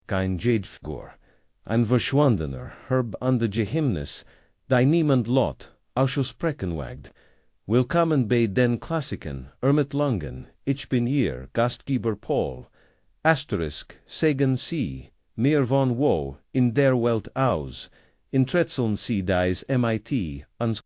kein Jadefigur, ein Verschwundener, herb an de Geheimnis, die niemand lot, aussprechen wagt. Willkommen bei den Klassiken, mit Langen, ich bin ihr Gastgeber Paul. Asterisk, sagen Sie, mir von wo, in der Welt aus, enträtseln Sie dies MIT, ans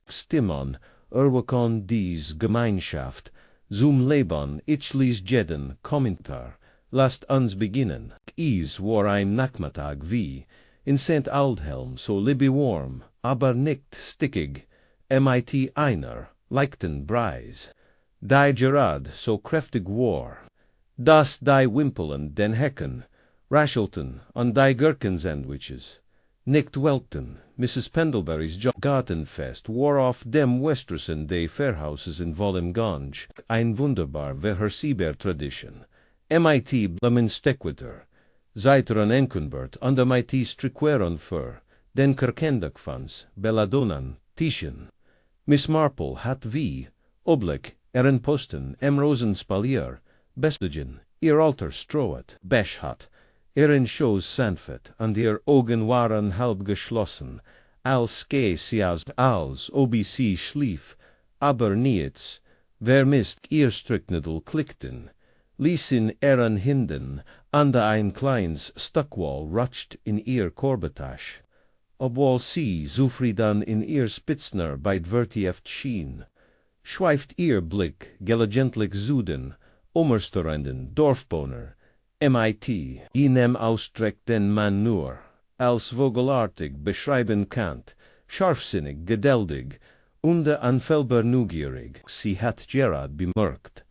Stimmon, Erwakon dies Gemeinschaft, zum Leben, ich lies jeden Kommentar, lasst uns beginnen. Is war ein Nachmittag wie, in St. Aldhelm, so warm, aber nicht stickig, MIT einer, leichten Preis, die Gerard so kräftig war, dass die Wimpelen den Hecken, raschelten an die Gherkin-Sandwiches, nicht welkten. Mrs. Pendlebury's Gartenfest war auf dem Westersen des Fairhouses in Wollemgange, ein wunderbar verhersieber Tradition. MIT Blumenstequiter, Zeiteren Enkenbert, und MIT Striqueron für, den Kerkendakfans, Belladonan, Tischen. Miss Marple hat wie, Oblick, Posten, Rosenspalier, Bestigen, ihr Alter strohet, Besch hat, Schoß sanft, und ihr Augen waren halb geschlossen, als sie als ob sie schlief, aber niets, vermisst ihr Stricknadel klickten, ließen ihren Hinden, an ein kleines Stockwall rutscht in ihr Korbetasch, obwohl sie zufrieden in ihr Spitzner Vertieft schien, schweift ihr Blick gelegentlich Süden, ummersterenden Dorfbewohner, MIT, jenem ausstreckt den man nur, als vogelartig beschreiben kannt, scharfsinnig, geduldig, und anfehlbar neugierig, sie hat Gerard bemerkt,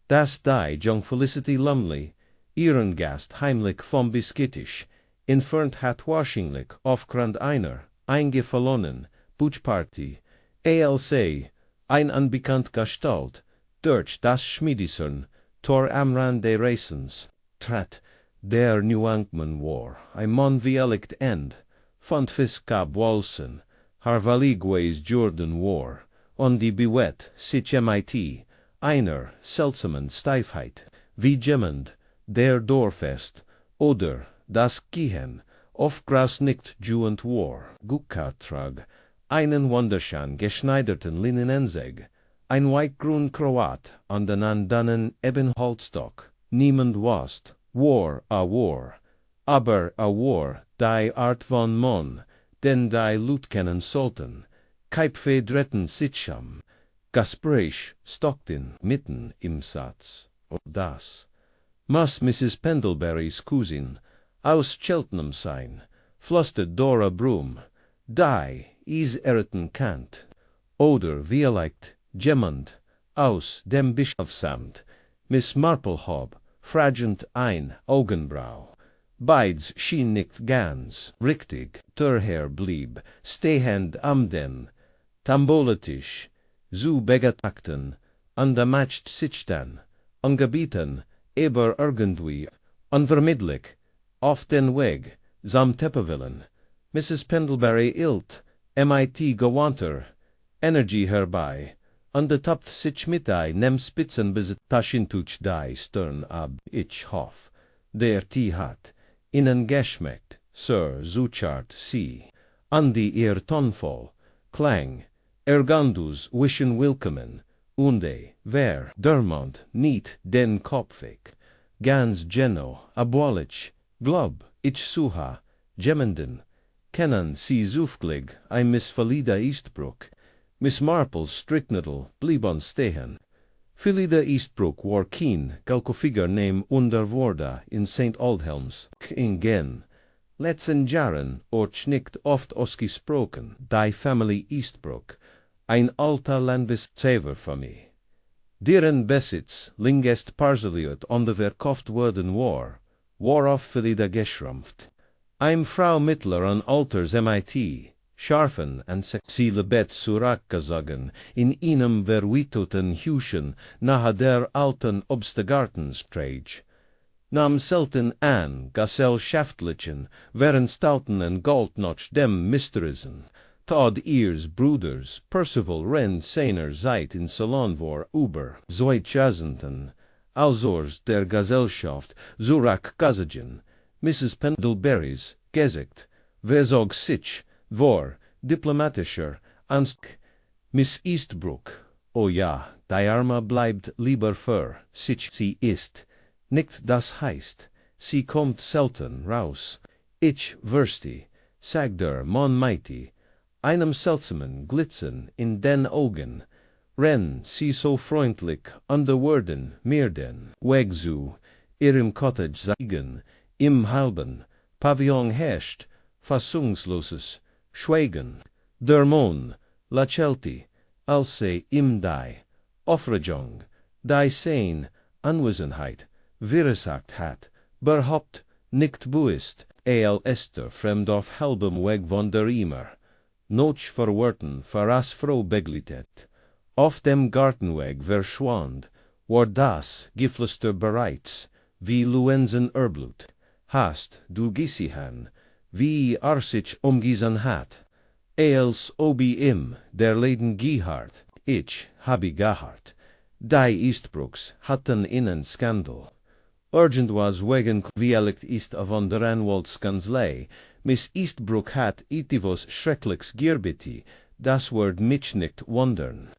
dass die Jung Felicity Lumley, ihren Gast heimlich vom Biskittisch, entfernt hat wahrscheinlich aufgrund einer, eingefallenen, Butchparty, ALC, ein unbekannt Gestalt, durch das Schmiedisern, Tor am Rand des Reisens, trat, der Nuankman war, ein Mann wie Elicht End, von Fiskab Walsen, Harvaligways Jordan war, und die Bewett, sich MIT, einer seltsamen Steifheit, wie jemand, der Dorfest, oder das Gehen, auf Gras nicht juend war, Gukatrag, einen wunderschön geschneiderten Linenenseg, ein white-grün Kroat an den andannen Ebenholzstock, niemand wast, war, aber war, die Art von Mann, den die Lut kennen sollten, Keipfedretten Sitcham, Gasprech stockten mitten im Satz, das muss Mrs. Pendlebury's Cousin aus Cheltenham sein, flüstert Dora Broom, die is kannt, oder vielleicht jemand aus dem Bischofsamt, Miss Marple-Hob, fragend ein Augenbrau. Beids schien nicht ganz richtig, daher blieb, stehend am den Tamboletisch, zu begetakten, angemacht sitzten, angebieten, aber irgendwie, unvermittlich, auf den Weg, sam Teppewillen, Mrs. Pendlebury illt, MIT gewandter, Energie herbei, tappt sich mit nem Spitzenbesit Taschentuch die Stirn ab, ich hoff, der Tee hat, ihnen geschmeckt, Sir, zuchart sie, die ihr tonvoll, klang, Ergandus wischen willkommen, wer, dermont, niet den Kopfig, ganz geno, abulich, glob, ich suha, jemanden, kennen sie zufällig, ein Miss Philida Eastbrook, Miss Marple's Stricknadel blieben stehen. Philida Eastbrook war keen, Galkofiger name Unterworda in St. Aldhelms, Ingen. Letzten Jahren ort nicht oft ausgesprochen, die Family Eastbrook, ein alter Landbesitzer-Familie. Deren Besitz längst parceliert und verkauft worden war, auf Philida geschrumpft. Ein Frau mittleren Alters MIT, scharfen und sexile Bett zurückgezogen, in einem verwitterten Hüschen nahe der alten Obstgartenstraße, nahm selten an gesellschaftlichen, Veranstauten und Gold nach dem Mysterisen, Todd ihres Bruders Percival Wren seiner Zeit in Salon war über solche Azenten, Alsors der Gesellschaft zurückgezogen, Mrs. Pendlebury's, gezegd, wer sich, vor, diplomatischer, anst, Miss Eastbrook, oh ja, die Arme bleibt lieber für sich, sie ist, nicht das heißt, sie kommt selten raus, ich verstehe, sagt der Mann mighty, einem seltsamen Glitzern in den Augen, renn sie so freundlich an der Worden mir den Weg zu ihrem Cottage sagen, im halben Pavillon herrscht fassungsloses Schweigen, der Mond lächelte, als im die Aufregung, die sein Anwesenheit versagt hat, berhaupt nicht buist, Esther fremd auf halbem Weg von der immer, noch verworten verras Frau beglitet, auf dem Gartenweg verschwand, war das Geflüster bereits, wie Luenzen-Erblut, hast du gesehen, wie sich umgießen hat, als obi im der Leden gehört, ich habe gehört, die Eastbrooks hatten einen Skandal. Urgent was wegen Dialekt ist von der Anwaltskanzlei, Miss Eastbrook hat etwas Schreckliches gearbeitet, das wird mich nicht wundern.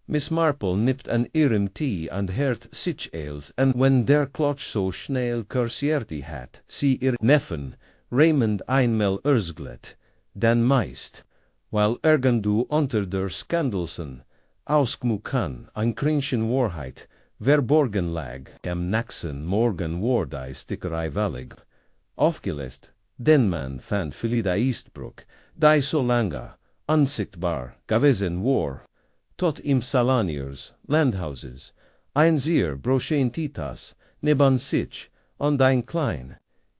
Miss Marple nippt an ihrem Tee und hört sich als, und wenn der Klotsch so schnell kursierte hat, sie ihr Neffen Raymond einmal erzglet, dann meist, weil irgendwo unter der Skandalsen ausgmukan ein Kränchen Wahrheit verborgen lag, am nächsten Morgen war die Stickerei wallig. Aufgelöst, den Mann fand Philida Eastbrook, die so lange unsichtbar gewesen war, tot im Saloniers Landhauses, ein sehr broschen Teetasse neben sich und ein klein,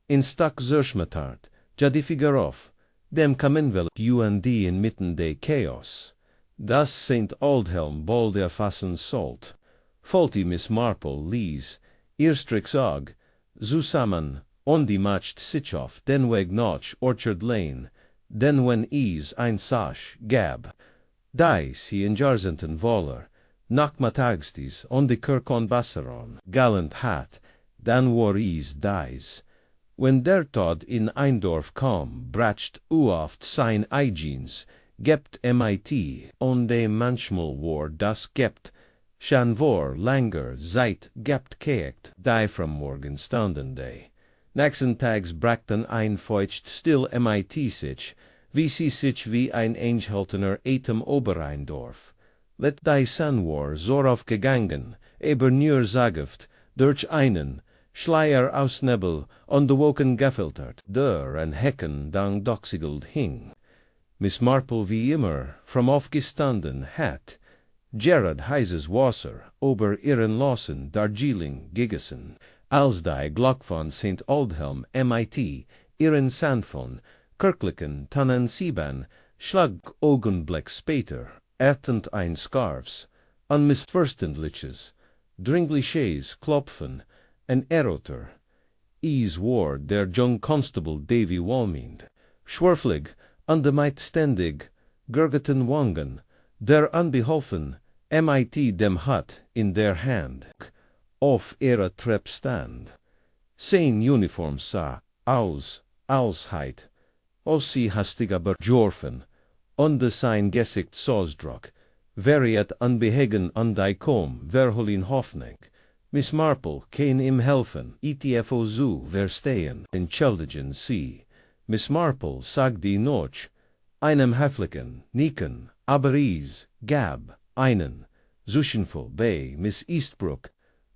in Stock zerschmettert, Jadefigur auf, dem Kamenwell und inmitten de Chaos. Das St. Aldhelm bald erfassen sollt. Folti Miss Marple lies, Erstrix og, zusammen, die macht sich auf den Weg nach Orchard Lane, denn wenn ein Sasch gab, dies in Jarzenten Voller, nachmittagsdies die Kirk on Basseron, gallant hat, dann war dies. Wenn der Tod in ein Dorf kam, bracht oft sein Eigenes, gebt MIT, de manchmal war das gebt, schon vor langer Zeit gebt keikt, die vom Morgen standen de. Nächsten Tags brachten ein feucht still MIT sich, wie sie sich wie ein eingehaltener Atem Obereindorf. Let die Sun war so aufgegangen, aber nur sageft, durch einen, Schleier aus Nebel, on de Woken gefiltert, der an Hecken dann doxigeld hing. Miss Marple wie immer, from aufgestanden hat, Gerard heises Wasser, ober ihren Lossen, Darjeeling, gegessen, als die Glock von St. Aldhelm, MIT, ihren Sandfon, Kirklichen, Tannen Sieben, Schlag Augenblick später, ertend ein Scarfs, an missverständliches, Dringliches klopfen, an Eroter, war der Young Constable Davy Walmind, schwerflig, an de Meid ständig, gurgeten Wangen, der unbeholfen, MIT dem hat in der Hand, auf ihrer Treppe stand. Sein Uniform sah ausheit, als sie hastig aber jorfen, und sein Gesicht Ausdruck, variat unbehegen an die kaum, verholin Hoffnung. Miss Marple kann ihm helfen, etfo zu verstehen, entschuldigen sie. Miss Marple sagt die noch, einem Häflichen, Niken, aber gab, einen, Suschenful bei Miss Eastbrook,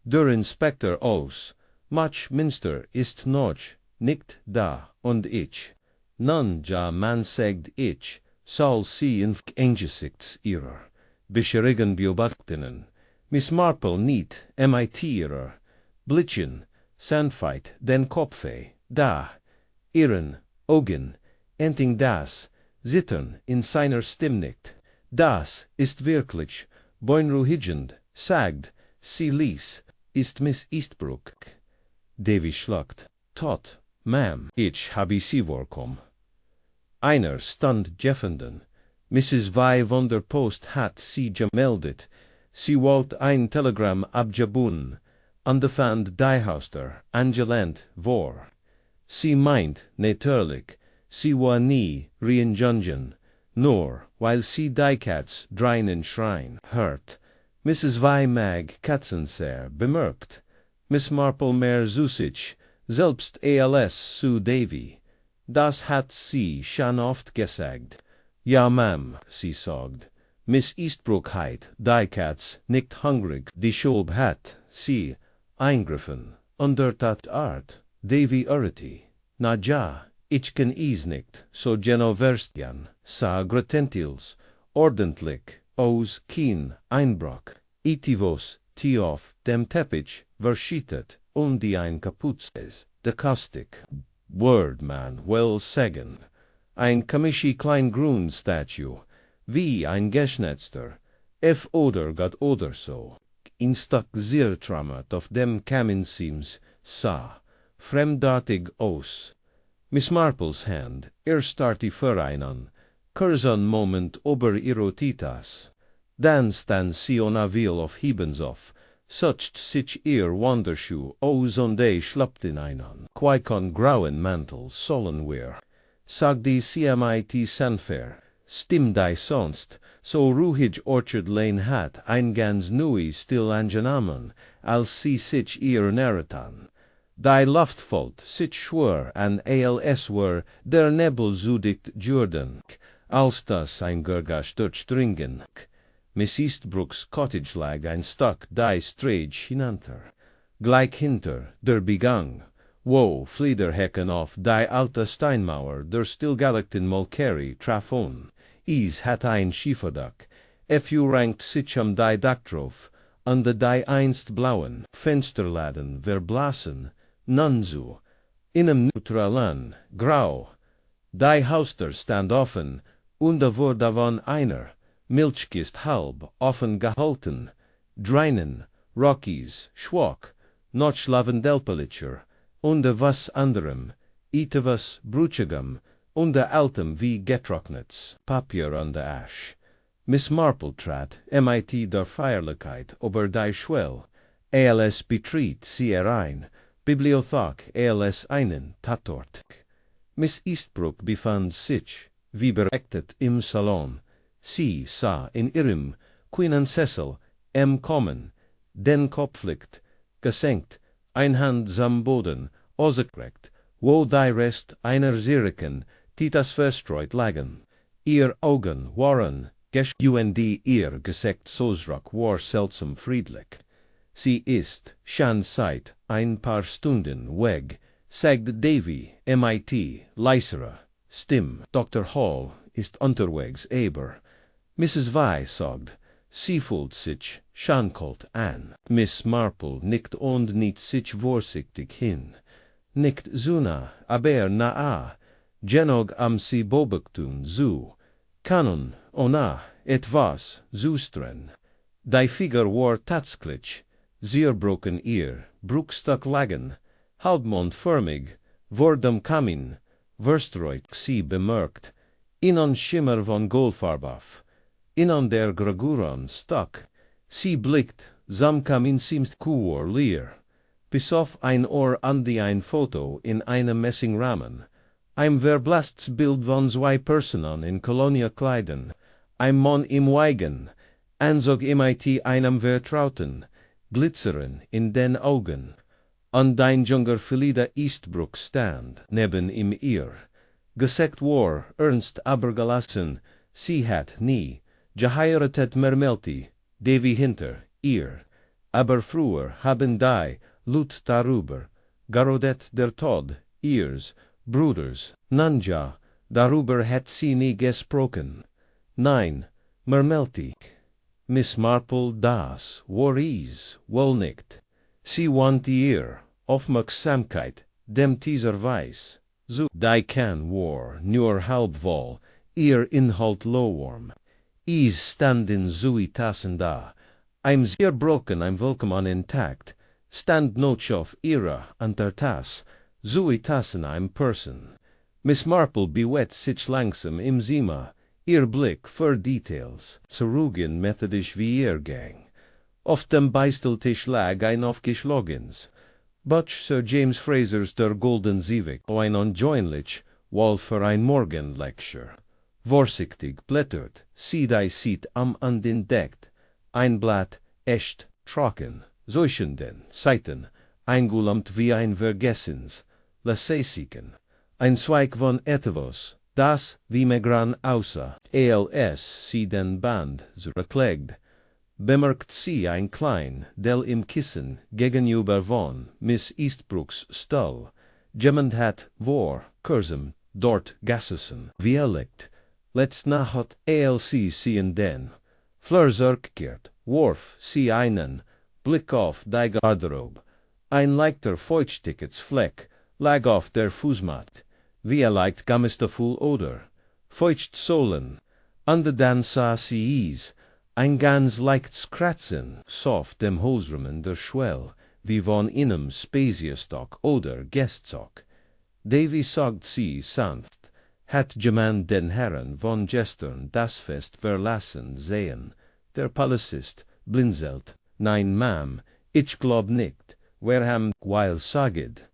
der Inspektor aus, Mach Minster ist noch, nicht da, und ich. Nun ja man sagt ich, soll sie in Angesichts ihrer, bescherigen beobachtenen, Miss Marple niet, MIT ihrer, Blitchen, Sandfight, den Kopfe, da, ihren, Augen, enting das, zittern in seiner Stimme nicht. Das ist wirklich, beunruhigend, sagt, sie ließ, ist Miss Eastbrook. Davy schluckt, tot, ma'am, ich habe sie vorkom. Einer stand jeffenden, Mrs. Vi von der Post hat sie gemeldet, sie wollt ein Telegramm abjabunen, und fand die Hauster angelangt vor. sie meint, natürlich, sie war nie reinjungen, nur, weil sie die Katz dreinen Schrein hört. Mrs. Vi Mag Katzenser bemerkt, Miss Marple mehr Zusich, selbst als Sue Davy. Das hat sie schon oft gesagt. Ja, Ma'am, sie sagt. Miss Eastbrook heit, die Katz, nicht hungrig, die Schuld hat, sie, eingriffen, under dat Art, Davy irriti. Na ja, ich kann nicht, so genau verstehen, sa gratentils, ordentlich, aus kein Einbruch, itivos, auf dem Teppich, verschüttet, die ein Kapuzes, de Kostik. Word, man, well sagen. Ein komische klein grün Statue, wie ein geschnitzter, oder Gott oder so. In Stock ziertrammert auf dem Kamin seems, sa, fremdartig aus. Miss Marple's hand, starrt die Verein an, kurzen Moment ober ihre Teetasse. Dann stand sie on a wheel of Hebens sucht sich ihr Wanderschuh aus und schlappt in einen, quaikon grauen Mantel, Sollenwehr. Sag die CMIT Sanfair, stimmt die sonst, so ruhig Orchard Lane hat, ein ganz nui still angenommen, als sie sich ihr näherten. Die Luftfold sich schwör an als wär der Nebel zudicht Jordan, als das ein Gergasch durchdringen. Miss Eastbrooks Cottage lag ein Stock die Strage hinunter. Gleich hinter, der Begang, wo Fliederhecken auf die alte Steinmauer der stillgelegten Mulkerry traf hat ein Schieferdach, rankt sich die Dach drauf, an die einst blauen Fensterladen verblassen, nunzu, inem neutralen, grau. Die Hauster stand offen, wo davon einer, Milchkist halb, offen gehalten, Dreinen, Rockies, Schwach, noch Lavendelpelitscher, was anderem, etwas Brutschigem, altem wie getrocknets, Papier an der Asch. Miss Marple trat, MIT der Feierlichkeit, ober die Schwell, als betritt sie herein, Bibliothek als einen Tatort. Miss Eastbrook befand sich, wie berectet im Salon, sie sah in ihrem Queen Cecil kommen, den Kopflicht, gesenkt, ein Hand am Boden, ausgestreckt, wo die Rest einer Siriken, Teetasse verstreut lagen. Ihr Augen waren, ihr Gesicht Sosrock war seltsam friedlich. Sie ist, schon seit ein paar Stunden weg, sagt Davy, MIT, leisere Stimme. Dr. Hall ist unterwegs, aber Mrs. Vi sagt, sie fühlt sich schon kalt an. Miss Marple nickt und nicht sich vorsichtig hin. Nicht zuna, aber nahe, genog am sie beobachten zu, kann etwas zustren. Die Figur war tatsächlich, zerbrochen ihr, Bruchstück lagen, halbmondförmig, vor dem Kamin, verstreut sie bemerkt, innen Schimmer von Goldfarb auf, innen der Greguron Stock, sie blickt, sam Kamin seems cool leer, bis auf ein Ohr an die ein Foto in einem Messingrahmen, ein verblastes Bild von zwei Personen in Koloniakleidern, ein Mann im Wagen, ansog MIT einem Vertrauten, glitzern in den Augen, und ein junger Philida Eastbrook stand neben ihm ihr. Gesagt war, ernst aber gelassen, sie hat nie geheiratet Mermelti, Davy hinter ihr, aber früher haben die Lut darüber, gerodet der Tod ihres Bruders, Nanja, darüber hat sie nie gesprochen. Nein, Mermelti. Miss Marple das war es wohl nicht. Sie wandte ihr Aufmerksamkeit dem dieser Weiß zu. Die kann war nur halb voll, ihr Inhalt lowwarm. Es standen Tassen da, ein zerbrochen, ein Willkommen intakt, stand noch auf ihrer Tasse, Tassen ein Person. Miss Marple bewegt sich langsam im Zimmer, ihr Blick für Details, zurückgehend methodisch wie ihr Gang. Auf dem Beisteltisch lag ein aufgeschlagenes, Butch Sir James Fraser's Der Golden Zievig, ein onjoinlich, wal für ein Morgenlecture. Vorsichtig blättert, sie die sieht am und entdeckt, ein Blatt echt trocken, solchen den Seiten, eingulamt wie ein Vergessens, Lassesiken, ein Zweig von etwas, das wie megran außer, als sie den Band zurücklegt, bemerkt sie ein klein, del im Kissen gegenüber von Miss Eastbrooks Stall, jemand hat vor kurzem dort gesessen, wie liegt, letzt Nacht sie sehen den, Fleur zurückkehrt, warf sie einen Blick auf die Garderobe, ein leichter Feuchtticketsfleck lag auf der Fußmatt, wie leicht gammistevoll Oder, Feuchtsohlen, und dann sah sie ein ganz leichtes Kratzen, soft dem Holzrahmen der Schwell, wie von einem Speziestock oder Geststock. Davy sagt sie sanft, hat jemand den Herren von gestern das Fest verlassen sehen, der Polizist blinzelt, nein, Ma'am, ich glaub nicht, wer ham weil saged.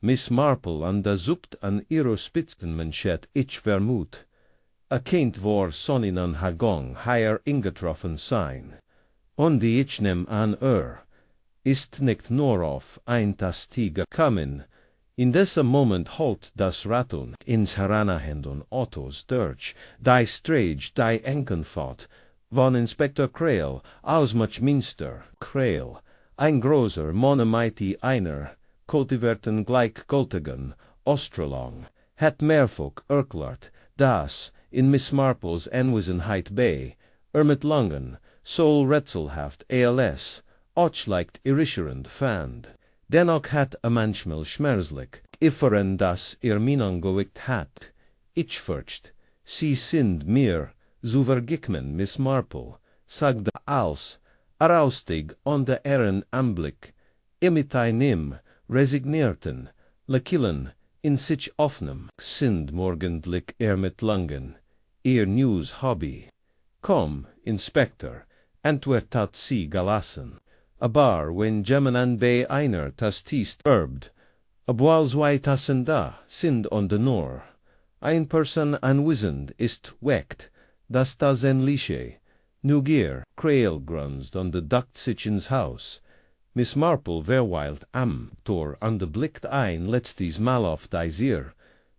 Miss Marple an da suppt an ihrer Spitzenmanschett ich vermut, erkennt vor Sonnen Hagong higher ingetroffen sein. Und die ich nehm an ist nicht nur auf ein Tasti gekommen, in diesem Moment holt das Ratteln ins Heranahenden Ottos durch, die Strage, die Enkenfahrt, von Inspektor Krail aus Muchminster, Krail, ein großer, monomiti einer, kultivierten gleichgültigen Ostrolong, hat mehrfach erklärt, dass in Miss Marples Anwesenheit bei, mit Langen, so rätselhaft als, auch leicht irriterend fand. Dennoch hat manchmal schmerzlich, iferen das Meinung gewickt hat. Ich fürcht, sie sind mir, so vergickmen Miss Marple, sagte als, araustig on der Anblick, mit einem resignierten, Lächeln in sich offnem, sind morgendlich mit Langen, ihr News Hobby. Kaum, Inspektor, antwortet sie gelassen, aber wenn jemand bei einer Tasse erbt, obwohl zwei Tassen da sind on de Nor, ein Person anwesend ist weckt, das Tasenliche, Nugier, Krail grunzt on de Duct sichens Haus, Miss Marple verweilt am Tor und blickt ein letztes Mal auf die Zier,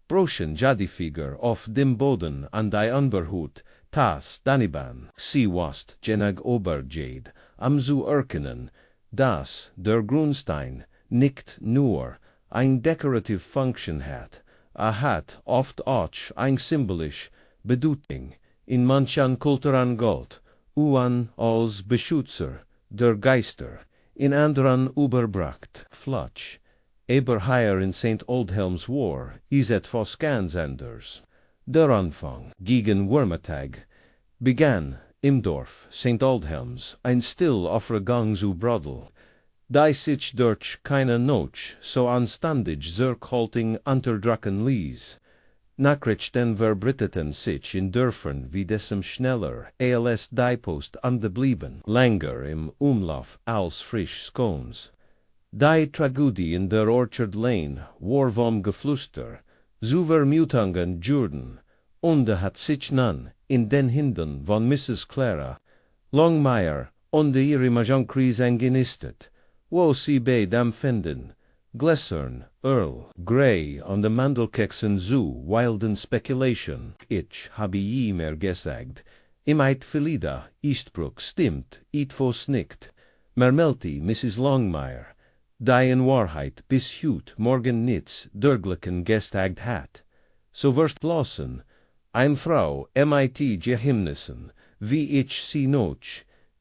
broschen Jadefigur auf dem Boden an die Unberhut, tas Daniban, sie wast genug Oberjade, am zu erkennen, dass der Grundstein nicht nur ein decorative Function hat, hat oft auch ein symbolisch Bedeutung in manchen Kulturen Gold, uan als Beschützer der Geister, in anderen überbracht, Flutsch, aber hier in St. Aldhelm's War ist etwas ganz anders. Der Anfang, gegen Wormetag, begann im Dorf St. Aldhelm's ein Stillaufgang zu Brodel, die sich durch keine Notch so anstandig zurückhaltung unterdrücken ließ. Nachrichten verbreiteten sich in Dörfern wie dessen schneller als die Post angeblieben, länger im Umlauf als frisch Scones. Die Tragödie in der Orchard Lane war vom Geflüster, zu Vermutungen Jurden, und hat sich nun in den Händen von Mrs. Clara Longmire und ihre Majonkries eingenistet, wo sie bei dem finden, Glessern, Earl, Grey und de Mandelkexen zu wilden Speculation, ich habe je mehr gesagt, imeit Felida, Eastbrook stimmt, etwas nicht, mermelti Mrs. Longmire, die in Wahrheit bis heut morgen nichts dergleichen gestagt hat, so wirst bloßen, ein Frau Geheimnissen, wie ich sie noch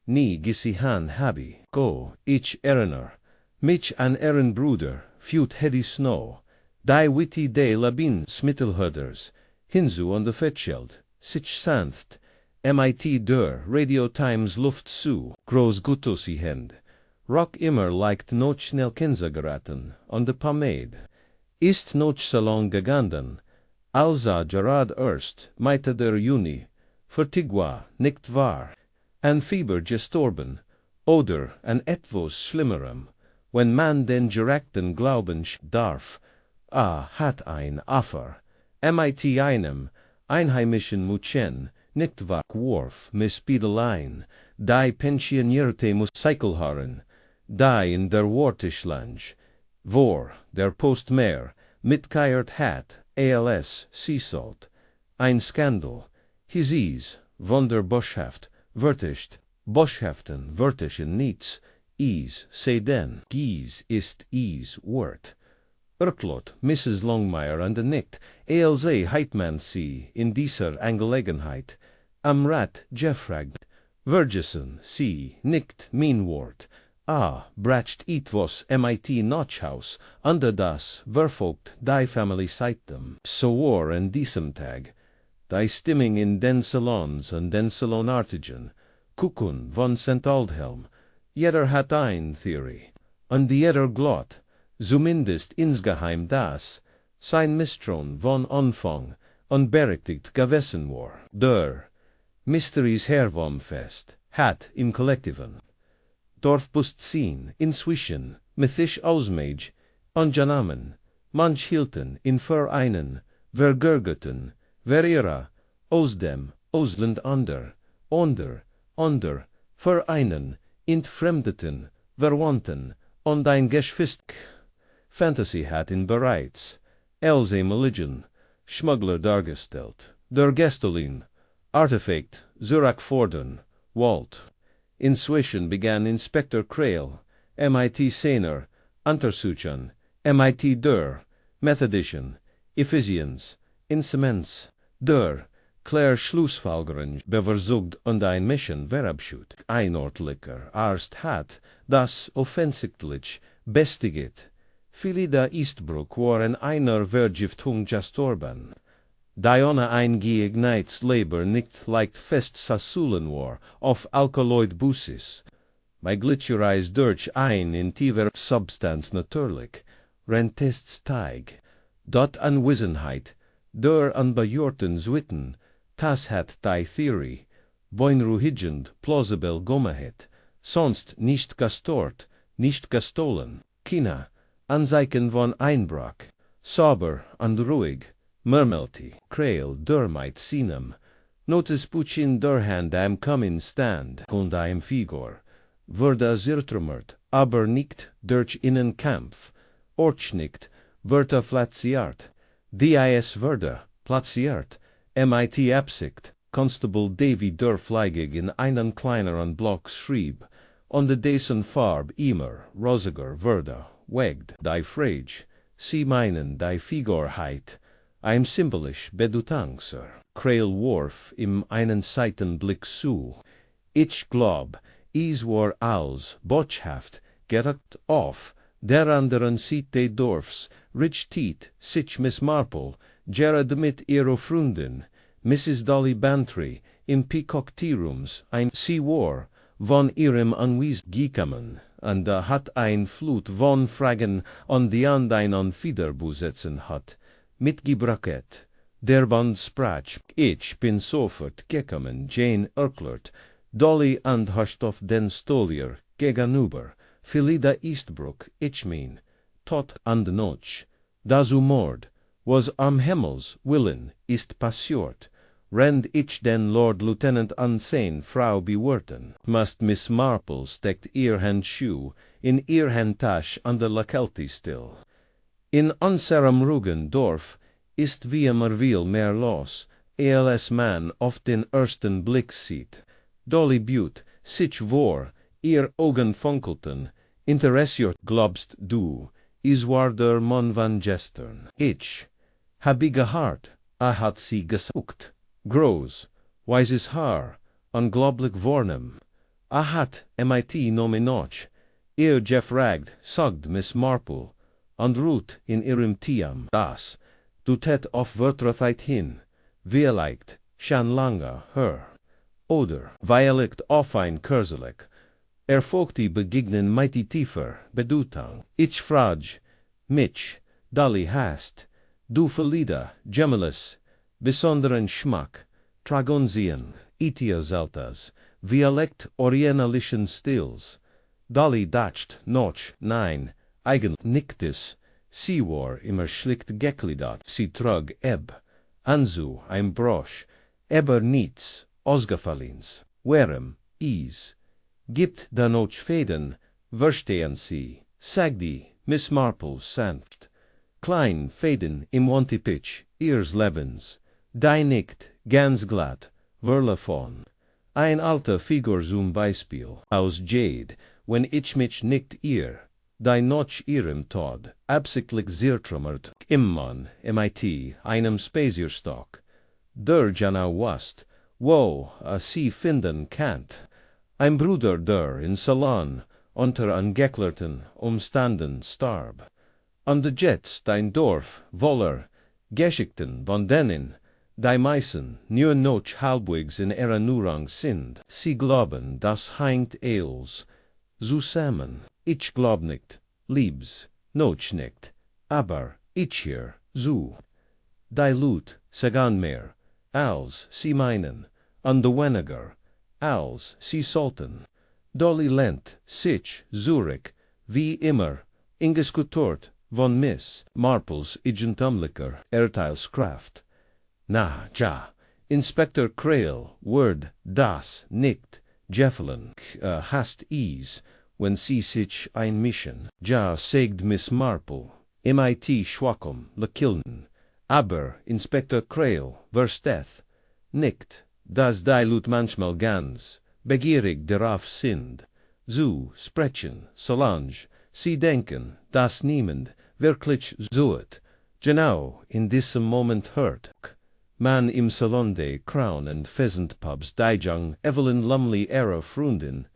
nie gesehen habe, go, ich erinnere mich an ihren Bruder, feud Hedy Snow, die witty de Labin Smittelhörders, hinzu an de Fettschild, sich sanft, der Radio Times Luft zu, groß Guttosi Hend, rock immer leicht noch schnell Kinser geraten, an de Pomade, ist noch so lang gegangen, also gerad erst, Mitte der Juni, vertigua, nicht wahr, an Fieber gestorben, oder an etwas Schlimmerem, wenn man den direkten Glauben darf, hat ein Affer, mit einem einheimischen Mädchen nicht wegworf, Mispidelein, die pensionierte Muskelhaaren, die in der Wortischlange, vor der Postmeer mitgeiert hat, als Seesalt, ein Skandal, hieß von der Botschaft, wörtlich, Botschaften, wörtlichen nichts, se denn, ist Wort. Urklot, Mrs. Longmire und nicht, als heit man sie in dieser Angelegenheit, am Rat gefragt, Vergessen sie nicht mein Wort, bracht etwas mit Notchhaus, under das verfolgt die Family Seitem, so war an diesem Tag, die Stimming in den Salons und den Salonartigen, Kuchen von St. Aldhelm, jeder hat ein Theorie, und jeder glott, zumindest insgeheim das, sein Misstrauen von Anfang unberechtigt gewesen war. Der Mysteries Herwurmfest hat im Kollektiven Dorfbewusstsein inzwischen mythisch ausmage, angenommen, manch hielten in Vereinen, vergürgeten, ihre, aus dem Ausland under, Vereinen, entfremdeten, verwandten, und ein Geschwister Fantasy hat ihn bereits, als Religion, Schmuggler dargestellt, der Gestolin, Artefakt, zurückfordern, Walt. Inzwischen begann Inspektor Krail, mit seiner Untersuchung, mit der Methodischen, Ephesians, Insemens, der Claire Schlussfolgerung bevorzugt und ein Mission verabschiedet. Ein ordentlicher Arzt hat das offensichtlich bestätigt. Philida Eastbrook waren einer Vergiftung gestorben, die ohne ein geeignetes Leber nicht leicht festzusüllen war auf Alkaloid-Basis. Bei Glitschereis durch ein in tiefer Substanz natürlich, rentest's Teig. Dort Anwesenheit, der unbejorten Zwitten, das hat die Theorie, beunruhigend plausibel gemacht, sonst nicht gestört, nicht gestohlen, keine Anzeichen von Einbruch, sauber und ruhig, murmelte Krail der mit seinem Notizbuch in der Hand am Kommen stand und einem Figur, wurde zertrümmert, aber nicht durch Innenkampf, nicht wurde platziert, dies wurde platziert, mit Absicht, Constable Davy der fleigig in einen kleineren Block schrieb, und dessen Farb immer rosiger wurde, wegd, die Frage, sie meinen die Figurheit, ein symbolisch Bedeutung, Sir. Krail warf ihm einen Seitenblick zu. Ich glaub, es war als Botschaft gedruckt auf der anderen Seite Dorfs, Richtiet, sich Miss Marple, Jared mit ihrer Freundin, Mrs. Dolly Bantry, im Peacock Tea-Rooms, sie war von ihrem Anwesen gekommen, und hat ein Flut von Fragen an die ein Anfiederbusetzen hat, mitgebracht. Der Band sprach, ich bin sofort gekommen, Jane erklärt, Dolly und hascht auf den Stolier gegenüber, Philida Eastbrook, ich mein, tot an de Notch, das Mord, was am Himmels Willen ist passiert, rend ich den Lord Lieutenant ansehen Frau bewerten, must Miss Marple steckt ihr Handschuh in ihr Handtasche an der Lakelti still. In unserem ruhigen Dorf ist wie immer viel mehr los, als man auf den ersten Blick sieht. Dolly Butte, sich vor, ihr Augen funkelten, interessiert glaubst du, is war der Mann van gestern. Ich hab gehört, hat sie gesucht. Groß, weißes Haar, unglaublich vornehm. Hat mit nominoch, ihr gefragt, sagt Miss Marple, und ruht in ihrem Tiam, das, du tät auf Wörterkeit hin, vielleicht, schon lange, her. Oder, vielleicht auf ein Kurselig, erfolgt die Begegnen mit tiefer Bedeutung. Ich frag mich, Dolly hast, du Philida, Gemelis, besonderen Schmack, Tragonzien, Etias Altas, Violekt orientalischen Stils, Dolly dacht, noch, nein, eigen, nicktes, sie war immer schlicht geklidat, sie trug eb, anzu, ein Brosch, eber niets, ausgefallens, werem, is, gibt da noch Fäden, verstehen sie, sagdi, Miss Marple, sanft, klein Fäden im Wantipitch, ihres Lebens, die nicht, ganz glatt, verlefon. Ein alter Figur zum Beispiel, aus Jade, wenn ich mich nicht irr, die noch ihrem Tod, absichtlich zertrümmert, Mann, MIT, einem Spazierstock, der genau wast, wo sie finden kannt, ein Bruder der in Salon, unter ungeklärt Umständen starb. An de Jets dein Dorf, voller Geschichten von denen, die meisten nur noch halbwegs in Erinnerung sind. Sie glauben, das hängt alles zusammen. Ich glaub nicht, liebs, noch nicht, aber ich hier, so. Die Lut sagen mehr, als sie meinen, und de weniger, als sie sollten. Dolly lent sich Zurich, wie immer, ingeskutort von Miss Marples eigentumlicher Urteilskraft. Na, ja, Inspektor Krail, word das nicht Jeffelin, hast is, wenn sie sich einmischen. Ja, sagt Miss Marple, MIT schwackum, lekillen, aber Inspektor Krail, versteht, nicht, dass die Lut manchmal ganz begierig darauf sind, zu sprechen, solange sie denken, dass niemand wirklich zuhört, genau in diesem Moment hört man im Salon de Crown and Pheasant Pubs die Jung Evelyn Lumley ihrer Freundin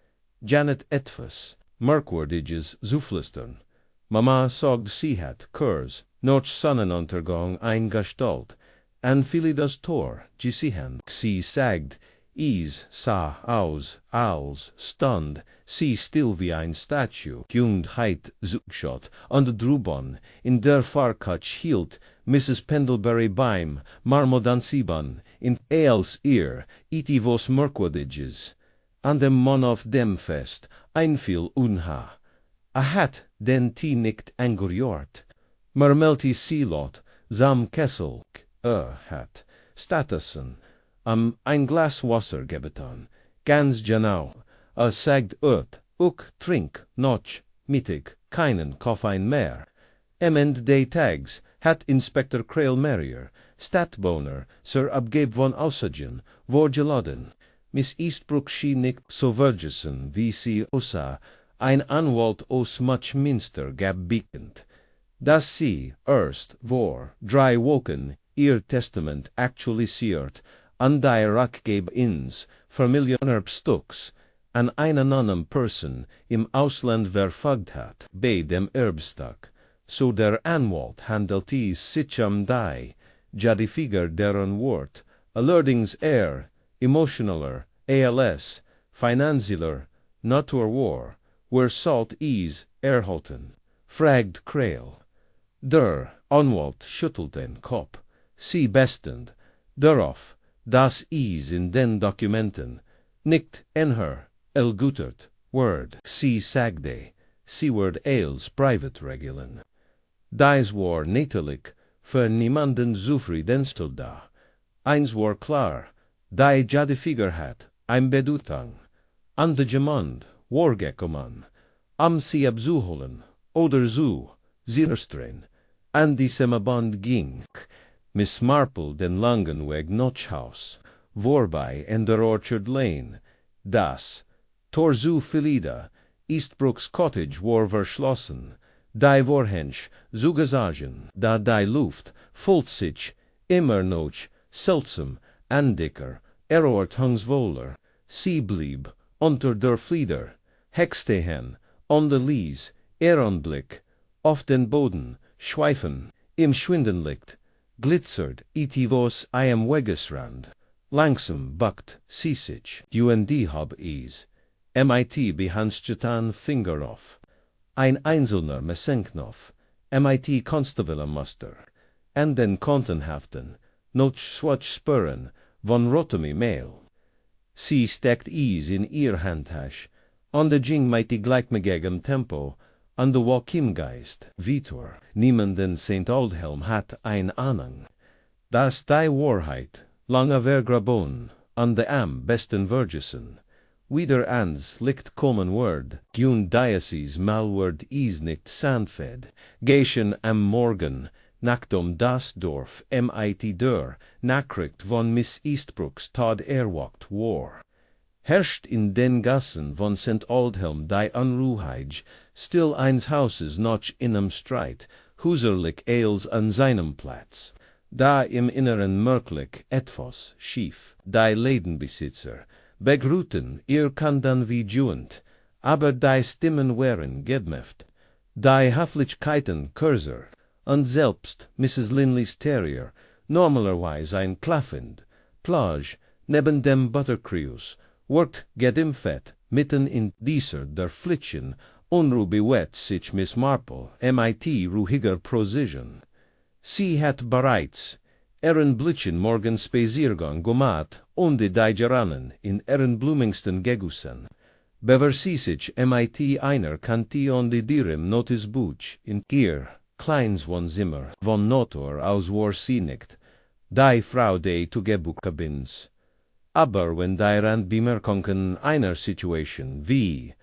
Janet etwas merkwürdiges zuflüstern. Mama sagt, sie hat kurz nach Sonnenuntergang eingestalt, an viele das Tor gesehen. Sie sagt, is sah aus, als stand sie still wie ein Statue, Jungheit zugeschaut, an der Drubon, in der Fahrkutsch hielt Mrs. Pendlebury beim Marmodansiban, in als ihr, iti vos merkwürdiges, an dem Mann auf dem Fest, einfiel unha. Hat den Tee nicht angehört, mermelti Seelot, sam Kessel, hat, Statassen, ein Glas Wasser gebetan, ganz genau, sagt trink, noch, mittig, keinen Koffein mehr. End des Tags hat Inspektor Krail Merrier, Stadtbewohner, Sir Abgeb von Aussagen, vorgeladen. Miss Eastbrook schien nicht so vergessen, wie sie aussah, ein Anwalt aus Muchminster gab bekannt, dass sie erst vor 3 Wochen ihr Testament aktualisiert an die Rückgabe ins Familienerbstücks an eine Non-Person im Ausland verfolgt hat, bei dem Erbstück, so der Anwalt handelte sich die Jadefigur deren Wort, allerdings emotionaler, als finanzieller Natur war, where salt is erhalten, fragt Krail. Der Anwalt schüttelt den Kopf, sie bestend, darauf, das is in den Dokumenten, nicht ergutert word, sie sagde, sie wird als private regeln. Dies war natürlich für niemanden zufriedenstellend da. Eins war klar, die Jadefigur hat ein Bedeutung. An de Gemand war gekommen, sie abzuholen, oder zu, sicherstellen, an diesem Band ging. Miss Marple den langen Weg Notchhaus, vorbei in der Orchard Lane, das Tor zu Philida, Eastbrooks Cottage war verschlossen, die Vorhänge zugesagen, da die Luft fühlt sich immer noch seltsam andicker, erwartungsvoller, sie blieb unter der Flieder, hextehen, on de Lies, Ehrenblick, auf den Boden, schweifen, im Schwindenlicht, glitzert itivos am Wegesrand, langsam buckt sie sich, hab is, MIT behandsgetan Finger auf, ein einzelner Mesenknopf, MIT Constable Muster, an den Kontenhaften, noch swatch Spurren von Rotomi Mail. Sie steckt is in ihr Handtasche, On de Jing mighty gleichmegegem Tempo, an de Walkimgeist, Vitor, niemanden St. Aldhelm hat ein Ahnung. Das die Wahrheit, lange vergraben, an de am besten Vergesen. Wieder ans licht common word, gun diocese malword is nicht sandfed, geschen am Morgen, nachtum das Dorf mit der, Nachricht von Miss Eastbrooks Todd Erwacht war. Herrscht in den Gassen von St. Aldhelm die Unruhigkeit, still eins Hauses nochinem Streit, huserlich eils an seinem Platz. Da im Inneren merklich etwas schief, die Lädenbesitzer, begrüten ihr kann dann wie juend, aber die Stimmen wären gedämpft. Die Höflichkeiten kürzer, und selbst Mrs. Linley's Terrier, normalerweise ein klaffend, Plage, neben dem Buttercrews, workt gedämpft, mitten in dieser der Flitschen, unruhig sich Miss Marple, mit ruhiger Precision. Sie hat bereits ihren Blitchen morgen Spaziergang gemacht und die Geranen in ihren blumigsten Gegussen. Bever sich mit einer Kantion die Direm Notisbuch in ihr kleins von Zimmer von Notor aus war sie nicht, die Frau die Tugebuka bins. Aber wenn die Randbemerkungen einer Situation wie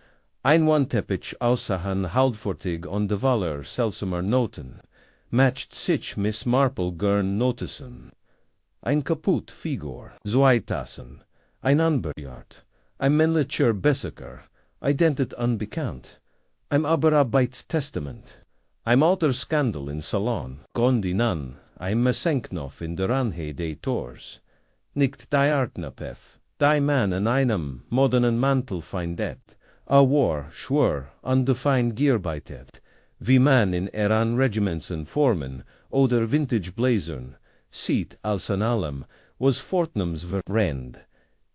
ein Wandteppich aussahen halbfortig und de Waller seltsamer Noten, matcht sich Miss Marple gern notizen. Ein kaputt Figur, zwei Tassen, ein Anberjart, ein männlicher Bessaker, identit unbekannt, ein Aberarbeitstestament, ein alter Skandal in Salon, Gondinan, ein Mesenknof in der Anhe des Tors, nicht die Artnapef, die Mann in einem modernen Mantel findet, a war, schwör, undefined Gierbeitet, wie man in eran Regimentsen Formen oder Vintage Blazern sieht als an allem, was Fortnums verrennt.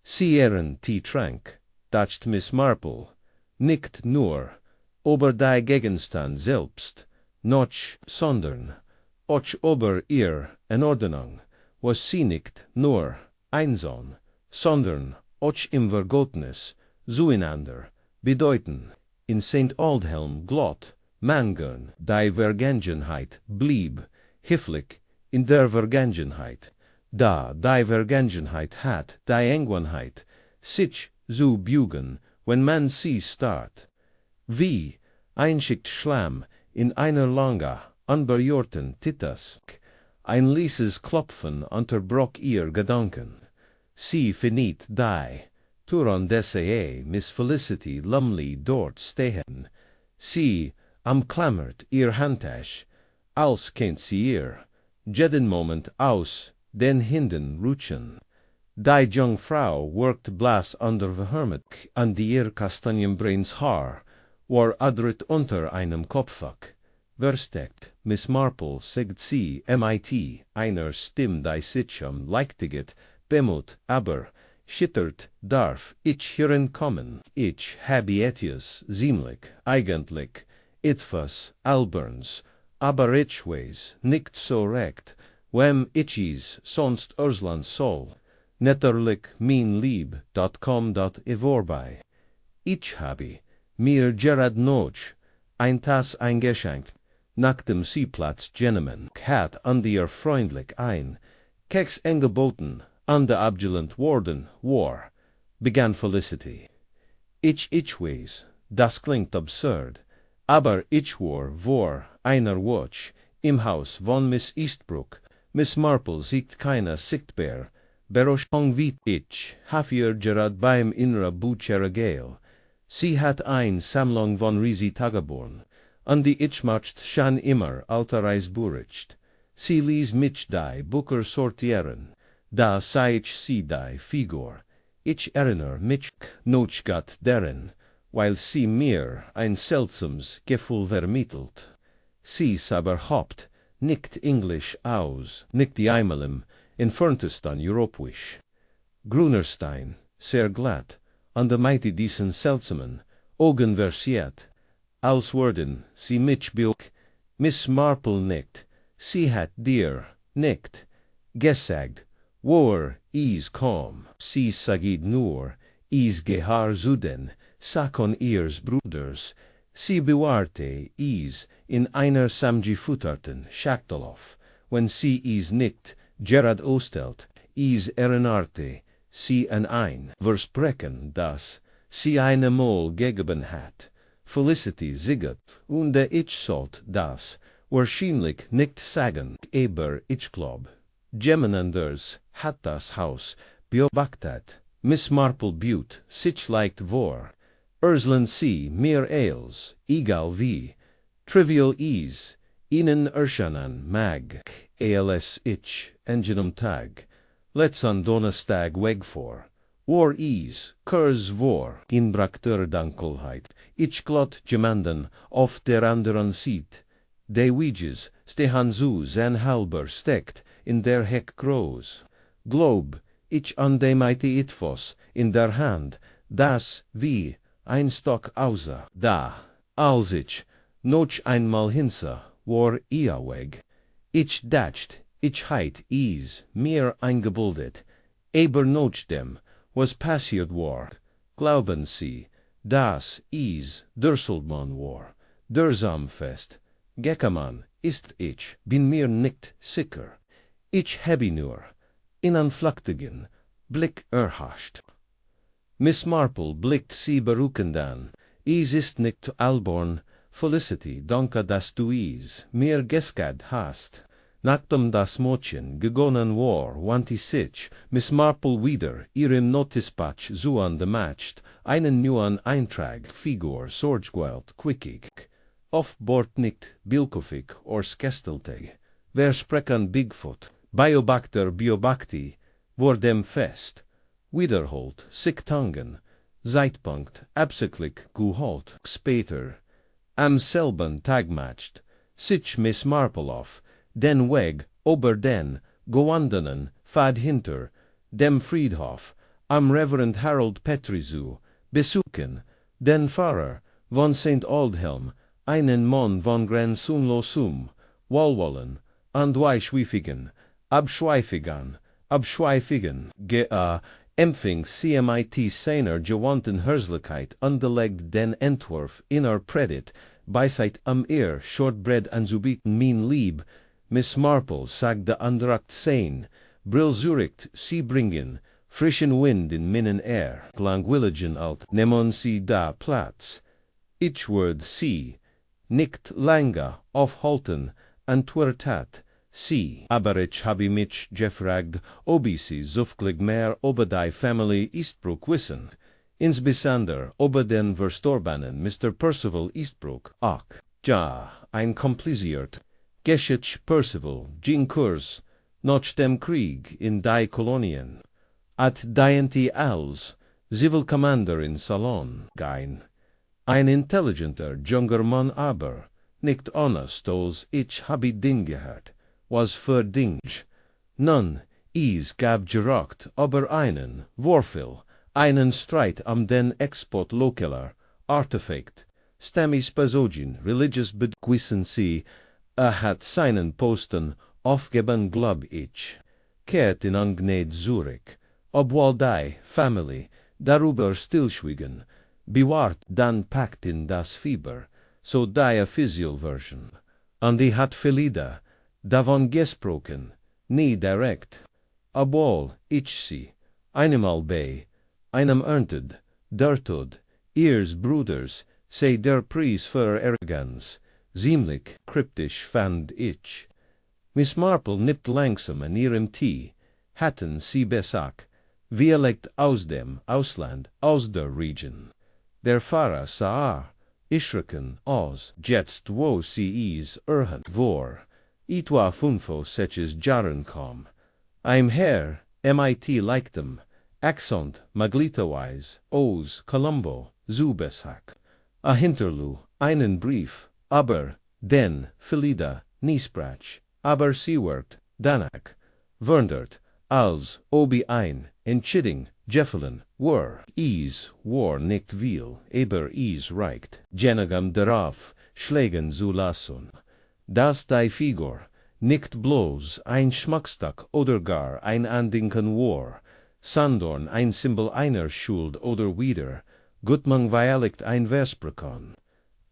Sie ehren Trank, dacht Miss Marple, nicht nur, ober die Gegenstand selbst, noch, sondern, auch ober ihr in Ordnung, was sie nicht nur einsam, sondern auch im Vergotnis, zueinander, bedeuten, in St. Aldhelm glott, Mangern, die Vergangenheit blieb, hifflich, in der Vergangenheit, da die Vergangenheit hat die Engwanheit, sich zu bügen, wenn man sie start. Wie einschickt Schlamm in einer lange, unberührten Teetasse, ein leises Klopfen unterbrach ihr Gedanken. Sie finit die, turon desee Miss Felicity Lumley dort stehen. Sie umklammert ihr Handtasch, als kennt sie ihr, jeden Moment aus den Händen rutschen. Die Jungfrau workt blass under the Hermit, und ihr kastanienbraunes Haar war adret unter einem Kopfach. Versteckt, Miss Marple sagt sie mit einer Stimme die sich leichtiget, bemut, aber, schittert, darf ich hierin kommen, ich habe etwas, ziemlich, eigentlich, etwas, alberns, aber ich weiß, nicht so recht, wem ich's sonst erslan soll, netterlich mein Lieb, kaum, vorbei. Ich habe mir gerad noch ein Tass eingeschenkt, nach dem Seeplatz Gentleman hat an dir freundlich ein, Keks angeboten, an der abgelehnt worden war, begann Felicity. Ich weiß, das klingt absurd, aber ich war einer Watch, im Haus von Miss Eastbrook, Miss Marple sieht keine sichtbar, Beroschung wie ich, hab ihr gerad beim innere Buchere Gale. Sie hat ein Sammlung von Riesi Tageborn, und die ich macht schon immer altereis buricht. Sie ließ mich die Bücher sortieren, da sei ich sie die Figur. Ich erinnere mich noch gat deren, weil sie mir ein seltsames Gefühl vermittelt. Sie's aber habt nicht Englisch aus, nicht die einmalem, entferntesten Europäisch. Grünerstein, sehr glatt, und der mighty diesen seltsamen, Augen versiert, als worden sie mich beuk, Miss Marple nicht, sie hat dir, nicht, gesagt, war is kaum, sie sagid nur, is gehar zuden, Sakon ihres Bruders, sie bewahrte is in einer samgefutterten Schachtelhof, wenn sie is nicht Gerard Ostelt, is erinerte sie an ein Versprechen, das sie eine Mol gegeben hat. Felicity siget, und ich sollt das wahrscheinlich nicht sagen, aber ich glaub. Gemenanders hat das Haus beobachtet, Miss Marple Butte, sich leicht vor. Urslan sie mir ales, egal wie, trivial is, ihnen erscheinen mag, als ich, engenum tag, let's on Donnerstag weg vor. War is, kurs vor, in brakter Dankelheit, ich glot gemanden auf der anderen Seite. De Ouiges, stehen zu sein halber steckt in der Heck groß. Glob, ich an dem mighty Itfos in der Hand, das wie ein Stock außer. Da, als ich noch einmal hinsa, war ia weg. Ich dacht, ich heit is mir eingebildet, aber noch dem, was passiert war. Glauben Sie, das is der Soldmann war, der Samfest. Geckermann ist ich, bin mir nicht sicher. Ich habe nur, in einen flachtigen Blick erhascht. Miss Marple blickt sie beruhigend an. Is ist nicht alborn, Felicity, danke, dass du is mir gescad hast. Nachdem das Mädchen gegangen war, wandte sich Miss Marple wieder ihrem Notispatch zu an macht, einen neuen Eintrag, Figur, sorgfältig, quickig. Auf Bord nicht bilkofig or skestelte. Wer sprechen Bigfoot, Beobachti, vor dem Fest. Wiederholt, Siktangen, Zeitpunkt, absichtlich geholt, später. Am selben Tag macht, sich Miss Marple auf, den Weg, ober den, gewandenen, Pfad hinter, dem Friedhof, am Reverend Harold Petri zu, besuchen, den Pfarrer von St. Aldhelm, einen Mann von Gran Sunlosum, Walwallen, Andweischwiefigen, Abschweifigen, empfing CMIT seiner gewandten Herzlichkeit angelegt den Entwurf inner Predit, beiseit am Shortbread anzubieten mein Lieb, Miss Marple sagte andracht sein, Brillzuricht sie bringen, frischen Wind in minnen langwilligen alt, nehmen sie da Platz. Ich würde sie nicht lange aufhalten, antwortet sie, aber ich habe mich gefragt, ob sie zufällig mehr über die Familie Eastbrook wissen, insbesondere über den verstorbenen Mr. Percival Eastbrook. Ach, ja, ein kompliziert, Geschichte Percival, ging Kurs, nach dem Krieg in die Kolonien, at diente als Civil Commander in Salon gein. Ein intelligenter, junger Mann aber, nicht honest, als ich habe Ding gehört, was für Ding. Nun, is gab gerockt, aber einen, Vorfall, einen Streit am den Export lokaler, Artefakt, Stammis Pasogin, religious Bedquissen sie, hat seinen Posten aufgeben glaub ich. Kehrt in Angnade Zurich, obwohl die Family darüber stillschwiegen, bewahrt dann packt in das Fieber, so die Official-Version. Und die hat Felida davon gesprochen, nie direkt. Obwohl ich sie, einmal bei, einem erntet, der Tod, ihres Bruders, sei der Preis für Arroganz, ziemlich kryptisch fand ich. Miss Marple nippt langsam an ihrem Tee, hatten sie besagt, Dialekt aus dem Ausland, aus der Region. Der Pfarrer sah Ischreken aus, jetzt wo sie is vor, etwa 65 Jahren kaum. Ein Herr, MIT leichtem, Accent maglitawise, aus Colombo, zu besagt. A hinterlu, einen Brief, aber, den, Felida, niesprach, aber sie wird, danach, wundert, als obi ein, entschidding, Jeffelen, war nicht viel, aber is reicht, genagam darauf, schlägen zu lassen, dass die Figur nicht bloß ein Schmuckstück oder gar ein Andenken war, sondern ein Symbol einer Schuld oder wieder, Gutmang Vialikt ein Versprechon.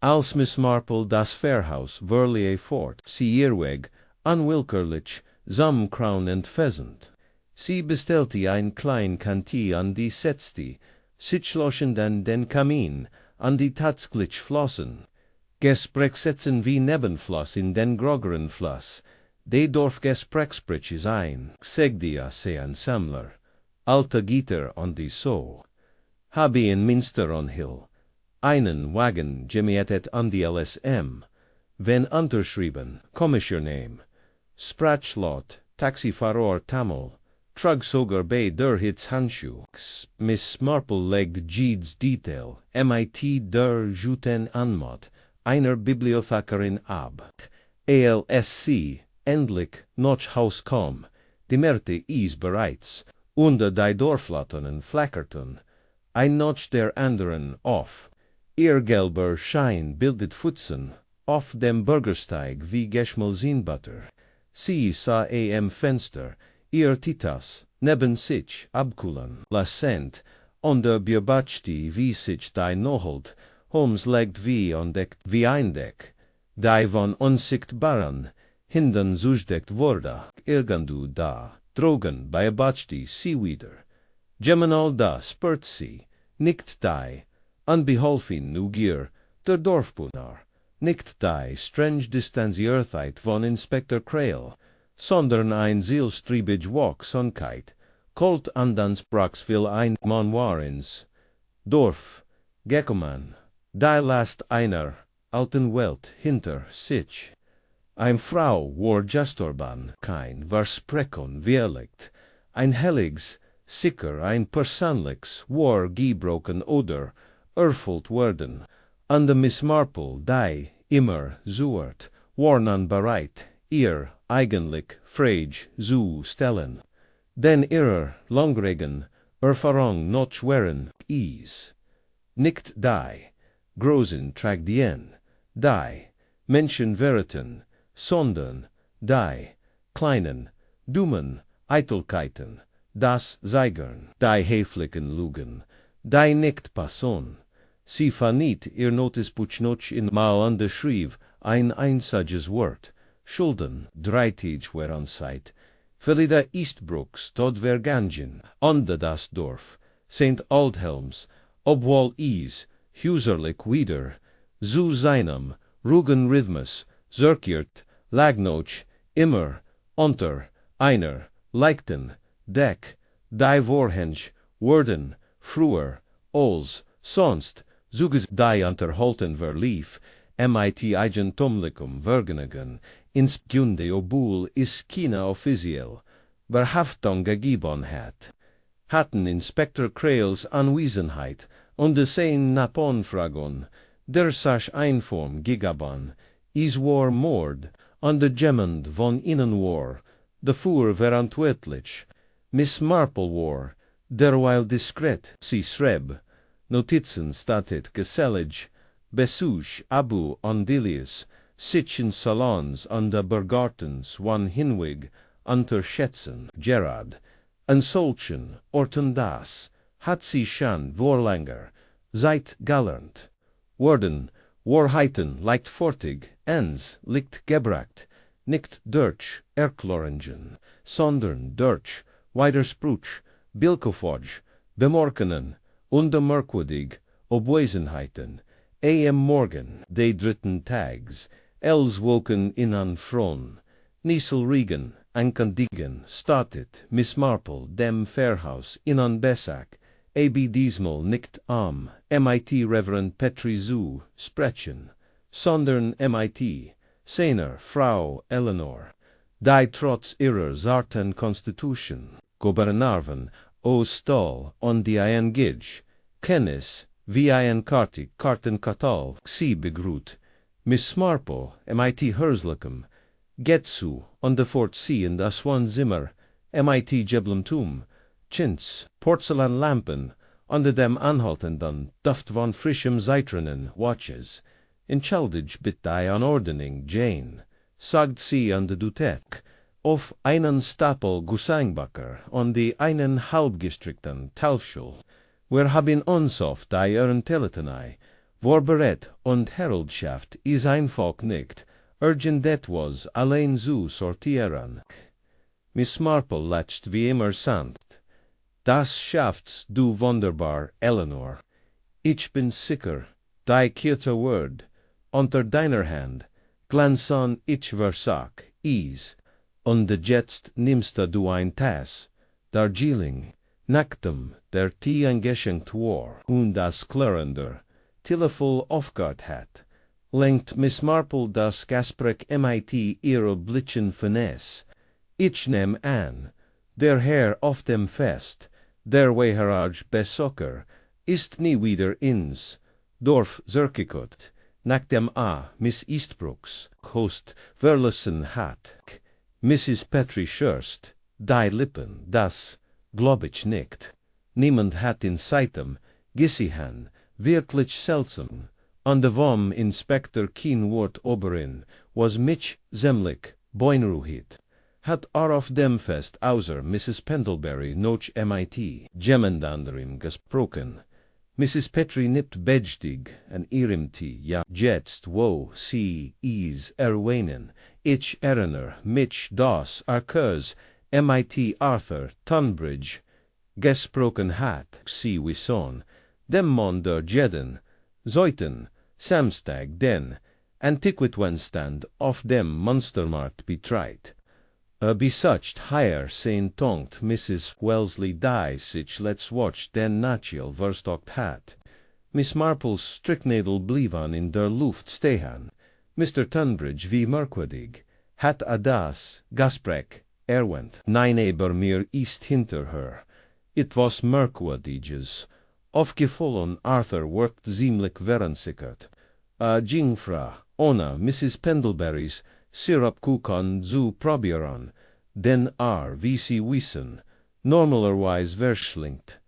Als Miss Marple das Fairhaus Verlier fort, sie Irweg, unwillkürlich, zum Crown and Pheasant. Sie bestellte ein klein Kantie an die Setzti, sitschloschend an den Kamin, an die Tatzglitsch flossen. Gesprechsetzen wie Nebenfloss in den grogeren Fluss. De Dorf Gesprechspriches ein, Segdia se ein Sammler. Alte Gitter on die So. Habe in Minster on Hill. Einen Wagen gemietet an die LSM. Wenn unterschrieben, komischer Name. Spratchlot, Taxifahrer Tamil. Trugsoger bei der Hits Handschuh. Miss Marple legt Jade's Detail. MIT der Juten Anmod. Einer Bibliothekarin ab. ALSC, endlich, noch Haus kaum. Die Märte is bereits. Unter die Dorflatten flackerten. Ein noch der anderen auf. Ihr gelber Schein bildet Pfützen. Auf dem Bürgersteig wie Geschmelzinbutter. Sie sah am Fenster. Ihr Teetasse, neben sich, abkühlen, lassend. On der Bierbachti wie sich die Noholt. Holmes legt wie entdeckt wie Eindeck, die von unsichtbaren Hindern zugdeckt wurde, irgendwo da, drogen bei Bachti sie wieder. Geminal da spürt sie, nicht die, unbeholfen nu gier, der Dorfbewohner, nicht die strange Distanziertheit von Inspektor Krail, sondern ein zielstrebig Wachsamkeit, Colt andans Braxville ein Monwarens, Dorf, Geckoman, die last einer, alten Welt, hinter sich. Ein Frau war gestorben, kein Versprechen wirklich, ein Heiligs, sicher ein Persönliches war gebrochen oder erfüllt worden, an der Miss Marple, die immer sucht, war nun bereit, ihr eigentlich Frage zu stellen. Denn ihre langjährigen Erfahrung noch schweren is. Nicht die großen Tragedien, die Menschenveriten, sondern die kleinen, dummen Eitelkeiten, das Zeigern, die häflichen Lügen, die nicht passen. Sie verniet ihr Notisbuch noch in mal unterschrieb ein einziges Wort, Schulden, dreitig waren Zeit, Felida Eastbrooks tot Vergangen, under das Dorf, St. Aldhelms, obwohl is, huserlich wieder, zu seinem ruhigen Rhythmus, zirkiert, lagnoch, immer, unter, einer, leichten, Deck, die Vorhenge, worden, früher, als, sonst, zuges die unterhalten verlief, mit eigentumlicum Vergnügen, ins Gunde obwohl is keine offiziell Verhaftung gegeben hat. Hatten Inspektor Krails Anwesenheit und deseen Naponfragon, der sich Einform gegeben, is war Mord, an der Gemmend von innen war, dafür verantwortlich. Miss Marple war, derweil diskret, sie schrieb, Notizen statet gesellig, Besuch Abu Andilius, sich in Salons an der Bergartens von Hinweg unterschätzen, Gerard, en solchen Orten das, hat sie schon vorlänger, seit galernt, worden, Wahrheiten leichtfertig, ens, licht gebracht, nicht durch Erklärungen, sondern durch Widerspruch, Bilkofodge, Bemorkenen, und merkwürdig Obwesenheiten, am Morgen de dritten Tags, els woken in an Fron, Nieselregen, ankündigen, startet Miss Marple dem Fairhaus in an Besak, diesmal nicht am MIT Reverend Petri zu sprechen, sondern MIT, seiner Frau Eleanor, die trotz ihrer zarten Constitution, Gobernarven, o Stall on die ein Gidge, Kennis, wie ein Kartenkatal, sie begrüht, Miss Marple, MIT Herzlichem, Getzu, on der Fort sie in das Zimmer, MIT Geblentum, Chintz, Porzellanlampen, unter dem anhaltenden Duft von frischem Zeitrenen Watches, entschuldigt bitte Anordnung, Jane, sagt sie an der Dutek, auf einen Stapel Guseinbacker und die einen halbgestrickten Taufschul, Wir haben uns auf die Ehrentelletenei vorbereitet und Heroldschaft ist einfach nicht, urgent etwas allein zu sortieren. Miss Marple lacht wie immer sanft. Das schaffst du wunderbar, Eleanor. Ich bin sicher, die kurze Word, unter deiner Hand, glanzan ich versag, is, und jetzt nimmst du ein Tass, Darjeeling, nachdem der Tee eingeschenkt war, und das Klärender, tillevoll aufgehört hat, lenkt Miss Marple das Gespräch mit ihrer blitzen Finesse. Ich nehm an, der Herr auf dem Fest, der Weherage Besucher, ist nie wieder ins Dorf zurückgekehrt, nachdem Miss Eastbrooks Host verlassen hat. Mrs. Petri schürzt die Lippen, das glaub ich nicht. Niemand hat in seitdem gesehen, wirklich seltsam. Und vom Inspektor kein Wort oberin, was mich ziemlich beunruhigt. Hat auf dem Fest außer Mrs. Pendlebury noch mit jemand anderem gesprochen. Mrs. Petri nippt bedächtig an ihrem Tee, ja, jetzt wo sie is erwähnen, ich erinnere mich, dass mit Arthur Tunbridge gesprochen hat, sie wissen, dem Mann der Jaden, sollten Samstag den Antiquitätenstand auf dem Monstermarkt betreibt. Besucht hier sein tongt Mrs. Wellesley die sich let's watch den Nachil verstockt hat. Miss Marple's Stricknadel blieb in der Luft stehen. Mr. Tunbridge wie merkwürdig, hat das Gespräch erwähnt. Nein, aber mir ist hinter her. It was merkwürdiges. Aufgefallen Arthur worked ziemlich veransickert. Jungfrau, ohne Mrs. Pendlebury's Sirupkuchen zu probieren, den wie sie wissen, normalerweise verschlingt.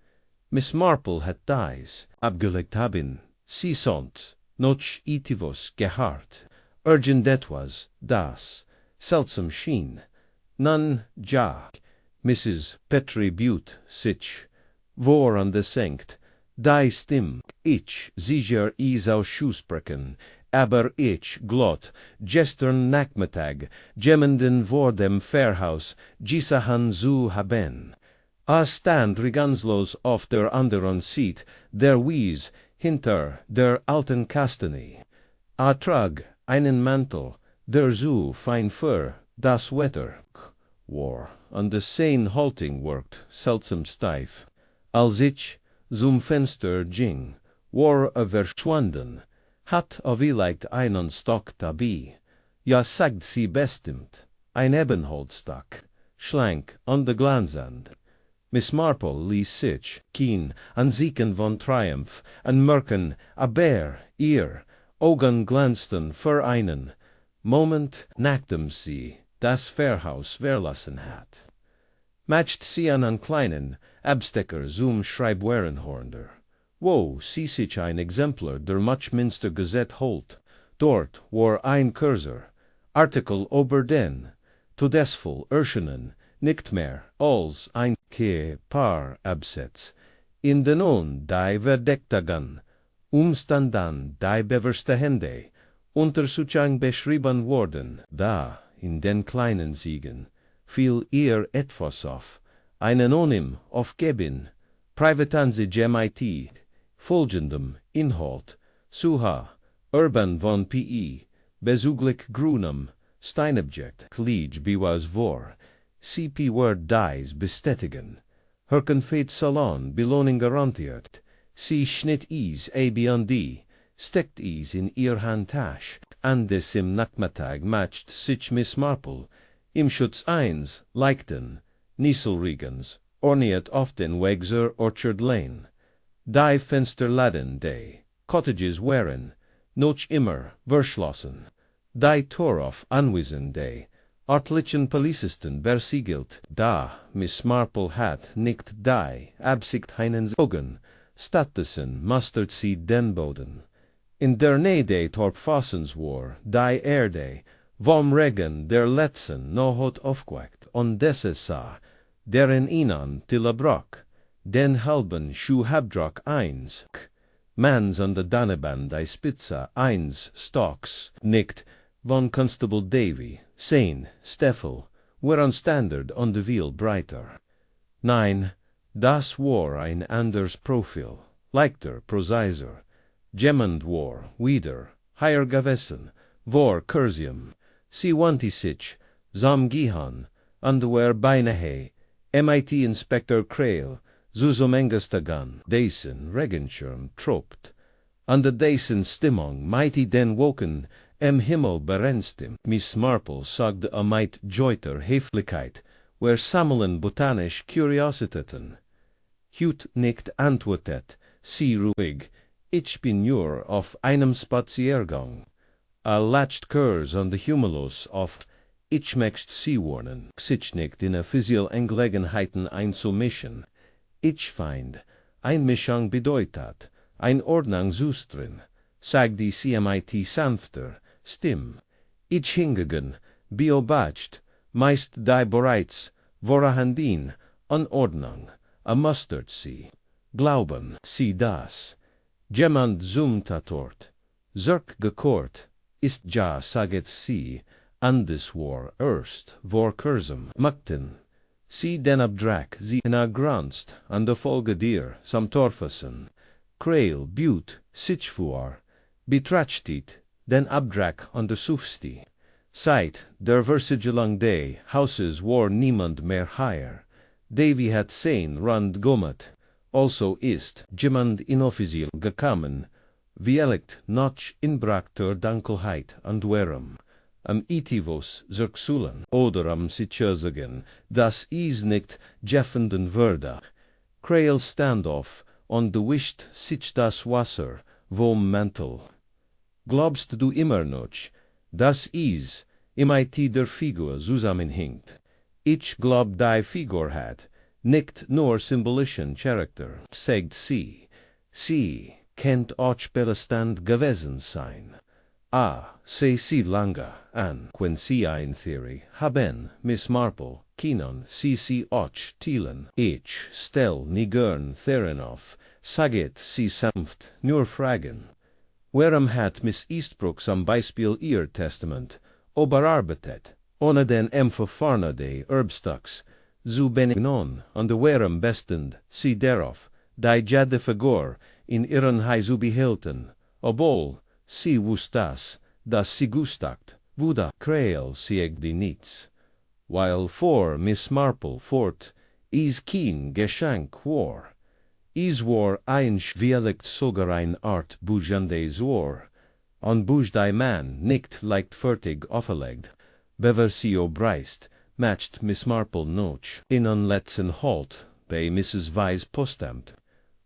Miss Marple hat dies abgelegt haben, sie sont, noch itivos gehört, urgent etwas, das, seltsam schien. Nun, ja, Mrs. Petri Butte sich, vor an de senkt, die Stimm, ich, sicher is aussprechen, aber ich glott, gestern Nachmittag, jemanden vor dem Pfarrhaus gesehen zu haben. Stand regungslos auf der anderen Seite der Wies hinter der alten Kastanie. Trug einen Mantel, der so fein für das Wetter war, und de sein Halting worked seltsam steif. Als ich zum Fenster ging, war verschwunden, hat vielleicht einen Stock dabei, ja sagt sie bestimmt, ein Ebenholzstock, schlank und glanzend. Miss Marple ließ sich kein Ansieken von Triumph an merken, aber ihr Augen glanzten für einen Moment, nachdem sie das Pfarrhaus verlassen hat. Matcht sie an einen kleinen Abstecker zum Schreibwarenhornder. Wo sie sich ein Exemplar der Muchminster Gazette holt, dort war ein Cursor, Artikel über den, todesvoll erschienen, nicht mehr als ein Paar Absatz, in den die Verdächtigen, Umstanden die bevorstehende, Untersuchung beschrieben worden, da, in den kleinen Siegen, fiel ihr etwas auf, ein anonym aufgeben, privaten sie mit folgendem Inhalt, Suha, Urban von P.E., bezüglich grünem Steinobjekt, Klieg bewas vor, CP Word dies bestätigen, Herkenfeit Salon Belohnung garantiert, sie schnitt is A.B.D., steckt is in ihr Handtasch, andes im Nachmittag matcht sich Miss Marple, im Schutz 1, Leichten, Nieselregens, orniert auf den Wegser Orchard Lane. Die Fensterladen de Cottages waren noch immer verschlossen. Die Tor auf Anwesen de örtlichen Polizisten versiegelt, da Miss Marple hat nicht die Absicht einen Augen, stattdessen mustert sie den Boden. In der Nähe de Torpfassens war die Erde vom Regen der letzten noch hat aufgeweckt, und desse sah, deren ihnen Tillebrock, den halben Schuh Habdrock eins, Mans an der Danneband die Spitze eins Stocks, nickt, von Constable Davy, Sein, Steffel, whereon Standard on the wheel brighter. Nein, das war ein anders Profil, leichter Proseiser, Gemmend war, wieder, higher Gavessen, vor Cursium, si wanti sich, zam Gihan, underwear beinahe, MIT Inspector Krail, Zuzomengastagan, Daisen, Regenschirm, tropt, an der Daisen Stimmung, mighty den Woken, Himmel berenstim, Miss Marple sagde a meit joiter Heflichkeit, where sammelen botanisch Curiositaten. Hut nicht antwortet, sie ruhig, ich bin nur auf einem Spaziergang. Latcht Kurs an de Humulus auf, ich möcht sie warnen, sich nicht in a physial Angelegenheiten einzumischen. Ich find, ein Mischung bedeutet, ein Ordnung zustrin, sagt die CMIT sanfter, Stimm. Ich hingegen, beobacht, meist die bereits, vorhanden, Anordnung, mustert sie. Glauben sie das. Jemand zumtatort, zirk gekort, ist ja, saget sie, andis war erst, vor Kursum, mukten. Sie den abdrak, sie in a granst, an de Folge dir, sam Torfassen, Krail, Butte, Sichfuar, betrachtet, den abdrak an de Sufsti. Seit, der Versigelang day, houses war niemand mehr higher. Davy hat sein rand gommet, also ist, jemand inoffiziell gekommen, vielect noch inbrachter Dankelheit und Werem, am Itivos zirksulen, oder am Sichösegen, das is nicht jeffenden würde. Krail standoff, on de wischt sich das Wasser, vom Mantel. Glaubst du immer noch, das is, MIT der Figur zusammenhängt? Ich glaub die Figur hat, nicht nur symbolischen Charakter, sagt sie. Sie kennt auch Bestand gewesen sein. Sei sie lange an, wenn sie ein Theorie haben, Miss Marple, Kinon, sie auch Thielen. Ich stell nie gern Therenauf, saget sie sanft, nur fragen. Warum hat Miss Eastbrook zum Beispiel ihr Testament überarbeitet, ohne den verfahrene de Erbstocks, zu benignon und warum bestend sie darauf, die Jadefigur in ihren Hai zu behalten, obwohl sie wusste, dass sie gustakt, wurde Krail sieg die nichts. Weil vor Miss Marple fort, is kein Geschenk war. Is war ein schwierig sogar ein Art bujandes war, und buj die man nicht leichtfertig auferlegt, bever sie obreist, matcht Miss Marple noch in an letzten Halt bei Mrs. Weiss postamt.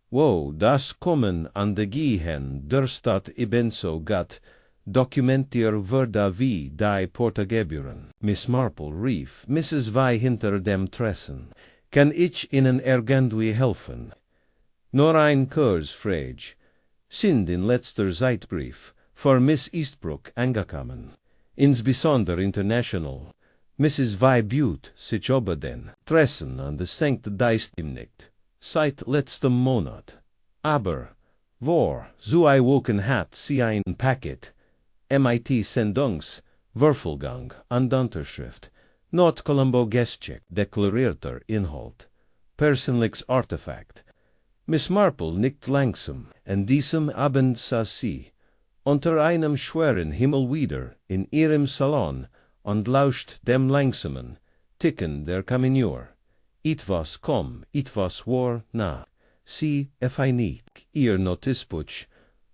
Wo das kommen an de Gehen der Stadt ebenso gat, dokumentier würde wie die Portageburen. Miss Marple rief Mrs. Weiss hinter dem Tressen. Kann ich Ihnen irgendwie helfen? Nur ein Kurs, Frage. Sind in letzter Zeitbrief für Miss Eastbrook angekommen. Insbesondere international. Mrs. Weiss Butte sich über den Tressen an de Sankt Deistim nicht. Seit letztem Monat. Aber, vor, so I woken hat sie ein Paket, MIT Sendungs, Würfelgang, und Unterschrift, Not Colombo Gestcheck, deklarierter Inhalt, persönliches Artefakt. Miss Marple nickt langsam, und diesem Abend saß sie, unter einem schweren Himmel wieder, in ihrem Salon, und lauscht dem langsamen Ticken der Kaminur. Etwas komm, etwas war nah. Sie nicht, ihr Notizbuch,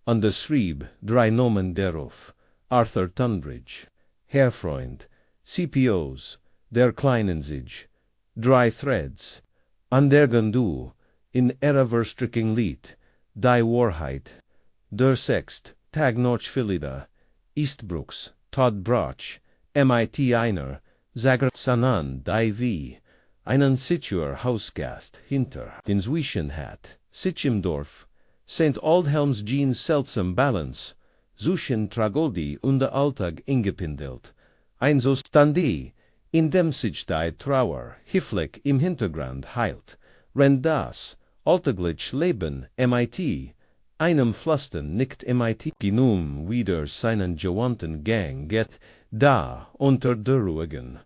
und es schrieb drei Nomen darauf. Arthur Tunbridge, Herr Freund, CPOs, der kleinen sich, drei Threads, an der Gandu, in verstrickung Lied, die Wahrheit, der Sext, Tag noch Philida, Eastbrooks, Todd Broch, MIT Einer, Zagert Sanan, die wie, einen Situer Hausgast hinter den Zwischen hat, sich im Dorf, St. Aldhelms Jeans seltsam Balance, Suchen Tragödie und der Alltag ingepindelt, ein so Standi, in dem sich die Trauer, Hiffleck im Hintergrund heilt, wenn das, Altaglich Leben, MIT, einem Flusten nicht MIT, genum wieder seinen Gewanten Gang get da unter der Ruhigen.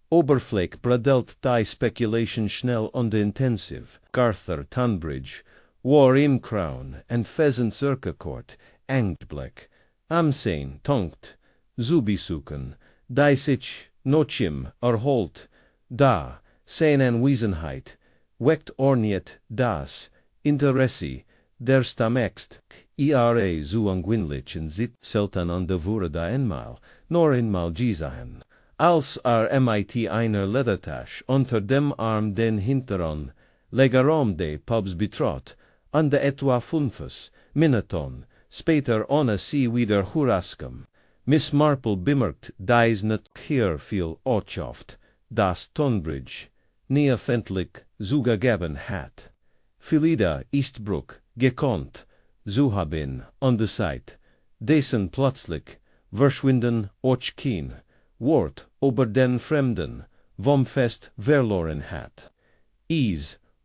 Oberfläche bradelt die Speculation schnell und intensiv. Garther, Tunbridge, War im Crown, and Pheasant Zirkelkort, Angtblick, Amsein, Tonkt, Zubisuken, die sich Nochim erholt, da, Sein en Wiesenheit, weckt orniet das, Interesse, der Stamext, ihre zu angwinlichen sit selten an der Wurde einmal, nor einmal gisahen. Als MIT einer Ledertasch unter dem Arm den Hintern, legerom de Pubs betrot, an de etwa 5 Minuton, später ohne sie wieder huraskem. Miss Marple bemerkt dies net hier viel Ortschaft, das Tonbridge, neerfendlich zugegeben hat. Philida Eastbrook, gekonnt, zu haben, an der Zeit, dessen plötzlich, verschwinden Ochkin, Wort über den Fremden, vom Fest verloren hat.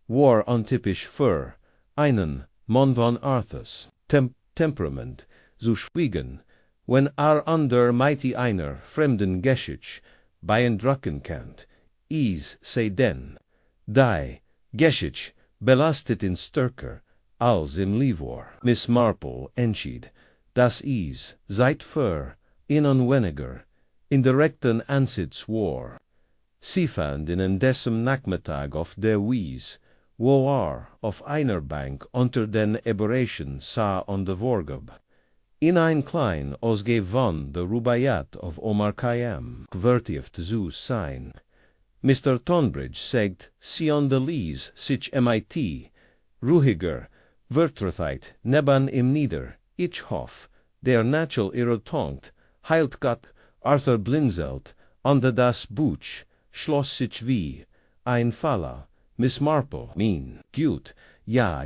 War untypisch für einen Mann von Arthurs Temperament, zu schwiegen, wenn under mighty einer fremden Geschichte beeindrucken kann, sei denn, die Geschichte belastet in stärker als im Livor. Miss Marple entschied, dass seit für ihnen weniger in direkten Ansitz war. Sie fand in dessen Nachmittag auf der Wies, wo auf einer Bank unter den Eberation sah an der Vorgab. In ein klein ausgewann der Rubaiyat of Omar Khayyam gewürdigt zu sein. Mr. Tonbridge sagt, sie an der Lies sich MIT, ruhiger, Wörterkeit neben ihm nieder, ich hoff, der Natural ihrer Tongt, heilt Gott Arthur blinzelt, under das Buch, schloss sich wie ein Faller, Miss Marple, mein gut, ja,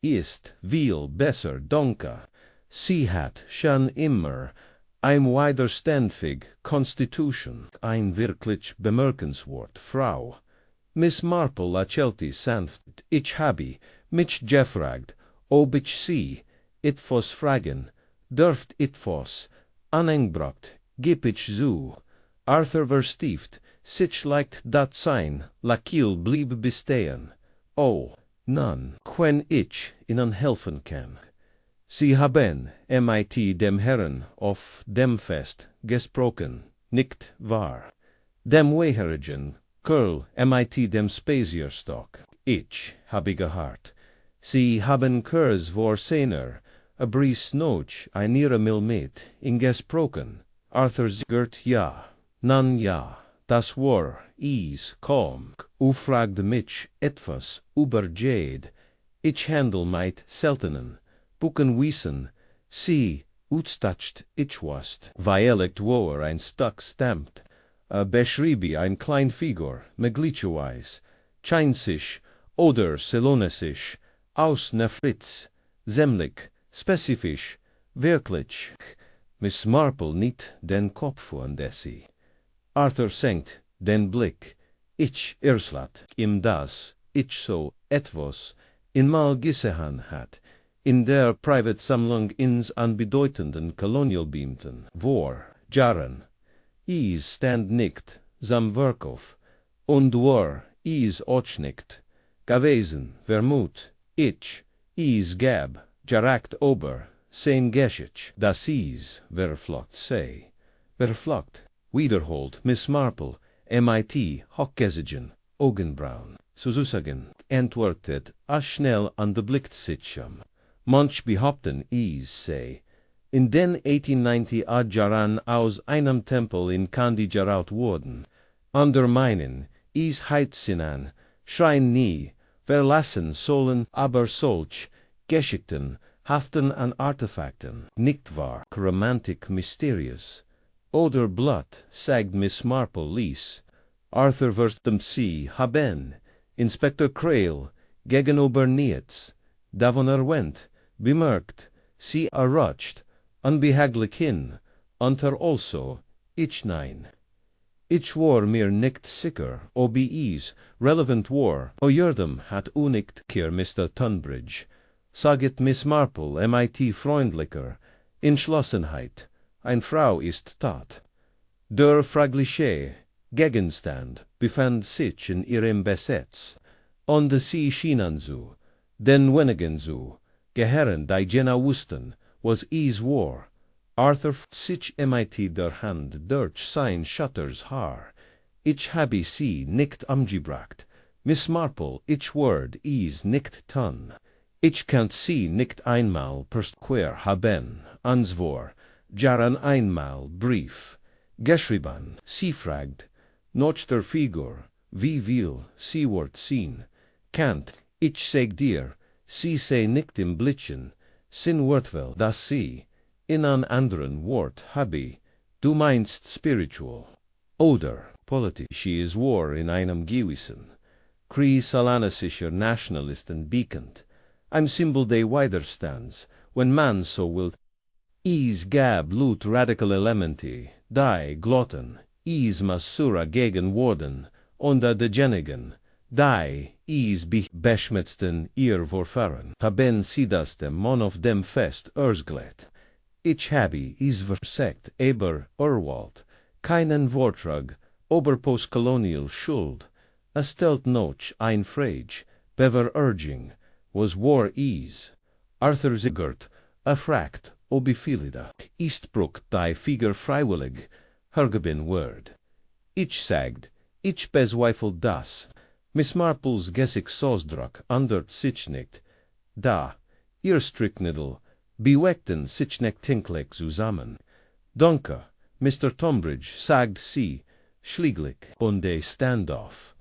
ist viel besser, danke. Sie hat schon immer ein widerständig Constitution, ein wirklich bemerkenswert Frau. Miss Marple lächelte sanft, ich habe mich gefragt, ob ich sie etwas fragen, dürft etwas angebracht, gib ich zu. Arthur verstieft, sich leicht dat sein, Lakiel blieb bestehen. Oh, nun, wenn ich ihnen helfen kann. Sie haben MIT dem Herrn auf dem Fest gesprochen, nicht wahr? Dem Weherigen Kerl MIT dem Spazierstock. Ich habe gehört. Sie haben Kurs vor seiner, a bries noch ein ihrer Milmet in gesprochen. Arthur gert ja. Nun ja, das war kaum. Fragte mich etwas über Jade. Ich handel mit seltenen Buchen wissen, sie utstatscht ich wast. Violet war ein Stuck stammt, beschriebe ein klein Figur, meglicherweise, scheint sich oder selonesisch, aus nefritz, zemlich, spezifisch, wirklich. Miss Marple nicht den Kopf an Desi. Arthur senkt den Blick. Ich erslat ihm das, ich so etwas einmal gesehen hat, in der Privatsammlung ins anbedeutenden Kolonialbeamten, vor Jahren. Stand nicht sam Verkauf, und war auch nicht gewesen, vermut, ich gab, direkt ober, sein Geschichte, das verflocht sei. Verflocht, wiederholt Miss Marple, MIT, hochgesigen, Augenbrauen, sozusagen, antwortet, schnell an der Blick sicham. Manch behaupten, sei, in den 1890 Jahren aus einem Tempel in Kandy geraut worden. Ander meinen, Heitsinnen, schreien nie, verlassen sollen aber solch Geschichten haften an Artefakten, nicht wahr? Romantik mysterious. Oder Blatt, sagt Miss Marple ließ. Arthur wirst dem Sie haben, Inspektor Krail, gegenüber niets, davon went, bemerkt, sie errutscht, unbehaglich hin, unter also, ich nein. Ich war mir nicht sicher, ob es relevant war, Jerdem hat unikt keer Mr. Tunbridge. Saget Miss Marple, MIT freundlicher, Entschlossenheit, ein Frau ist tot. Der fragliche Gegenstand befand sich in ihrem Besitz, und sie schienen zu, den wenigen zu, gehören die jene wussten, was es war. Arthur sich MIT der Hand durch sein Shutters Haar. Ich habe sie nicht umgebracht. Miss Marple, ich word es nicht tun. Ich kann sie nicht einmal persquer haben, answar, jaren einmal Brief. Geschrieben, sie fragt, noch der Figur, wie will sie wird sehen. Kant, ich sag dir, sie sei nicht im Blitzen, sin wird wel, dass sie, in an anderen Wort habe, du meinst spiritual. Oder, politisch is war in einem gewissen, Salanischer Nationalisten bekannt, ein Symbol des Widerstands, wenn man so will. Es gab lut radical Elemente, die glotten, es Masura gegen worden, und dejenigen, die es beschmitzten ihr Vorfahren, haben sie das dem Mann auf dem Fest ersglet. Ich habe es versagt, aber Urwald, keinen Vortrag, ober postkolonial Schuld, stellt noch ein Frage, bever urging, was war es. Arthur Sigurd, fragt, ob Philida, Eastbrook die Figur freiwillig, hergeben word. Ich sagd, ich bezweifel das. Miss Marples Gesichtsausdruck ändert sich nicht, da, ihr Stricknadel, bewegten sich nicht tinklich zusammen. Danke, Mr. Tunbridge, sagt sie, schlieglich, und de Standoff.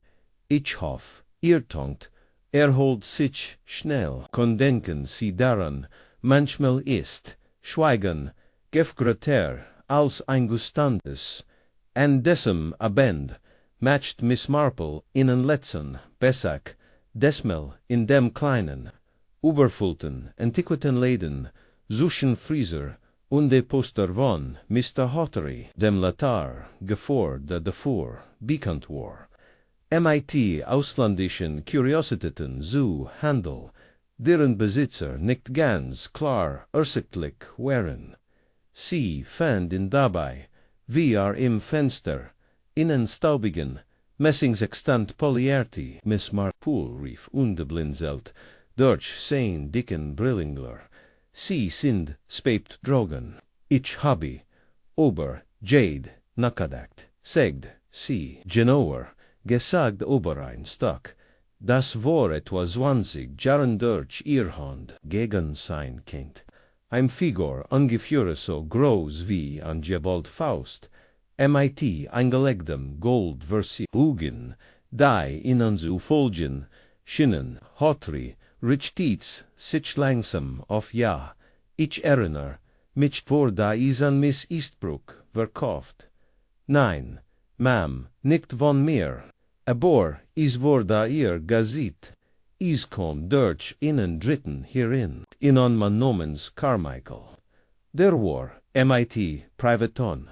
Ich hoff, ihr tongt, holt sich schnell, denken sie daran, manchmal ist, Schweigen, gefgräter, als ein Gustantes, an dessen Abend, matcht Miss Marple in en letzten Besack, desmal in dem kleinen, überfüllten, antiquiten Läden, zwischen Frieser und de Poster von Mr. Hottery, dem Latar, gevor davor bekannt war. MIT ausländischen Kuriositäten zu Handel, deren Besitzer nicht ganz klar ersichtlich waren. Sie fand ihn dabei, wie im Fenster, in en staubigen, Messingsextant polierte, Miss Marple rief ungeblinzelt, durch sein dicken Brillengler. Sie sind spät drogen. Ich habe, ober Jade, nachgedacht, sagt sie, genauer, gesagt ober ein Stock, das war etwa 20 Jahren durch ihr Hand gegen sein Kind. Ein Figur ungefähr so groß wie ein Gebald Faust, MIT eingelegtem Goldversierungen, die ihnen zu folgen schienen, Hotri, Richtits, sich langsam auf ja, ich erinnere mich vor da is an Miss Eastbrook verkauft. Nein, Ma'am, nicht von mir, aber is war da ihr Gazit, is kom durch innen dritten hierin, in an man nomens Carmichael. Der war, MIT, Privaton,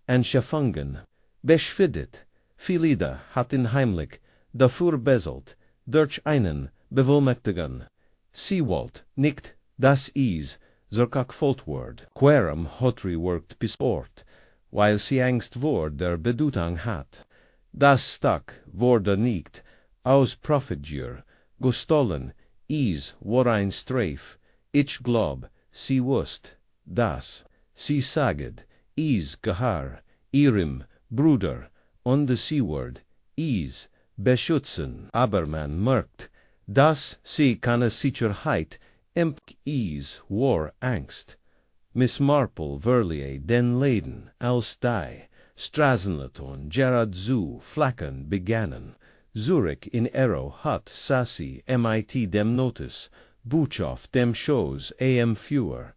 an Schafungen, beschwiddet, Philida hat ihn heimlich, dafür beselt, durch einen, bevollmächtigen. Sie wollt nicht, dass is, zirkak foltword, querum hotri workt bis Ort, weil sie Angst vor der Bedutung hat. Das Stock wurde nicht, aus Profitgier, gestohlen, is war ein Streif, ich glaub, sie wusst, dass, sie saget, is gehar, ihrem Bruder, und de Seaward, is, beschützen, aber man merkt, dass sie keine Sicherheit is war Angst. Miss Marple verlier den Läden, als die Straßenlaton Gerard zu flackern begannen. Zurich in Ero hat Sassi MIT dem Notice, Buchoff dem Shows Führer.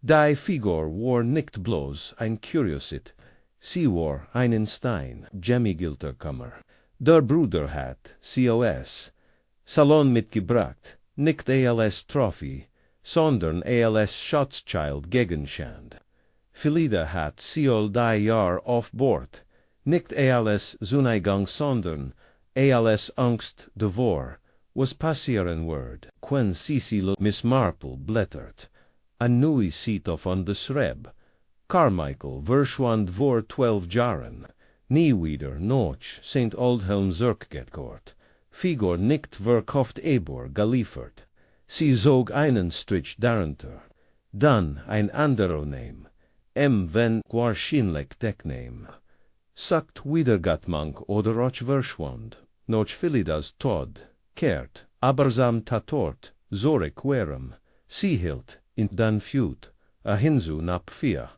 Die Figur war nicht bloß ein Kuriosit, sie war einen Stein, Gemigilterkammer. Der Bruder hat COS, Salon mitgebracht, nicht ALS Trophy, sondern ALS Schatzchild Gegenstand. Philida hat Seol die Jahr auf Bord, nicht alles Zuneigung sondern alles Angst davor, was passieren wird, when Cecil Miss Marple blättert. Een nieuwe ziet of on de Sreb. Carmichael verschwand voor 12 jaren. Nie wieder noch St. Aldhelm zurückgekehrt. Figor nicht verkauft Ebor geliefert. Sie zog einen Strich darunter. Dann ein anderer Name. Wenn wahrscheinlich Deckname. Sagt Wiedergatmank oder och verschwand. Noch Philidas Tod. Kehrt, abersam tatort, zurück werem. Sie hielt, in dan feud, a hinzu nap vier.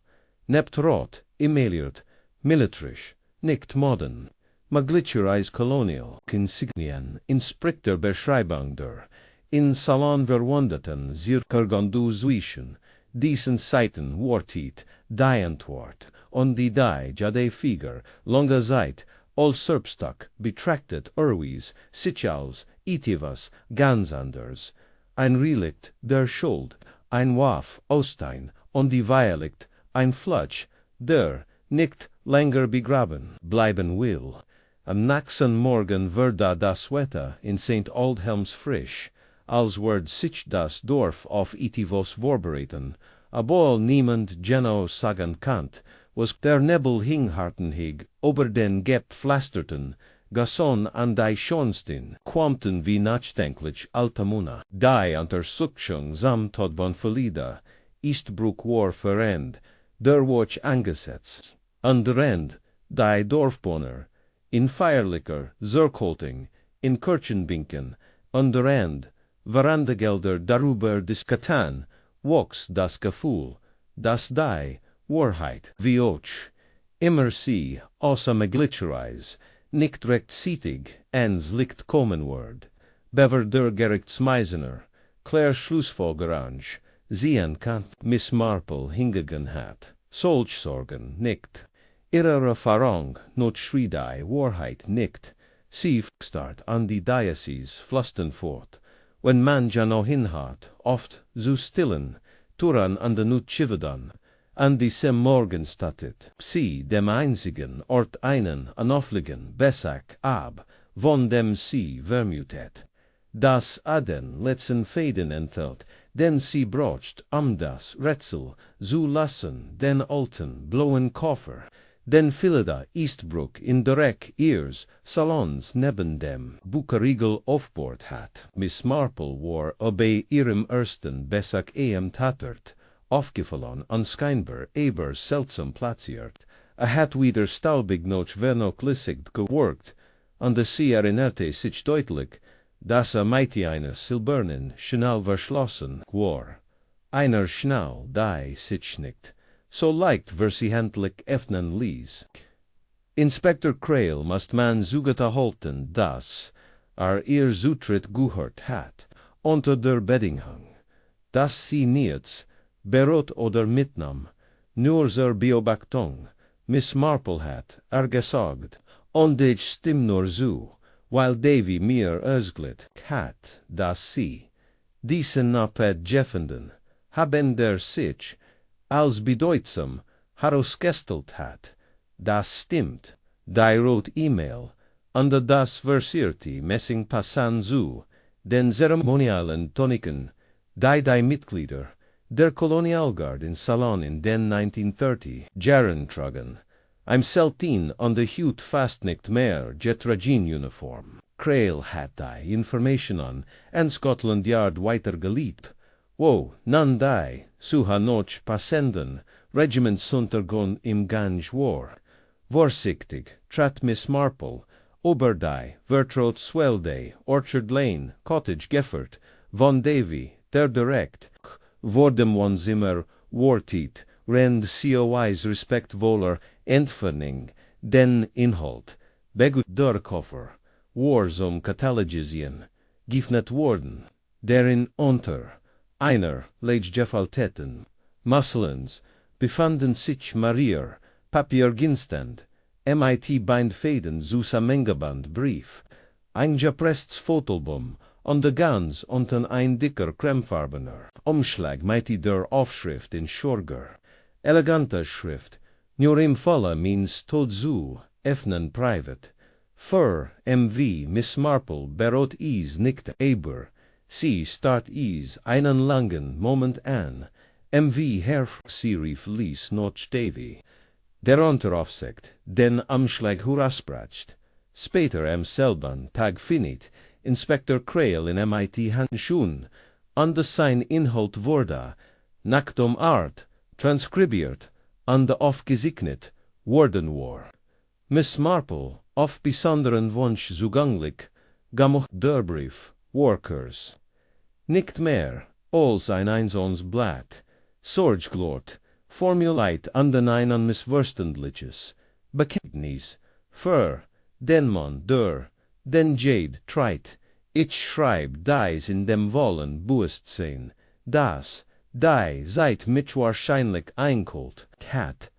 Nept rot, immeliert, militarisch, nicht modern. Maglitschereis colonial, insignien, inspector beschreibung der, in salon verwundeten, zirkergondu zwischen, diesen Seiten wortiet, diantwort, on die Jadefigur, longa Zeit, all Serbstock, betrachtet Urwies, Sichals, Itivas, Gansanders, ein Relikt der Schuld, ein Waf, Ostein, on die Violikt, ein Flutsch, der, nicht länger begraben, bleiben will. Am nächsten Morgen verda das Wetter in St. Aldhelms frisch, als werd sich das Dorf auf Itivos vorbereiten, obwohl niemand genau sagen kann, was der Nebel hinghartenhig ober den gepflasterten, Gasson an die schönsten, quamten wie nachdenklich Altamuna, die Untersuchung samt von Felida, Eastbrook war verend, der Watch angesetzt. An der End, die Dorfbewohner, in feierlicher Zurückhaltung, in Kirchenbänken, an der End, Verandagelder darüber diskutieren, wuchs das Gefühl, dass die Wahrheit wie auch immer sie außer Maglitschereis nicht rechtzeitig ans Licht kommen wird, bever der Gerichtsmeisener, Claire Schlussfolgerange, sehen kann, Miss Marple hingegen hat, solch Sorgen nicht. Ihre Erfahrung not schriedei Wahrheit nicht, sie start an die Diocese flusten fort, wenn man ja noch hinhat, oft zu stillen, turan an den Utchivedan, an die sem Morgenstattet, sie dem einzigen Ort einen anoffligen Besak ab, von dem sie vermutet. Das Aden letzten Fäden entfällt, denn sie brocht, das Rätsel zu lassen, den alten, blauen Koffer, den Philida Eastbrook in direkt ihres Salons neben dem Bucheriegel aufbord hat. Miss Marple war bei ihrem ersten Besak tattert, aufgefallen und scheinbar eber seltsam platziert. Hat wieder staubig noch vernachlässigt geworkt, und sie erinnerte sich deutlich, dass mighty einer silbernen Schnall verschlossen war. Einer Schnall, die sich nicht so leicht versihandlich öffnen ließ. Inspektor Krail must man zugete halten, dass ihr Zutritt gehört hat, unter der Bedingung, dass sie nichts berot oder mitnahm, nur zur Beobachtung. Miss Marple hat gesagt, und ich stimm nur zu, weil Davy mir ausglitt hat, dass sie diesen Napet gefunden haben, der sich als bedeutsam herausgestellt hat. Das stimmt. Die rot E-Mail under das versierte Messing passan zu, den zeremonialen Toniken, die Mitglieder der Kolonialgard in Salon in den 1930 Jahren trugen, im selten an der Hut fast nicht mehr Jetragin-Uniform. Krail hat die Informationen an Scotland Yard weitergelegt, wo nan die suha noch passenden Regimentsuntergrund im Gange war. Vorsichtig trat Miss Marple ober die Vertraut Swelday, Orchard Lane, Cottage Geffert, von Davy, der direkt vor dem Wohnzimmer wartet, rend COIs respektvoller Entfernung den Inhalt, begut der Koffer, war zum Katalogisieren, geöffnet worden, darin unter einer Legefalteten, Musselins, befanden sich Marier, Papiergegenstand, MIT-Bindfäden, Zusammengeband, Brief, ein gepresstes Fotoalbum, und de ganz unten ein dicker cremefarbener Umschlag mit der Aufschrift in Schurger. Elegante Schrift, nur im Falle means tot zu, öffnen private. Für M.V. Miss Marple berot is nicht aber, sie start is einen langen Moment an. M.V. Herr Siri verließ noch Davy. Der Unteraufsicht, den Umschlag herausbracht. Später am selben Tag finit Inspektor Krail in MIT Handschuhen, an de sein Inhalt wurde, nach dem Art, transkribiert, an de aufgesegnet worden war. Miss Marple, auf besonderen Wunsch zugänglich, gamoch der Brief, Workers. Nicht mehr, als ein einzelnes Blatt, Sorglort, Formuleit an den einen missverständliches, Bekenntnis, für, den man, den Jade, treit, ich schreib dies in dem vollen Bewusstsein, das, die seid mich wahrscheinlich einkult, hat,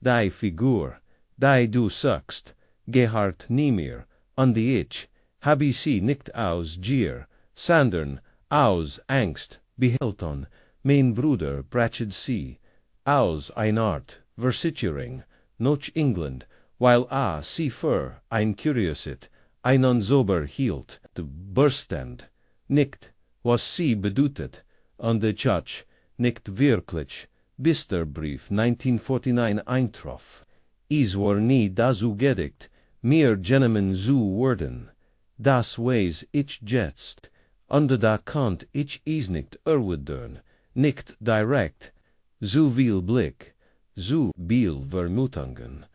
die Figur, die du sagst, gehört nie mehr, an die ich, hab ich sie nicht aus Gier, sondern aus Angst behalten, mein Bruder brachet sie, aus eine Art Versicherung, noch England, weil sie für ein Curiosität, einen Sober hielt, de Berstand, nicht, was sie bedeutet, an der Church, nicht wirklich, bis der Brief 1949 eintraf. Es war nie dazu gedacht, mir Gentlemen zu werden, das weiß ich jetzt, und da konnt ich es nicht erwidern, nicht direkt, so viel Blick, so viel Vermutungen.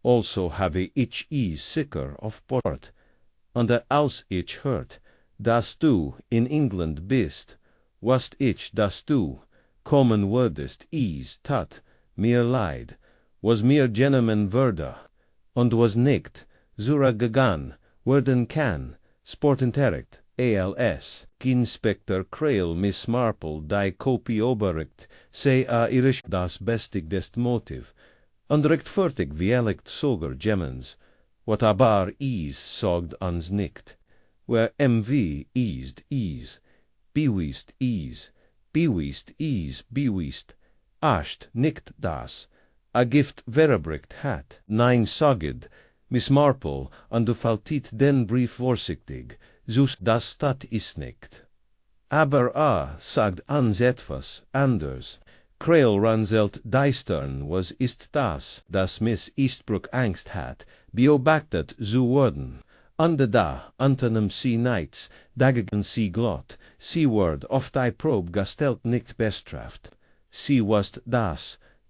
Also habe ich es sicher auf Bord, und als ich hört, dass du in England bist, wusst ich, dass du kommen würdest, es tat mir leid, was mir Gentleman würde, und was nicht zurückgegangen werden kann, sportenteret, als, Inspektor Krail Miss Marple die Kopie oberricht, sei ihre das bestigst Motiv, und rechtfertig vielleicht sogar Gemens, wat aber is sagt ans nicht, where MV is, bewist, ascht nicht das, a Gift verbricht hat, nein saged, Miss Marple, und du faltit den Brief vorsichtig, sus das stat is nicht. Aber sagt ans etwas anders. Krail ranselt deistern was ist das Miss Eastbrook Angst hat, beobachtet zu worden. Ande da, antenem sie nights, dagegen sie glott, sie word auf die Probe gestellt nicht bestraft. Sie wast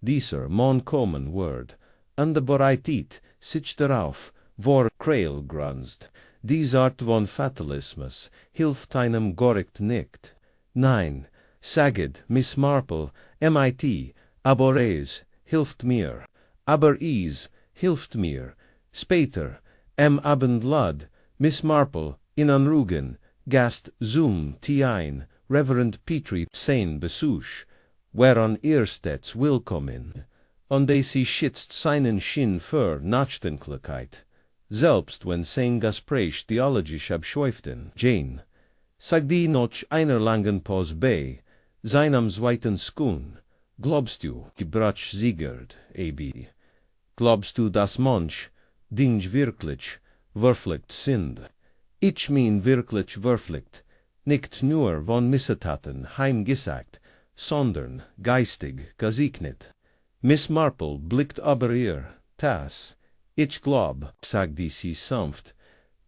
dieser mon kommen word, ande bereitet, sich darauf, vor Krail granzt. Dies Art von Fatalismus hilft einem gorricht nicht. Nein, saget Miss Marple, MIT, aber es hilft mir, aber es hilft mir. Später, am Abend lad Miss Marple in Anrugen, gast zum ein Reverend Petrie sein Besuch, wherean stets willkommen, und sie schützt seinen Schinn für Nachdenklichkeit, selbst wenn sein Gespräch theologisch abschweiften. Jane, sag die noch einer langen Pause bei, seinem zweiten Skun, glaubst du, Gebrach siegert, A.B., glaubst du, dass manch, Dinge wirklich, verflicht sind? Ich mein wirklich verflicht, nicht nur von Missetaten heimgesagt, sondern geistig gesegnet. Miss Marple blickt aber ihr, das, ich glaub, sagt sie sanft,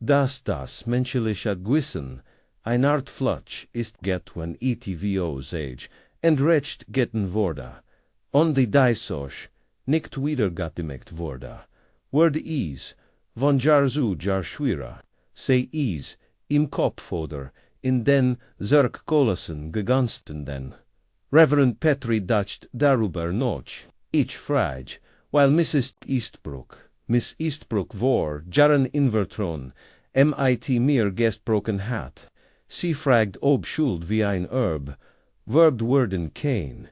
dass das menschliche Gewissen ein Art Flutsch ist get when ETVO's age, entrecht getten wurde, und die Deisoch nicht wiedergetimmt wurde, wurde is, von Jar zu Jar schwerer, sei is, im Kopf oder in den Zerkkolossen gegansten den. Reverend Petrie dacht darüber noch, ich frage, weil Miss Eastbrook war, Jaren Invertron, MIT mir gesprochen hat. Sie fragt ob Schuld wie ein Verb werden kein.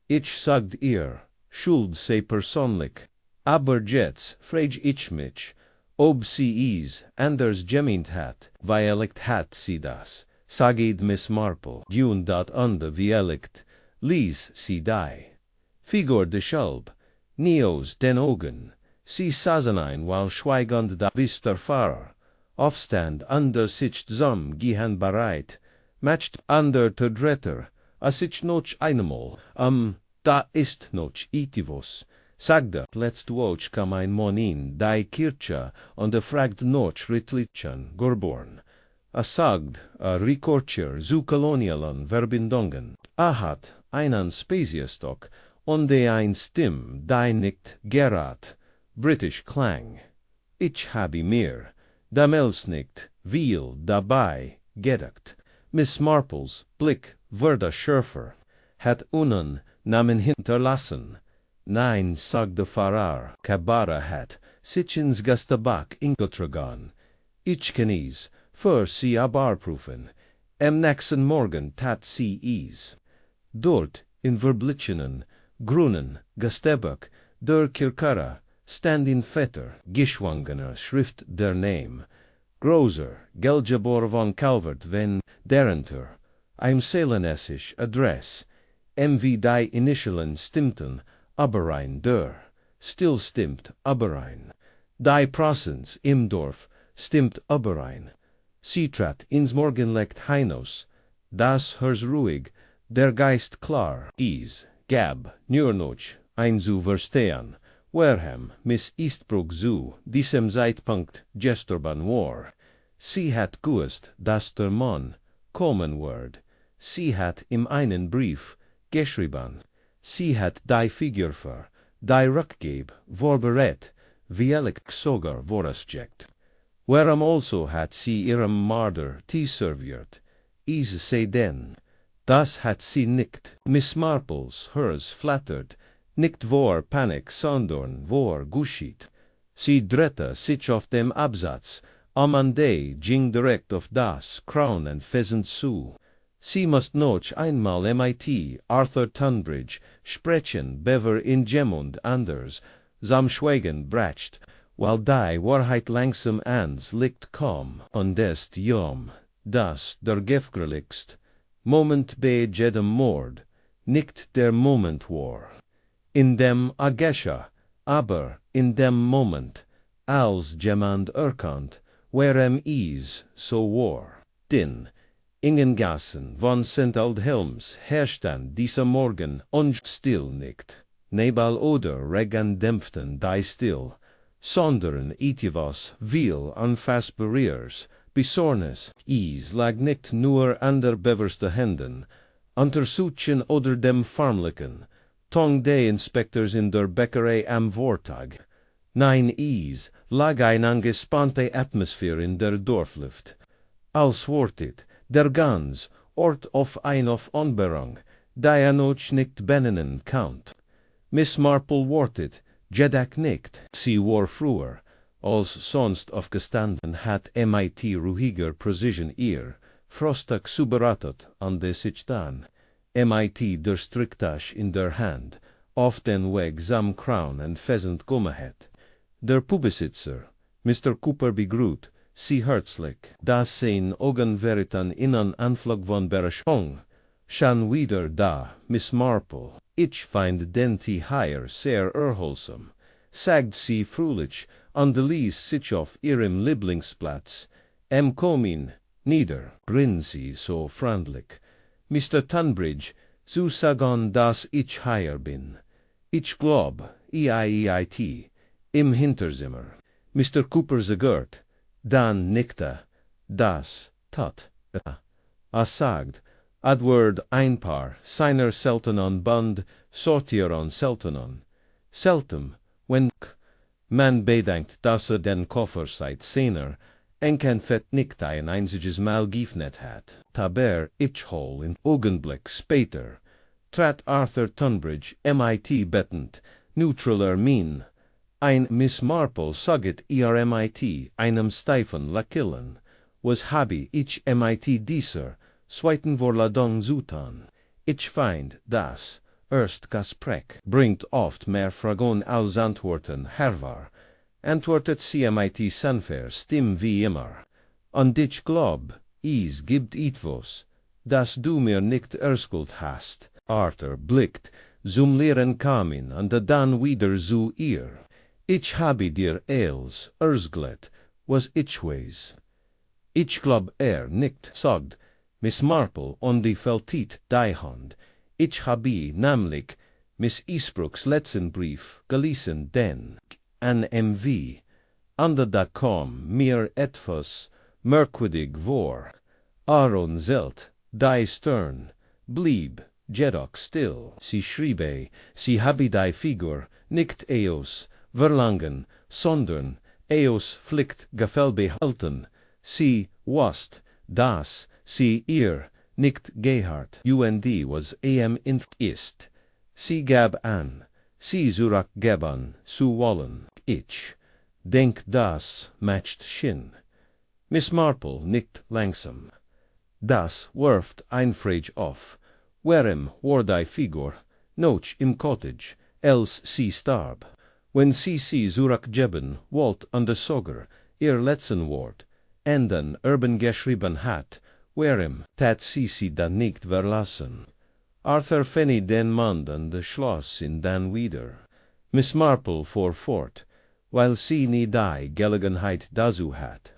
Ich sagt ihr, Schuld sei persönlich. Aber jetzt frag ich mich, ob sie is anders gemeint hat, vielleicht hat sie das. Saged Miss Marple, dun dat ande vielleicht, lies sie die. Figur de Schalb, Neos den Augen, Sie saßen ein, while schweigend da bis der Fahrer aufstand, under sich zum Gehen bereit, matcht under der Dritter, a sich noch einmal, da ist noch itivos, sagde, letzt Woch kam ein Mann in die Kirche und fragt noch Rittlichen, Gurborn. Sagt, a Rikorcher zu kolonialen Verbindungen. Hat einen Speziesstock und ein Stimm, die nicht gerat, British Klang. Ich habe mir, damals nicht, viel dabei gedacht. Miss Marples Blick wurde schärfer, hat einen Namen hinterlassen. Nein, sagte Farrar, Kabara hat, sich ins Gastabak ingetragen. Ich kenne für sie abarprüfen. Am nächsten Morgen tat sie es. Dort, in verblichenen, grünen Gastabak, der Kirkara, stand in fetter, geschwungener Schrift der Name. Größer, Gelgebor von Calvert wenn derenter, ein seelenessisch Adress, wie die Initialen stimmten, Aberein der, still stimmt Aberein. Die Prosens im Dorf stimmt Aberein. Sie trat ins Morgenlicht hinaus, das hers ruhig, der Geist klar, gab, nur noch, ein zu verstehen, Wareham, Miss Eastbrook zu diesem Zeitpunkt gestorbern war. Sie hat gewusst, dass der Mann kommen wird. Sie hat ihm einen Brief geschrieben. Sie hat die Figur für, die Rückgeb vorbereit, wie sogar vorauscheckt. Warum also hat sie ihrem Marder Tee serviert? Se denn, das hat sie nicht. Miss Marples hers flattert, nicht vor Panik, sondern vor geschieht. Sie drehte sich auf dem Absatz, Amande ging direkt auf das Crown and Pheasant zu. Sie must noch einmal mit Arthur Tunbridge sprechen, bever in Gemund anders, sam schweigen bracht, while die Wahrheit langsam ans Licht kam, und est jom, das der gefährlichst Moment bei jedem Mord, nicht der Moment war. In dem Agesha, aber in dem Moment, als jemand erkannt, werem so war. Din, Ingengassen von St. Aldhelms herstand dieser Morgen und still nicht. Nebel oder Regen dämpften die still, sondern etwas viel unfassbareres, Besorgnis, lag nicht nur an der beverste Händen, untersuchen oder dem Farmlichen, tong de Inspectors in der Bäckerei am Vortag. Nein, lag eine angespannte Atmosphäre in der Dorfluft. Als wartet der ganz Ort auf Unberang, der noch nicht benennen kann. Miss Marple wartet, jedak nicht, sie war früher, als sonst aufgestanden hat mit ruhiger Precision ihr, frostig zubereitet an de Sichtan, mit der Stricktasche in der Hand, auf den Weg sam Crown and Pheasant gemacht. Der Pubesitzer, Mr. Cooper begrüßt, sie herzlich, dass sein Augen veritan in an Anflug von Berechung. Schon wieder da, Miss Marple, ich find den Tee hier sehr erholsam, sagt sie fröhlich, und ließ sich auf ihrem Lieblingsplatz, Komin, nieder, grinst sie so freundlich. Mr. Tunbridge, zu sagen, dass ich hier bin. Ich glaub, EIEIT, im Hinterzimmer. Mr. Cooper zagert, dann nickte, das tat, sagt, adward ein paar seiner seltenen Band sortieren seltenen. Selten, wenn man bedenkt, dass den Koffer seit seiner Enkenfett nicht ein einziges Mal geöffnet hat. Aber ich hol in Augenblick später, trat Arthur Tunbridge mit bettend, neutraler Mien, ein Miss Marple saget ihr mit einem steifen Lakillen, was habe ich mit dieser zweiten Vorladung zutan. Ich find, das erst Gespräch bringt oft mehr Fragen als Antworten hervor, antwortet sie mit sanfer Stimm wie immer. Und ich glaub, gibt etwas, das du mir nicht erzählt hast. Arthur blickt zum leeren Kamin und dann wieder zu ihr. Ich habe dir ales, ersglet, was ich ways. Ich glob nicht sagd, Miss Marple on die Feltit die Hand. Ich habe namelijk Miss Eastbrook's letzten Brief gelesen, den an MV, under da kaum mir etwas merkwürdig vor. Aaron zelt, die Stern, blieb, jedoch still. Sie schriebe, sie habe die Figur nicht eos verlangen, sondern eos Pflicht gefäll behalten. Sie wast, dass sie ihr nicht gehört. Und was in ist. Sie gab an, sie zurückgeben zu wollen. Ich denk das matcht Shin. Miss Marple nicht langsam. Das wirft ein Frage auf. Warum war die Figur noch im Cottage, als sie starb? Wenn sie zurückgeben wollt an der Sogar, ihr letzten Wort, enden urban geschrieben hat, warum tat sie dann nicht verlassen? Arthur Fenny den Mann an de Schloss in dan wieder. Miss Marple fuhr fort, weil sie nie die Gelegenheit dazu hat.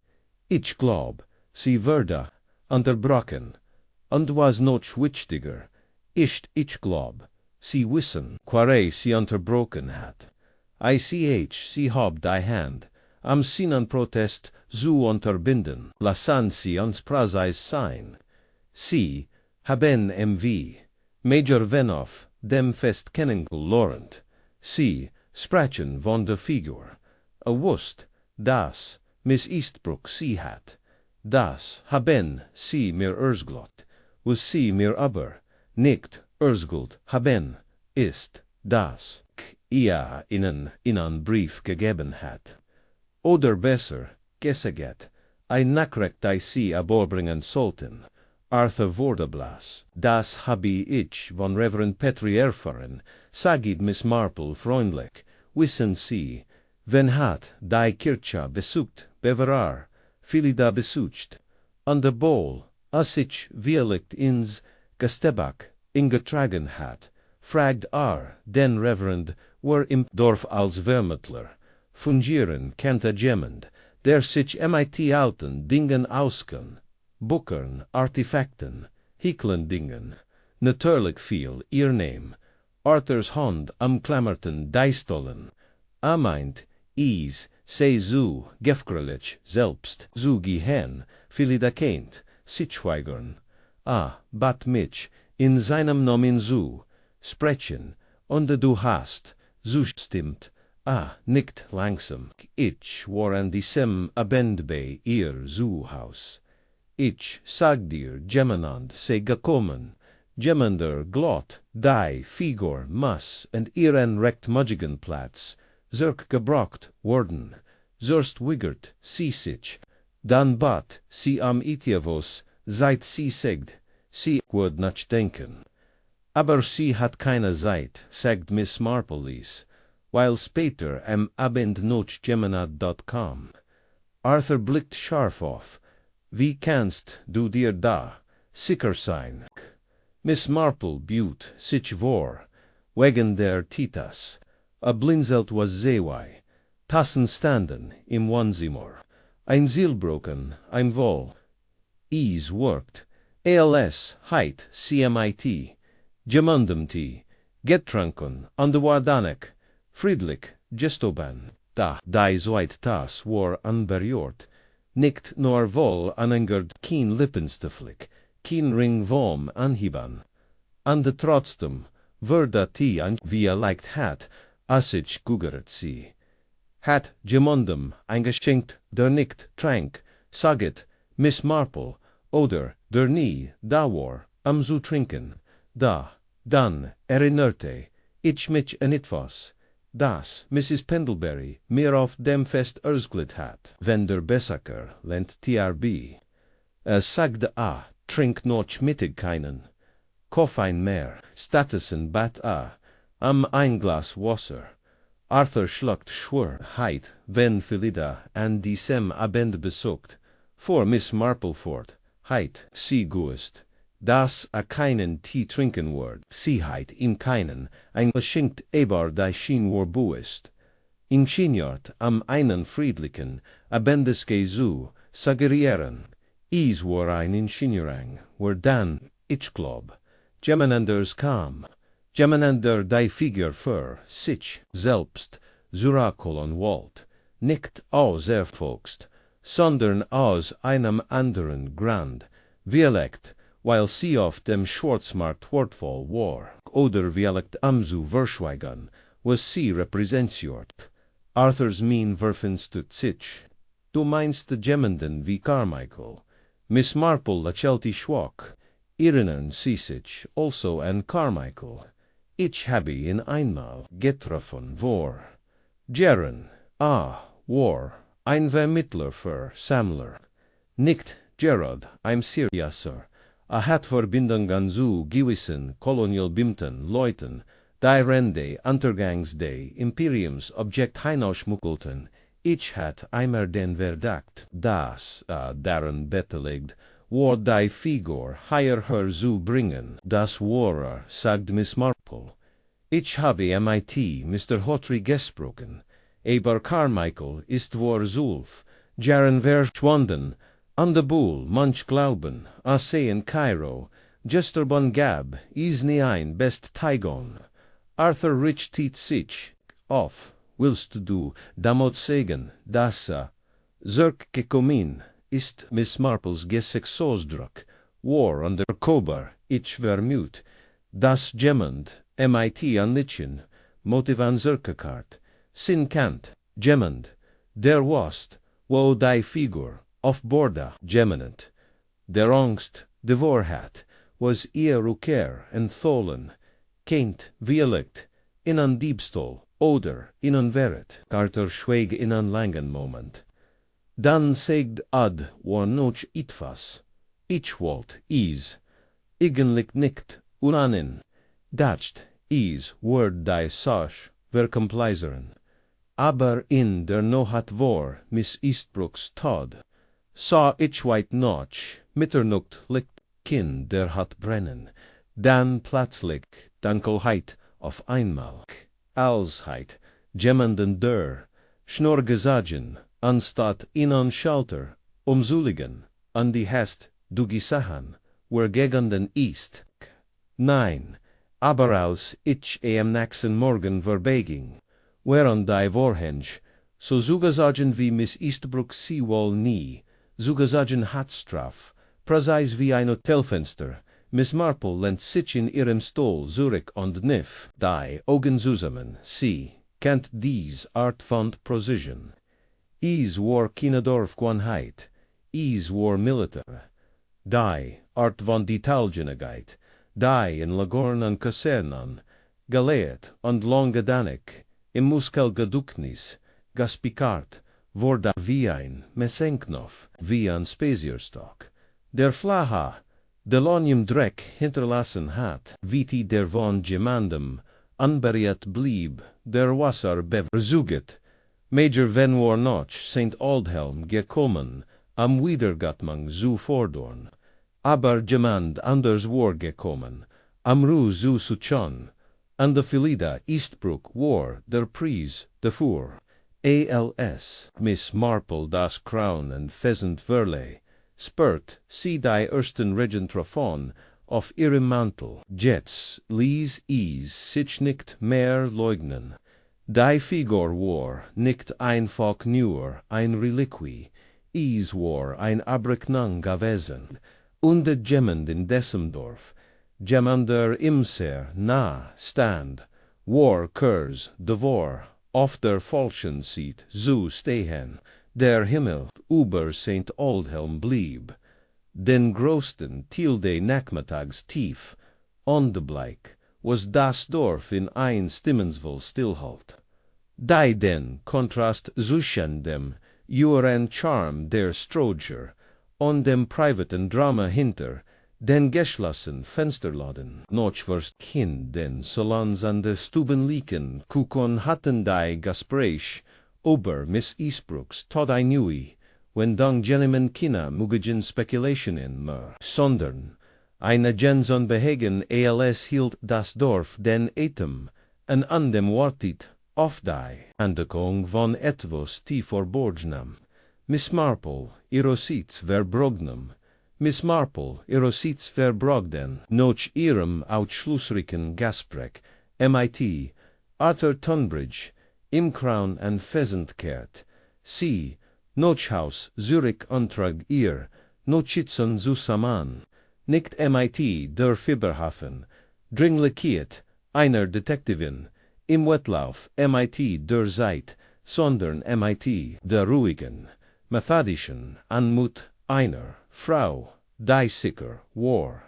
Ich glaub, sie würde unterbrochen, und was noch wichtiger, ich glaub, sie wissen, quare sie unterbrochen hat. Ich sie hab die Hand, am seinen Protest zu unterbinden, lassen sie uns präzis sein. Sie haben MV, Major Venoff, dem fest kennengelernt. Sie sprechen von der Figur. Wusst, dass Miss Eastbrook sie hat. Das haben sie mir erzählt, was sie mir aber nicht erzählt haben, ist, dass ihr ihnen einen Brief gegeben hat. Oder besser gesagt, ein Nachricht die sie aborbringen sollten. Arthur Wordeblas, das habe ich von Reverend Petri erfahren, sagit Miss Marple freundlich, wissen Sie, wen hat die Kirche besucht, bewarar, Philida besucht, an der Ball, als ich wirklich ins Gestebak ingetragen hat, fragt den Reverend, wer im Dorf als Vermittler fungieren könnte jemand, der sich mit alten Dingen auskennt, Buckern, Artefakten, Dingen, natürlich viel ihr Name, Arthurs Hand am klammerten Deistollen, meint, sei zu gefkrelig selbst zu gehen, Philida kennt, sich weigern, bat mich, in seinem Namen zu sprechen, und du hast, zustimmt, nicht langsam, ich war an diesem Abend bei ihr Haus. Ich sag dir, jemand sei gekommen, jemander glott, die Figur muss und ihren rechtmäßigen Platz gebracht worden, zuerst wiggert sie sich, dann bat sie am Itiavos, seit sie sagt, sie würd nicht denken. Aber sie hat keine Zeit, sagt Miss Marple, weil später am Abend noch jemand kam. Arthur blickt scharf auf. Wie kannst du dir da sicher sein? Miss Marple buht sich vor, wegen der Teetasse. Blinzelt was Seewei, Tassen standen im Wohnzimmer, ein Silbroken, ein Woll. Workt, als heit CMIT, Gemundum Tee, Getrunken, an de Wardanek, friedlich, gestoban, da die Zweitasse war unberührt, nicht nur wohl anhängert kein Lippenstiftlich, kein Ringwurm anheben. An de trotzdem, würde Tee an wie leicht hat, als ich guggert sie. Hat jemandem eingeschenkt, der nicht trank, saget Miss Marple, oder der nie da war, zu trinken, dann erinnerte ich mich an etwas, das Mrs. Pendlebury mir auf dem Fest erzählt hat, wenn der Bessacker lent TRB. Sagte trink noch Mittag keinen, kauf ein mehr, Statusen bat am ein Glas Wasser. Arthur schluckt schwur, heit, wenn Philida an diesem Abend besucht, vor Miss Marple fort, heit, sie gust, dass keinen Tee trinken wird, sie heit ihm keinen, ein geschenkt eber die schien war buist. Ingeniert am einen friedlichen, abendeske zu suggerieren. Is war ein Ingenierang, war dann, ich glaub, Gemenanders kam. Gemenander die Figur für sich selbst, Zurakolon wollt, nicht aus Erfolgst, sondern aus einem anderen Grund, Dialekt, weil sie auf dem Schwarzmarkt wortvoll war, oder Dialekt amzu verschweigen, was sie repräsentiert. Arthurs mien verfinstert sich. Du meinst de Gemenden wie Carmichael, Miss Marple la Celti schwach, Ihrinnen sie sich also an Carmichael. Ich habe ihn einmal getroffen, vor Jaren, war ein Vermittler für Sammler. Nicht Gerard, ein Seriöser, hat Verbindungen zu gewissen Kolonialbeamten, Leuten, die Rende, Untergangsday, Imperiums, Objekt hinausschmuggelten. Ich hat einmal den Verdacht, dass, darin bettelegt, war die Figur heuer zu bringen. Das war, sagt Miss Marple. Ich habe mit Mr. Hotry gesprochen, aber Carmichael ist war Zulf, Jaren verschwunden, an de Bull, manch glauben, in Cairo, Gesterbon Gab, is nie ein best Taigon. Arthur Rich tiet sich, auf, willst du damit sagen, dass, Zirk gekommen ist Miss Marples Gesichtsausdruck, war an der Kober, ich vermut, das Gemmend, mit an Litchen, Motiv an Zirkekart, sin Kant, Gemmend, der Wast, wo die Figur, auf Borda, Geminant, der Angst, de Vorhat, was ihr Ruker entholen, Keint, Dialekt, in an Diebstahl, oder in an Verret, Carter schweig in an langen Moment. Dan sagt ad war noch etwas. Ich wollt is, eigentlich nicht, unanin. Dacht is, word die Sache, verkomplizeren. Aber in der Nohat war, Miss Eastbrooks Tod, saw ich weit noch, Mitternacht liegt Kind der hat brennen, dann plötzlich, Dunkelheit auf einmal, Alsheit, Gemmenden der, Schnorgesagen, anstatt in an Schalter, Zuligen, an die Hast, du Gisahan, were gegen den East. Nein, aber als ich am nächsten Morgen verbeging, während die Vorhenge, so zugesagen wie Miss Eastbrook sie wohl nie, zugesagen hat straf, präzis wie ein Hotelfenster, Miss Marple lehnt sich in ihrem Stuhl zurück und niff, die Augen zusammen, sie kennt dies Art von Precision. Is war keine Dorfgewohnheit, is war Militär. Die Art von Detailgenigkeit, die in Lagorn und Kasernen, geleert und langgedanig, im Muskelgedächtnis, gespickert, wurde wie ein Messenknopf, wie ein Spazierstock. Der Flaha, Delonium Dreck hinterlassen hat, wie die der von jemandem unberührt blieb, der Wasser beverzuget, Major Van war noch St. Aldhelm gekommen, am Wiedergatmang zu Vordorn, aber jemand anders war gekommen, am Ru zu Suchon, an der Philida Eastbrook war der Preis dafür. ALS, Miss Marple das Crown and Pheasant Verley, spurt sie die ersten Regentrophen auf ihrem Mantel, Jets, ließ sich nicht mehr leugnen. Die Figur war nicht einfach nur ein Reliquie, es war ein Abrechnung gewesen, und der Gemmend in dessen Dorf, Gemmander im sehr nah stand, war Kurs devor auf der falschen Seite zu stehen, der Himmel über St. Aldhelm blieb, den größten Tilde nachmittags tief, onderbleich, was das Dorf in ein Stimmensvoll stillhalt. Die den Kontrast zwischen dem juren Charme der Stroger und dem privaten Drama hinter den geschlossenen Fensterladen noch first hin den Salons an der Stubenlichen Kukon hatten die Gespräch über Miss Eastbrooks Tod einui, wenn dann Gentlemen kina mugigen Spekulationen mehr, sondern eine Genson behegen als hielt das Dorf den Atem, und an dem wartet Of die Aandekonung von etwas tie verborgenem. Miss Marple, ihrerseits verborgenem. Miss Marple, ihrerseits verborgen, noch ihrem ausschlussreichen Gasprek, MIT, Arthur Tunbridge, im Crown and Pheasant kehrt, sie, Nochhaus, Zürich Antrag ihr, Nochitzen zusammen, nicht MIT, der Fieberhafen, Dringlikiet, einer Detektivin, im Wettlauf, MIT, der Zeit, sondern MIT, der ruhigen, methodischen, Anmut, einer, Frau, die sicher, war.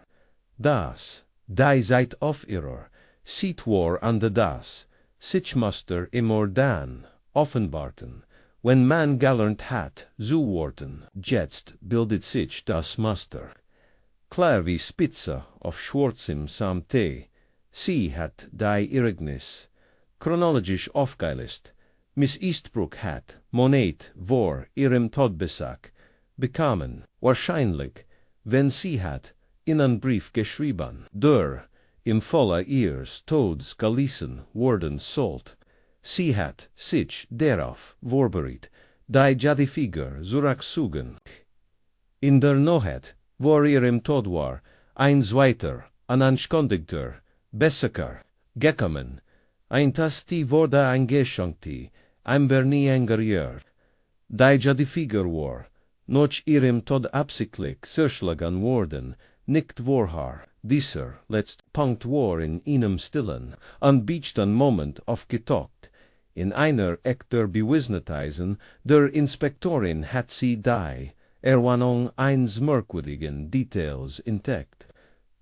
Das, die Zeit auf ihrer, sieht war an de das, sich muster immer dann, offenbarten, wenn man gelernt hat, zu worten, jetzt bildet sich das Muster. Klar wie Spitze auf schwarzem Samtee, sie hat die Irrignis, chronologisch aufgelistet, Miss Eastbrook hat, Monet, vor ihrem Todbesuch, bekommen, wahrscheinlich, wenn sie hat, in einen Brief geschrieben, der, im Falle ihres Todes gelesen worden sollt. Sie hat sich darauf vorbereitet, die Jadefigur zurückzugen. In der Nacht, vor ihrem Tod war, ein zweiter, ein anschuldigter, Besseker, gekommen, ein Tasti wurde eingeschenkt, ein Bernie engeriert. Die Jadefigur war, noch ihrem Tod absichtlich zerschlagen worden, nicht vorher. Dieser letzte Punkt war in einem stillen, unbeachten Moment aufgetaucht. In einer echter Bewisneteisen der Inspektorin hat sie die Erwarnung eines merkwürdigen Details entdeckt.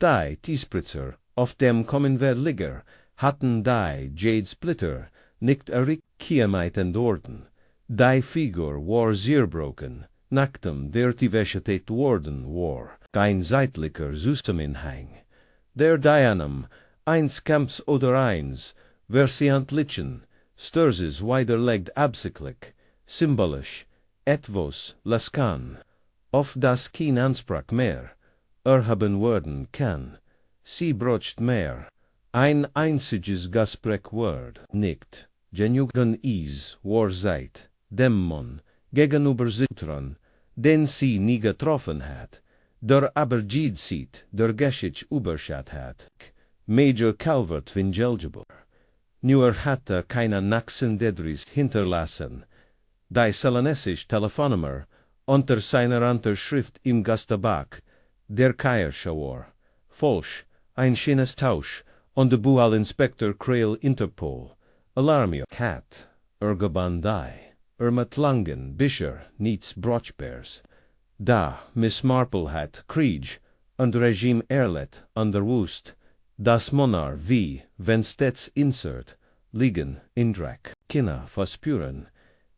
Die Teespritzer auf dem Kommenverliger hatten die Jade-Splitter nicht erregt entworfen. Die Figur war zerbrochen, nachdem der Tiveschitet worden war. Kein zeitlicher Zusammenhang. Der Dianam, eins Camps oder eins, versiantlichen, Sturzes widerlegt absichtlich, symbolisch, etwas laskan, auf das kein Ansprach mehr, erhaben werden kann. Sie brocht mehr, ein einziges Gesprächwort, nicht, genügen is, war seit, dem Mann, gegenüber Zitran, den sie nie getroffen hat, der aber Jade sieht, der Geschichte überschaut hat. Major Calvert Vingelgebur. Nur hatte keine Naxendedris hinterlassen. Die Salanesisch Telefonnummer unter seiner Unterschrift im Gastabak, der Keierschauer. Falsch, ein schönes Tausch, und der Bualinspektor Kreil Interpol. Alarmio hat, Ergebandei, mit langen Bischer, niets Brochbeers. Da Miss Marple hat Krieg und Regime Erlet an der Wust, das Monar wie, wenn stets insert, liegen in Dreck, Kinder verspüren,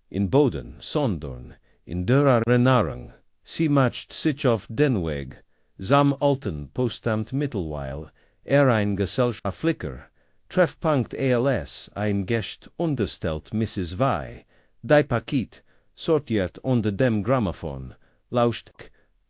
in Boden, sondern in der Erinnerung, sie macht sich auf den Weg, sam alten Postamt Mittelweil, ein Gesellschaft Flicker, Treffpunkt ALS, ein Gest unterstellt Mrs. Vi, die Paket, sortiert unter dem Grammophon, lauscht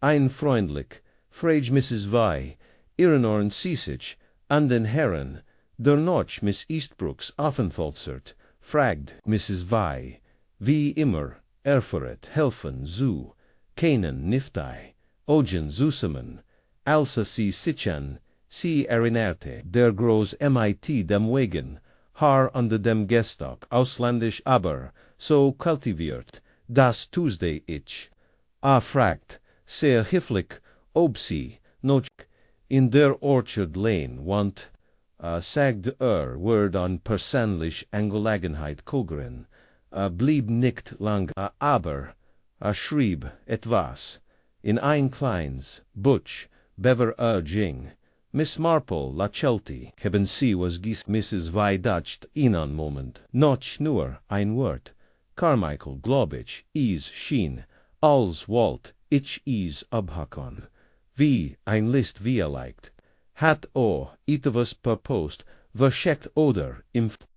ein freundlich, frage Mrs. Vi, ihren Ohren sich, an den Herren, der noch Miss Eastbrooks Affenfolzert, fragt Mrs. Vi, wie immer, erfahret, helfen, zu, keinen Niftei, Ogen zusammen, als sie sichern, sie erinnerte, der groß MIT dem Wegen, Haar unter dem Gestock, ausländisch aber, so kultiviert, das Tuesday ich. Fragt, sehr höflich, ob sie, noch in der Orchard Lane want, sagt word an persönlich Angelegenheit kulgeren, blieb nicht lang, aber, schrieb etwas, in ein kleines, Butch, bever Jing, Miss Marple la Chelty, haben sie was gis Mrs. Vi dacht in an Moment, noch nur ein Wort, Carmichael, glaub ich, schien, als Walt, ich abhaken, wie ein List wie leicht, hat etwas per Post, verschickt oder impft.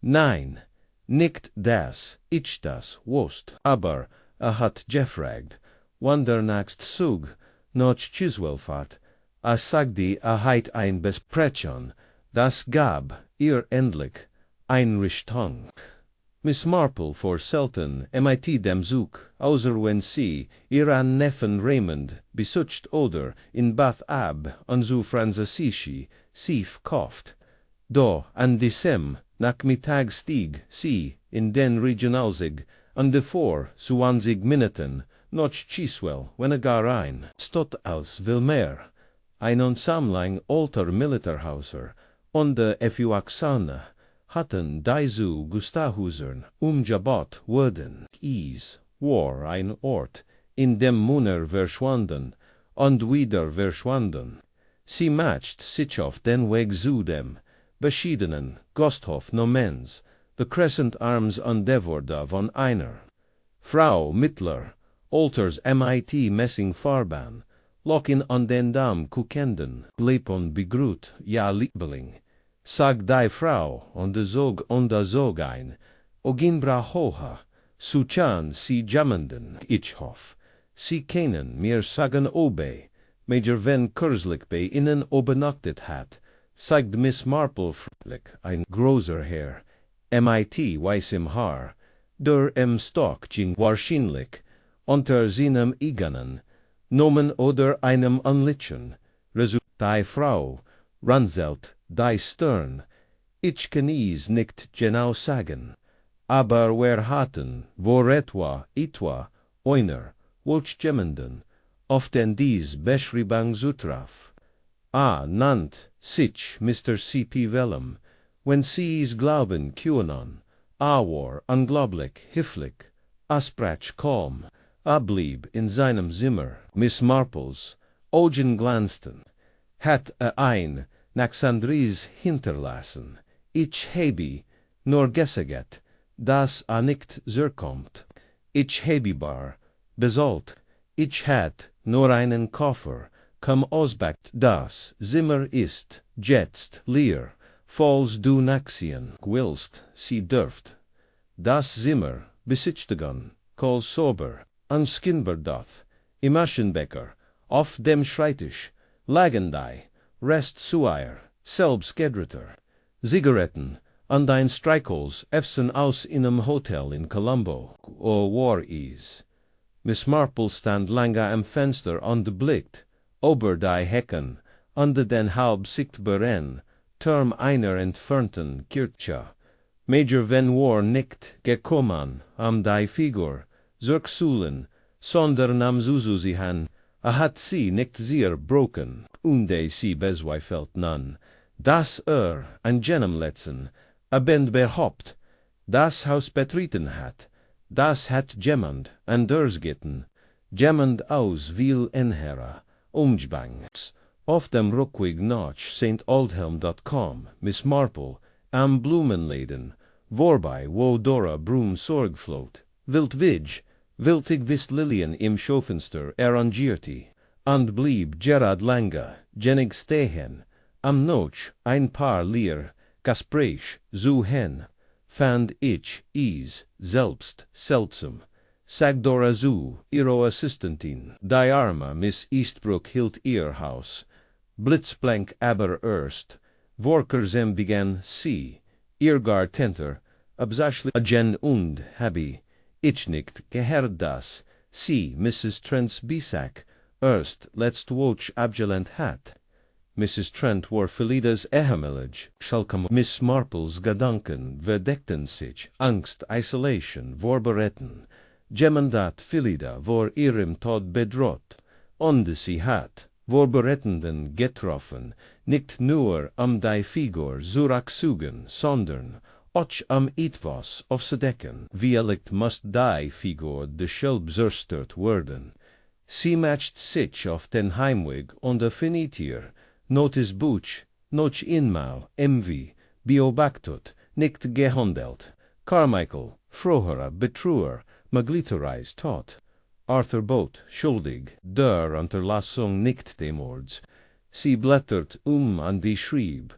Nein, nicht das, ich das, wusst, aber, hat gefragt, wann der nächst Zug, noch Chiswell fahrt, sagte heit ein Besprechung, das gab, ihr endlich, Einrichtung. Miss Marple for selten, mit dem Zug, außer wenn sie ihren Neffen Raymond besucht oder in Bath Ab an zu Französische Sief kauft. Do an diesem Nachmittag stieg sie in den Regionalzug an de 20 Minuten noch Chiswell, wenn gar ein Stott aus Wilmer, ein Ansammlung alter Militärhäuser und de Evakuationen hatten diese Gustavhäusern umgebaut wurden, war ein Ort, in dem Männer verschwanden und wieder verschwanden. Sie macht sich auf den Weg zu dem beschiedenen Gasthof Nomens, de Crescent Arms Endeavour von Einer. Frau Mittler, alters mit Messingfarben, locken an den Damm Kukenden, Lepon begrüht, ja Liebeling. Sag die Frau und de Zog ein, Oginbra hoha, Suchan sie jammenden, ich hoff. Sie kennen mir sagen obe, Major wenn Kurzlich bei ihnen obernachtet hat, sagt Miss Marple fröhlich, ein großer Herr, mit weißem Haar, der Stock ging wahrscheinlich, unter seinem Iganen, Nomen oder einem Anlichen, die Frau, ranzelt, die Stern, ich kann es nicht genau sagen, aber wer hatten, vor etwa, einer, welch jemanden, auf den dies Beschreibung zutraf. Nannt sich Mr. C.P. Wellum, wenn sie es glauben können, war unglaublich hifflich, sprach kaum, blieb in seinem Zimmer, Miss Marples, Augen glanzten, hat ein nach Sandries hinterlassen, ich habe nur gesagt, dass nicht zurkommt, ich habe bar, bezahlt, ich hat nur einen Koffer, komm ausbackt, das Zimmer ist jetzt leer, falls du nachsehen willst, sie dürft. Das Zimmer besichtigen, kol sober, unskinnbar doth, im Aschenbecher, auf dem Schreibtisch, lagen die, Rest Suier, selbst gedretter, Zigaretten, und ein Streichholz, efsen aus in einem Hotel in Colombo, o war is. Miss Marple stand lange am Fenster und blickt, ober die Hecken, unter den halb sichtbaren, Turm einer entfernten Kirche. Major wenn war nicht gekommen, die Figur, zurückzuholen, sondern zuzusiehen, hat sie nicht sehr broken, unde sie bezweifelt nun, dass an jenem letzten Abend behaupt, das Haus betreten hat, das hat jemand anders gitten, jemand aus viel enhera, umspangs, auf dem Rückweg nach St. Aldhelm.com, Miss Marple, am Blumenladen, vorbei wo Dora Brum sorgflot, wiltig vis Lilien im Schaufenster arrangierte, und blieb Gerard lange, jenig stehen, am Noch ein paar Leer, Gespräch zu hen, fand ich es selbst seltsam, sag Dora zu, ihre Assistentin, die arme Miss Eastbrook hielt ihr Haus, blitzblank aber erst, vorkersem begann sie, ihr gar Tenter, absachlich agen und habe, ich nicht gehört dass, sie Mrs. Trents Bisack, erst letzt Woch abgelehnt hat. Mrs. Trent war Philidas ehemelig, schalkam Miss Marples Gedanken verdeckten sich, Angst, Isolation, vorbereiten, jemandat Philida vor ihrem Tod bedroht, und sie hat, vorbereitenden getroffen, nicht nur die Figur zurückzugen, sondern auch etwas aufzudecken, vielleicht muss die Figur deshalb zerstört werden. Sie macht sich auf den Heimweg und findet ihr, notis Buch, noch einmal, beobachtet, nicht gehandelt. Carmichael, früherer Betrüger, magliterized tot. Arthur Boat, schuldig, der Unterlassung nicht des Mords. Sie blättert an die Schrieb,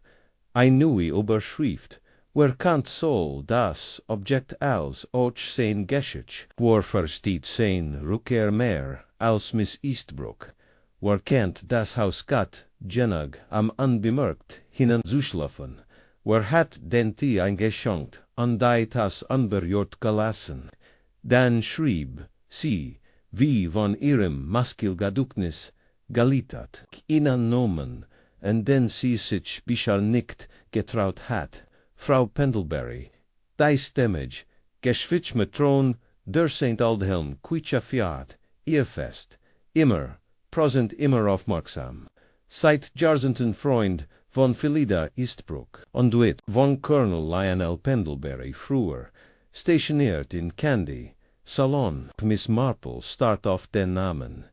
eine neue Überschrift, wer kannt soll das Objekt als auch sein Geschichte, wer versteht sein Rückkehr mehr als Miss Eastbrook, wer kennt das Haus Gott, jenig am unbemerkt hinzuschlafen, hat den Tee eingeschenkt, an das unberührt gelassen. Dann schrieb sie, wie von ihrem Maskilgaduknis gelittert, ihnen Nomen, und den sie sich bisher nicht getraut hat. Frau Pendlebury, die Stemmig, geschwitzt mit Thron, der St. Aldhelm, quietsche Fiat, ihr Fest, immer, prosent immer aufmerksam. Seit Jarzenten Freund von Philida Eastbrook, und wit von Colonel Lionel Pendlebury früher, stationiert in Candy, Salon, Miss Marple start auf den Namen.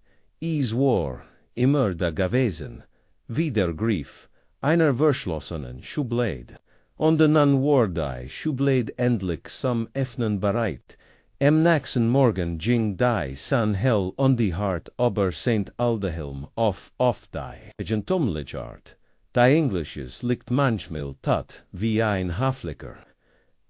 Is war, immer da gewesen, wieder Grief, einer verschlossenen Schublade. Und dann war die Schublade endlich zum Öffnen bereit. Am nächsten Morgen ging die San hell on die Hart ober St. Aldhelm auf die gentumliche Art. Die Englisches liegt manchmal tot wie ein Haflicker.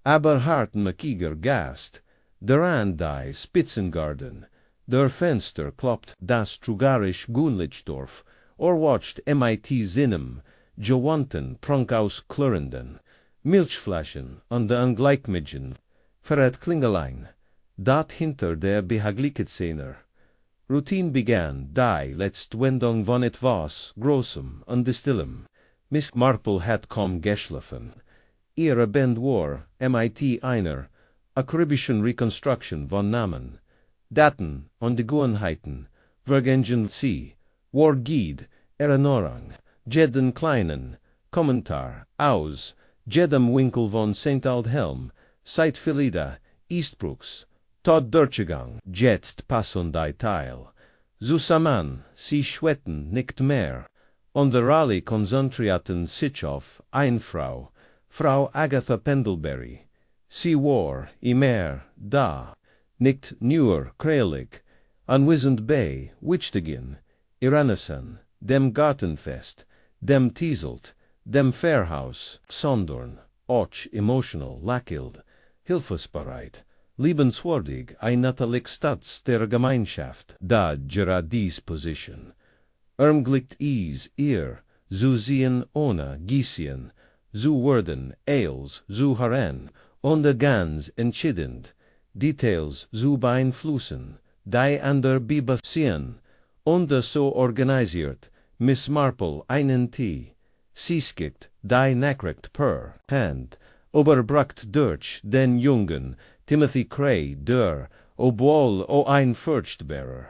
Aber hartnäckiger Gast, daran die Spitzengarten, der Fenster kloppt das trugarisch Gunlichdorf, or watcht mit Sinem, Jowanten prunk aus klirrenden, Milchflaschen an de Angleichmidgen, verret Klingelein, dat hinter der behagliche Zehner. Routine begann, die Letztwendung von etwas Großem und Distillem. Miss Marple hat kaum geschlafen. Ihre Band war, mit einer, akribischen Reconstruction von Namen, Daten und die Gewohnheiten, vergängen sie, war Gied, Erinnerung, jeden kleinen, Kommentar, aus, jedem Winkel von St. Aldhelm, seit Philida, Eastbrooks, tot Durchgang, jetzt passen die Teil. Zusammen, sie schwetten nicht mehr, und der alle konzentrierten sich auf eine Frau, Frau Agatha Pendlebury. Sie war immer da, nicht nur krälig, anwesend bei Wichtigen, Irenessen, dem Gartenfest, dem Tieselt, dem Fairhaus, sondern auch emotional, lachild, hilfsbereit, liebenswürdig, ein natalik Stats der Gemeinschaft, da Disposition. Glicht ihr, zu sehen ohne Gießen, zu werden, eils, zu hören, und ganz entschiedend, Details zu beeinflussen, die ander beziehen, und so organisiert, Miss Marple einen Tee, sieskigt, die nachricht per Hand, oberbracht durch den jungen Timothy Cray, der, obwohl ein Furchtbearer.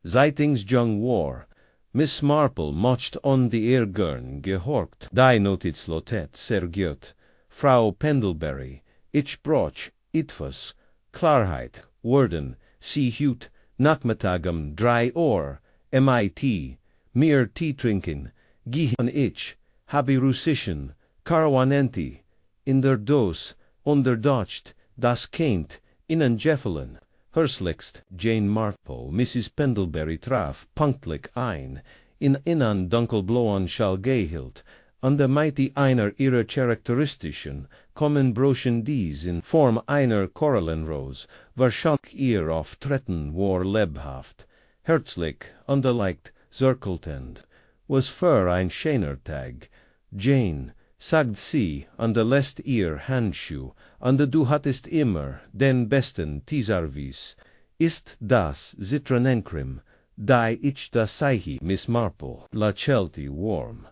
Seitings jung war, Miss Marple mocht on die Gern gehorcht, die Notiz lotet sergiert, Frau Pendlebury, ich broch, etwas, Klarheit, worden, sie hut, nachmittagem 3 Uhr, mit, mir Tee trinken, gehen ich, habe Russischen, Karawanenti, in der Dos, unterdeutscht, das Kind, innen Jeffelen, herslichst, Jane Marple, Mrs. Pendlebury traf, punktlich ein, innen dunkelblauen Schal gehielt, und der mighty einer ihrer charakteristischen, kommen broschen dies in Form einer Korallenrose, wahrscheinlich ihr Auftreten war lebhaft, herzlich, und leicht, zirkeltend, was für ein schöner Tag, Jane, sagt sie, und lässt ihr Handschuh, und du hattest immer den besten Teeservice. Ist das Zitronencreme, die ich da sei, Miss Marple, lächelte warm.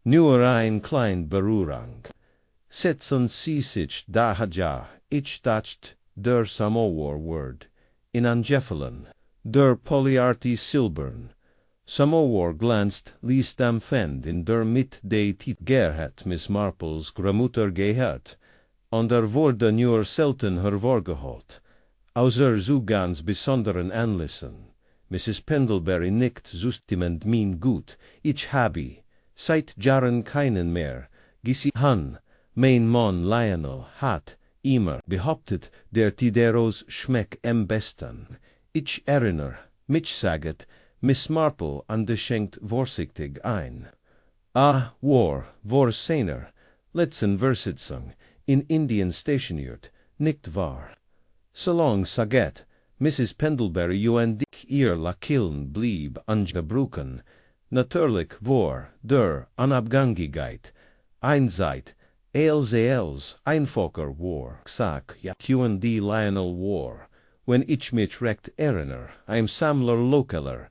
Nur ein klein Berührung. Setzen Sie sich daher, ich dacht der Samovar Word, in Angeffeln, der Polyarty silbern. Samovar glanzt, ließ am Fend in der mit de Tit gerhat Miss Marples Gramutter gehört, und wurde nur selten hervorgeholt, außer zu ganz besonderen Anlässen. Mrs. Pendlebury nickt zustimmend min gut, ich habe, seit Jahren keinen mehr, gesehen, mein Mann Lionel hat, immer behauptet, der Tideros schmeckt am besten. Ich erinnere, mich saget, Miss Marple schenkt vorsichtig ein. War seiner, letzten Versitzung, in Indien stationiert, nicht wahr? Solang saget, Mrs. Pendlebury und ihr Lakillen blieb angebrochen, natürlich war der Unabhängigkeit, einseit, Els, Einfoker war, Xak, ja, Q&D Lionel war, when ich mich recht erinnere, I'm Sammler Lokeler,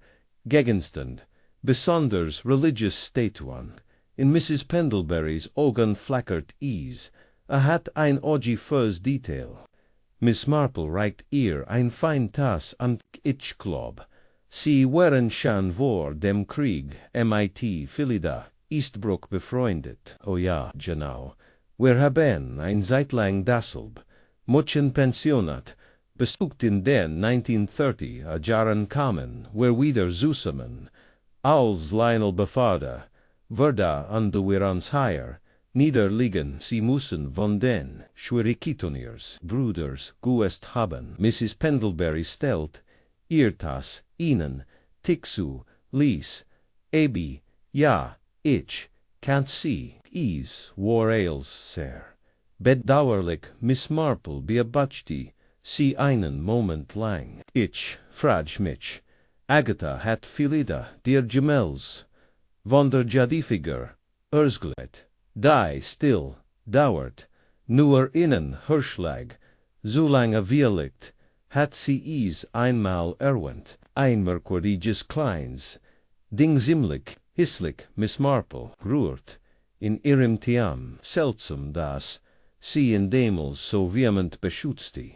Gegenstand, besonders religious Statuen, in Mrs. Pendlebury's Augen flackert ease, hat ein Ogi fürs Detail. Miss Marple reicht ihr ein fein Tass an ich Klob. Sie waren schon vor dem Krieg, mit Philida, Eastbrook befreundet. Oh ja, genau. Wir haben ein Zeitlang dasselb, Muchen Pensionat, besucht in den 1930 Jahren kamen, wir wieder zusammen, als Lionel bevader, Verda ande wir ans Heier, niederliegen, sie müssen von den Schwierigkeiteniers, Brüders, guest haben. Mrs. Pendlebury stellt, Irtas, ihnen, Tixu, Lies, Ebi, ja, ich, can't see, is, war ales, sir. Bedauerlich, Miss Marple, beabachti, sie einen Moment lang. Ich, frag mich, Agatha hat Philida, dir Gemels, von der Jadefigur, Erzglet, die still, dauert, nur innen Hirschlag, so lange wirlicht, hat sie is einmal erwähnt, ein merkwürdiges Kleins, Ding ziemlich, hisslich, Miss Marple, rührt, in ihrem Tiam, seltsam, dass sie in Demels so vehement beschützte,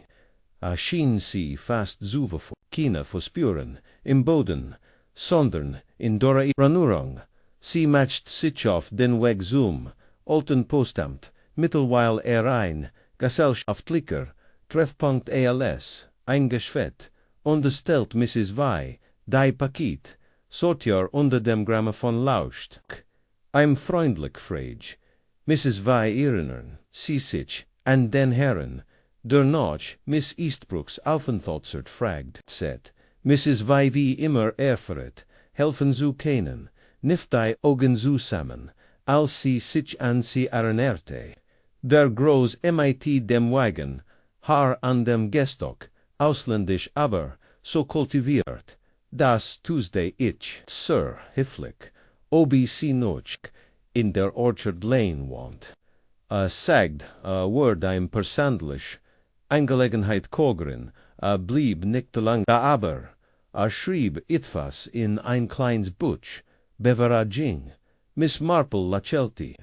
schien sie fast zuvervoll, keine verspüren, im Boden, sondern in dora Ranurung, sie matcht sich auf den Weg zum, alten Postamt, mittelweil ein, gesellschaftlicher, Treffpunkt als, eingeschwett, unterstellt Mrs. Vi, die Paket, sortier unter dem Grammophon lauscht. Ein freundlich Frage, Mrs. Vi erinnern, sie sich, an den Herren, der noch Miss Eastbrooks Aufenthaltsort fragt, set, Mrs. Vi wie immer erfahret, helfen zu kennen, nicht die Augen zusammen, als sie sich an sie erinnerte. Der groß mit dem Wagen, Haar an dem Gestock, ausländisch aber, so kultiviert, das Tuesday ich, Sir, hifflich, obi sie noch, in der Orchard Lane wohnt. Sagt, word ein persandlich, Angelegenheit kogrin, blieb nicht lang da aber, schrieb etwas in ein kleines Buch, beveraging, Miss Marple Lachelti,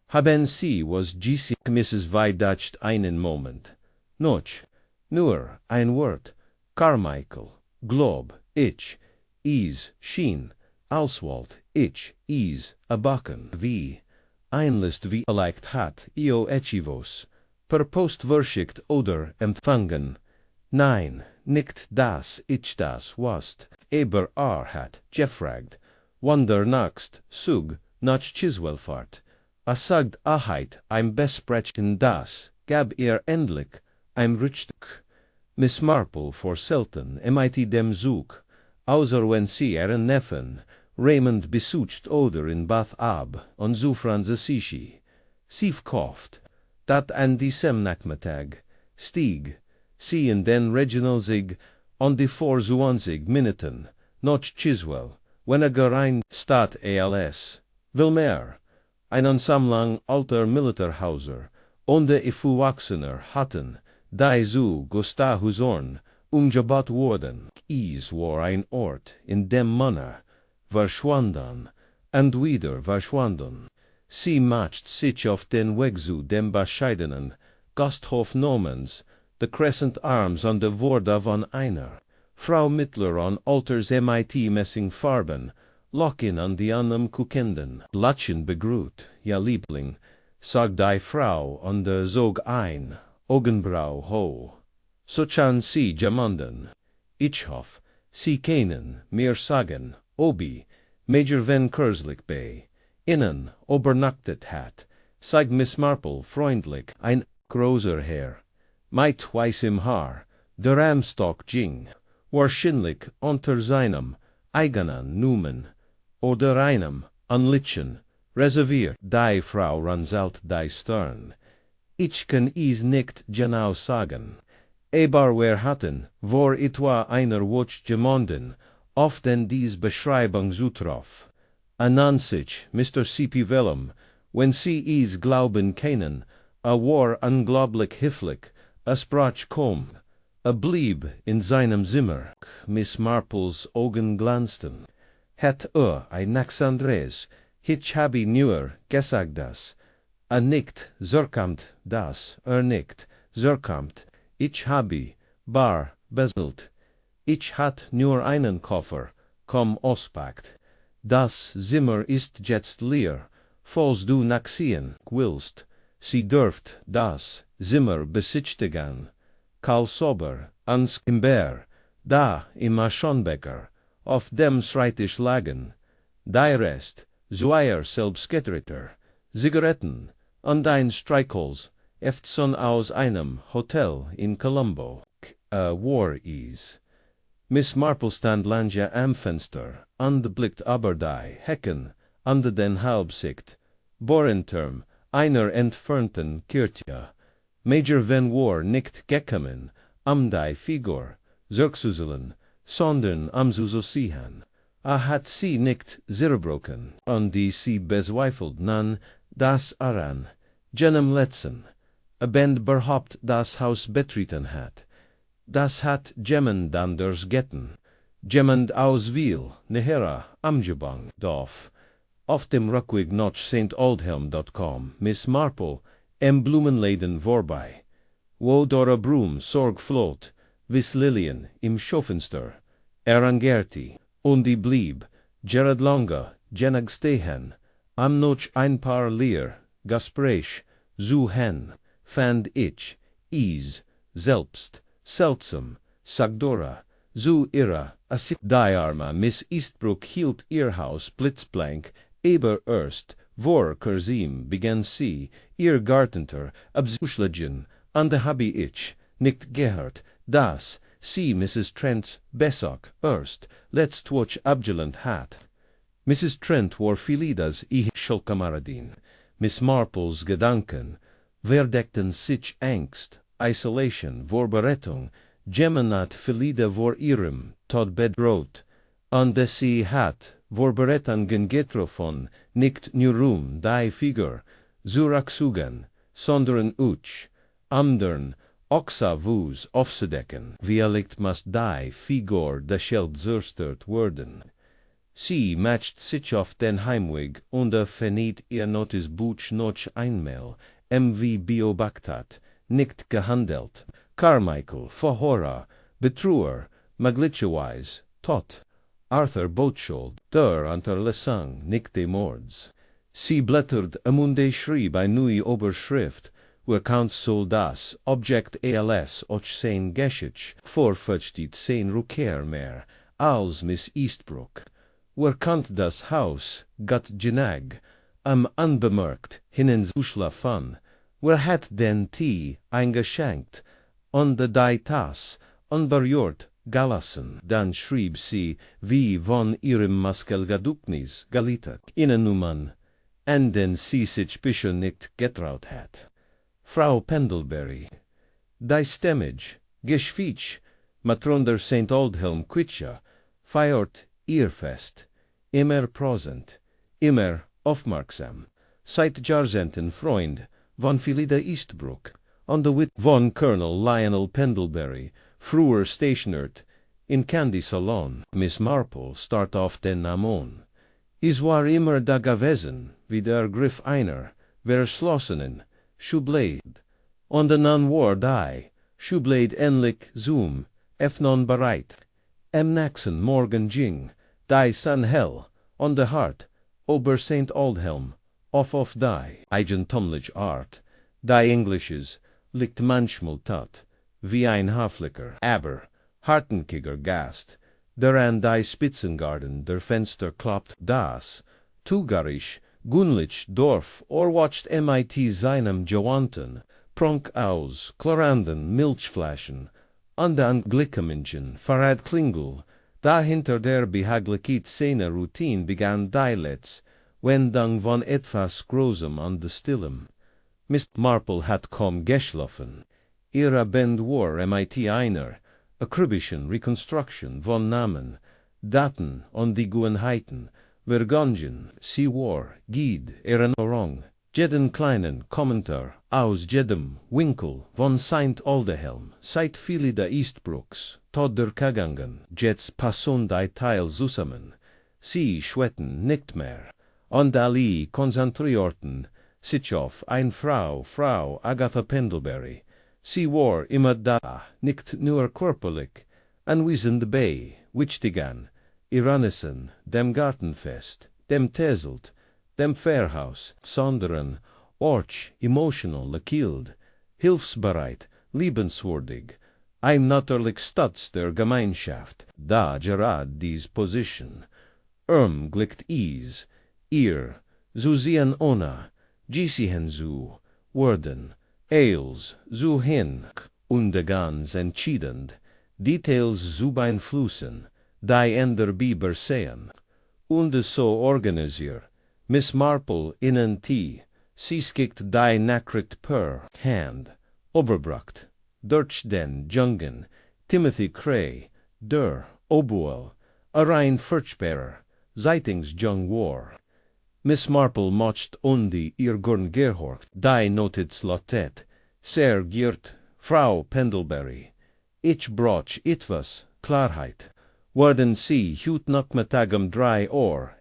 haben sie was gissig Mrs. Vi dacht einen Moment, noch, nur ein Wort, Carmichael, Glob, ich, is, schien, Alswald, ich, is, abaken, wie, einlist wie erleicht hat, io echivos, per Post verschickt oder empfangen, nein, nicht das, ich das, wast, eber hat, gefragt, wander naxt, sug, nach Chiswellfahrt, sagt Aheit, ein besprechen das, gab ihr endlich, ein Rückstück. Miss Marple vor selten, mit dem Zug, außer wenn sie ihren Neffen, Raymond besucht oder in Bath ab, und zu Französisch, sie verkauft, dat an diesem Nachmittag, stieg, sie in den Reginald on die 24 Minuten, nach Chiswell, wenn gerein Stadt als, will mehr, ein Ansammlung alter Militärhäuser, onde Erwachsener hatten, die zu Gustahusorn umgebaut wurden. Is war ein Ort, in dem Männer verschwanden, und wieder verschwanden. Sie macht sich auf den Weg zu dem bescheidenen Gasthof Nomens, de Crescent Arms an der Wurde von Einer, Frau Mittler an Alters mit Messingfarben, Locken an die anderen Kuckenden, Latschen begrüht, ja Liebling, sagt die Frau an der Sog ein, Augenbrau ho. So chan sie jamanden. Ich hoff, sie kennen, mir sagen, obi, Major Van Kerslick bei, innen, obernachtet hat, sagt Miss Marple freundlich, ein großer Herr, mit weißem Haar, der Amstock ging, wahrscheinlich unter seinem eigenen Numen, oder einem Anlitzen, reserviert, die Frau ranzelt die Stirn. Ich kann is nicht genau sagen, aber wir hatten, vor etwa einer Woche gemonden, oft denn dies Beschreibung zutraf. An sich, Mr. C.P. Vellum, wenn sie is glauben kennen, a war unglaublich hifflich, a sprach kaum, a blieb in seinem Zimmer, Miss Marple's Augen glanzten. Het ein Naxandres, hitch hab I nur gesagt das, a nicht zurkamt das, nicht zurkamt, ich hab I, bar beselt, ich hat nur einen Koffer, komm auspackt. Das Zimmer ist jetzt leer, falls du nachsehen willst, sie dürft das Zimmer besichtigen, kal sober, ans Imber, da im Schonbecker, auf dem Schreibtisch lagen, die Rest, Zweier Selbstgetriter, Zigaretten, und ein Streichholz, Eftzon aus einem Hotel in Colombo, war is. Miss Marple stand lange am Fenster, und blickt aber die Hecken, under den Halbsicht, Borenturm, einer entfernten Kirche. Major Van war nicht gekommen, die Figur, zurückzusehen, sondern zu sehen. Hat sie nicht zerbrochen, und die sie bezweifelt nan, das aran, jenem letzten, bend berhaupt das Haus betreten hat. Das hat jemand anders getan, jemand aus Wiel, Nehera, Amjebang, Dorf. Auf dem Rückweg nach St. Miss Marple, Blumenläden vorbei, wo Dora Brum Sorg float, vis Lilien im Schaufenster, Angerti, und die blieb, Gerard Lange, genag stehen, am noch ein paar Leer, Gespräch, zu hen, fand ich, is, selbst, seltsam, Sagdora, zu ihre, die arme Miss Eastbrook hielt ihr Haus blitzblank, aber erst, vor Kurzem begann sie, ihr Gartenter, abzuschlagen, und habe ich, nicht gehört, dass sie Mrs. Trents Besuch erst, letztwoch abgelehnt hat. Mrs. Trent war Philidas ihre Schulkameradin. Miss Marples Gedanken verdeckten sich Angst, Isolation, Vorbereitung, Gemenat Philida vor ihrem Todbett rot, und sie hat Vorbereitungen getroffen, nicht nur die Figur zurückzugen, sondern uch, andern, Oxavus aufzudecken, vielleicht muss die Figur Scheld zerstört werden. Sie macht sich auf den Heimweg und verniet ihr Notizbuch noch einmal, wie beobachtet, nicht gehandelt, Carmichael, Verhörer, Betrüger, möglicherweise, tot, Arthur Botshold, der Unterlassung, nicht des Mords. Sie blättert die schrieb eine neue Oberschrift, wo Counsel das Objekt als och sein Geschichte vorversteht sein Rückkehr mehr, als Miss Eastbrook. Wo konnte das Haus, Gott genag, unbemerkt hineinzuschlafen, wo hat den Tee eingeschenkt, und die Tasse unberührt gelassen, dann schrieb sie, wie von ihrem Maskelgaduknis gelitet, Innennummern, an den sie sich bisher nicht getraut hat. Frau Pendlebury, die Stemmig, Geschwitsch, Matron der St. Aldhelm Quitsche, feiert ihr Fest, immer präsent, immer aufmerksam, seit Jahrzehnten Freund von Philida Eastbrook, und der Wit von Colonel Lionel Pendlebury, früher stationert in Candy Salon. Miss Marple start auf den Namen. Es war immer da gewesen, wie der Griff einer, verschlossenen Schublade, und nun war die Schublade endlich zum Öffnen bereit. Am nächsten Morgen ging die Sun hell on the Hart ober St. Aldhelm auf die eigentumliche Art, die Englisches liegt manchmal tot, wie ein Haflicker, aber hartnäckiger Gast, der an die Spitzengarten der Fenster klopft, das tugarisch, gunlich Dorf watcht mit seinem Joanten, prunk aus, klaranden Milchflaschen, und an Glickermenschen, verrät Klingel, dahinter der Behaglickeit seiner Routine begann die Letz, Wendung von etwas Großem und Stillem. Miss Marple hat kaum geschlafen. Ihre Band war einer, akribischen Rekonstruktion von Namen, Daten und die Gewohnheiten, Vergangen, sie war, Gid, Erinnerung, Jeden kleinen Kommentar aus jedem Winkel von St. Aldehelm, seit viele der Eastbrooks, Tod der Kagangen, Jets passon die Teil zusammen, sie schwetten nicht mehr, und Ali konzentriorten sich auf ein Frau Agatha Pendlebury, sie war immer da, nicht nur körperlich, anwesend bei, Wichtigan, Iranissen, dem Gartenfest, dem Teselt, dem Fairhaus, sondern orch emotional gekillt, hilfsbereit, liebenswürdig, ein natürlich Stutz der Gemeinschaft, da gerad dies Position, glicht is, ihr, zu sehen ohne, gesiehen zu, worden, eils, zu hin, und ganz entschiedend, Details zu beeinflussen, die änder Biber sehen, und so organisiert, Miss Marple innen T, sie skickt die Nachricht per Hand, Oberbracht, durch den Jungen, Timothy Cray, der Obuel, a rein Furchbearer, seitings Jung war. Miss Marple mocht undi ihr Gurn Gerhort, die Notiz Lottet, sehr giert, Frau Pendlebury, ich broch etwas Klarheit. Worden sie hut nachmittagem 3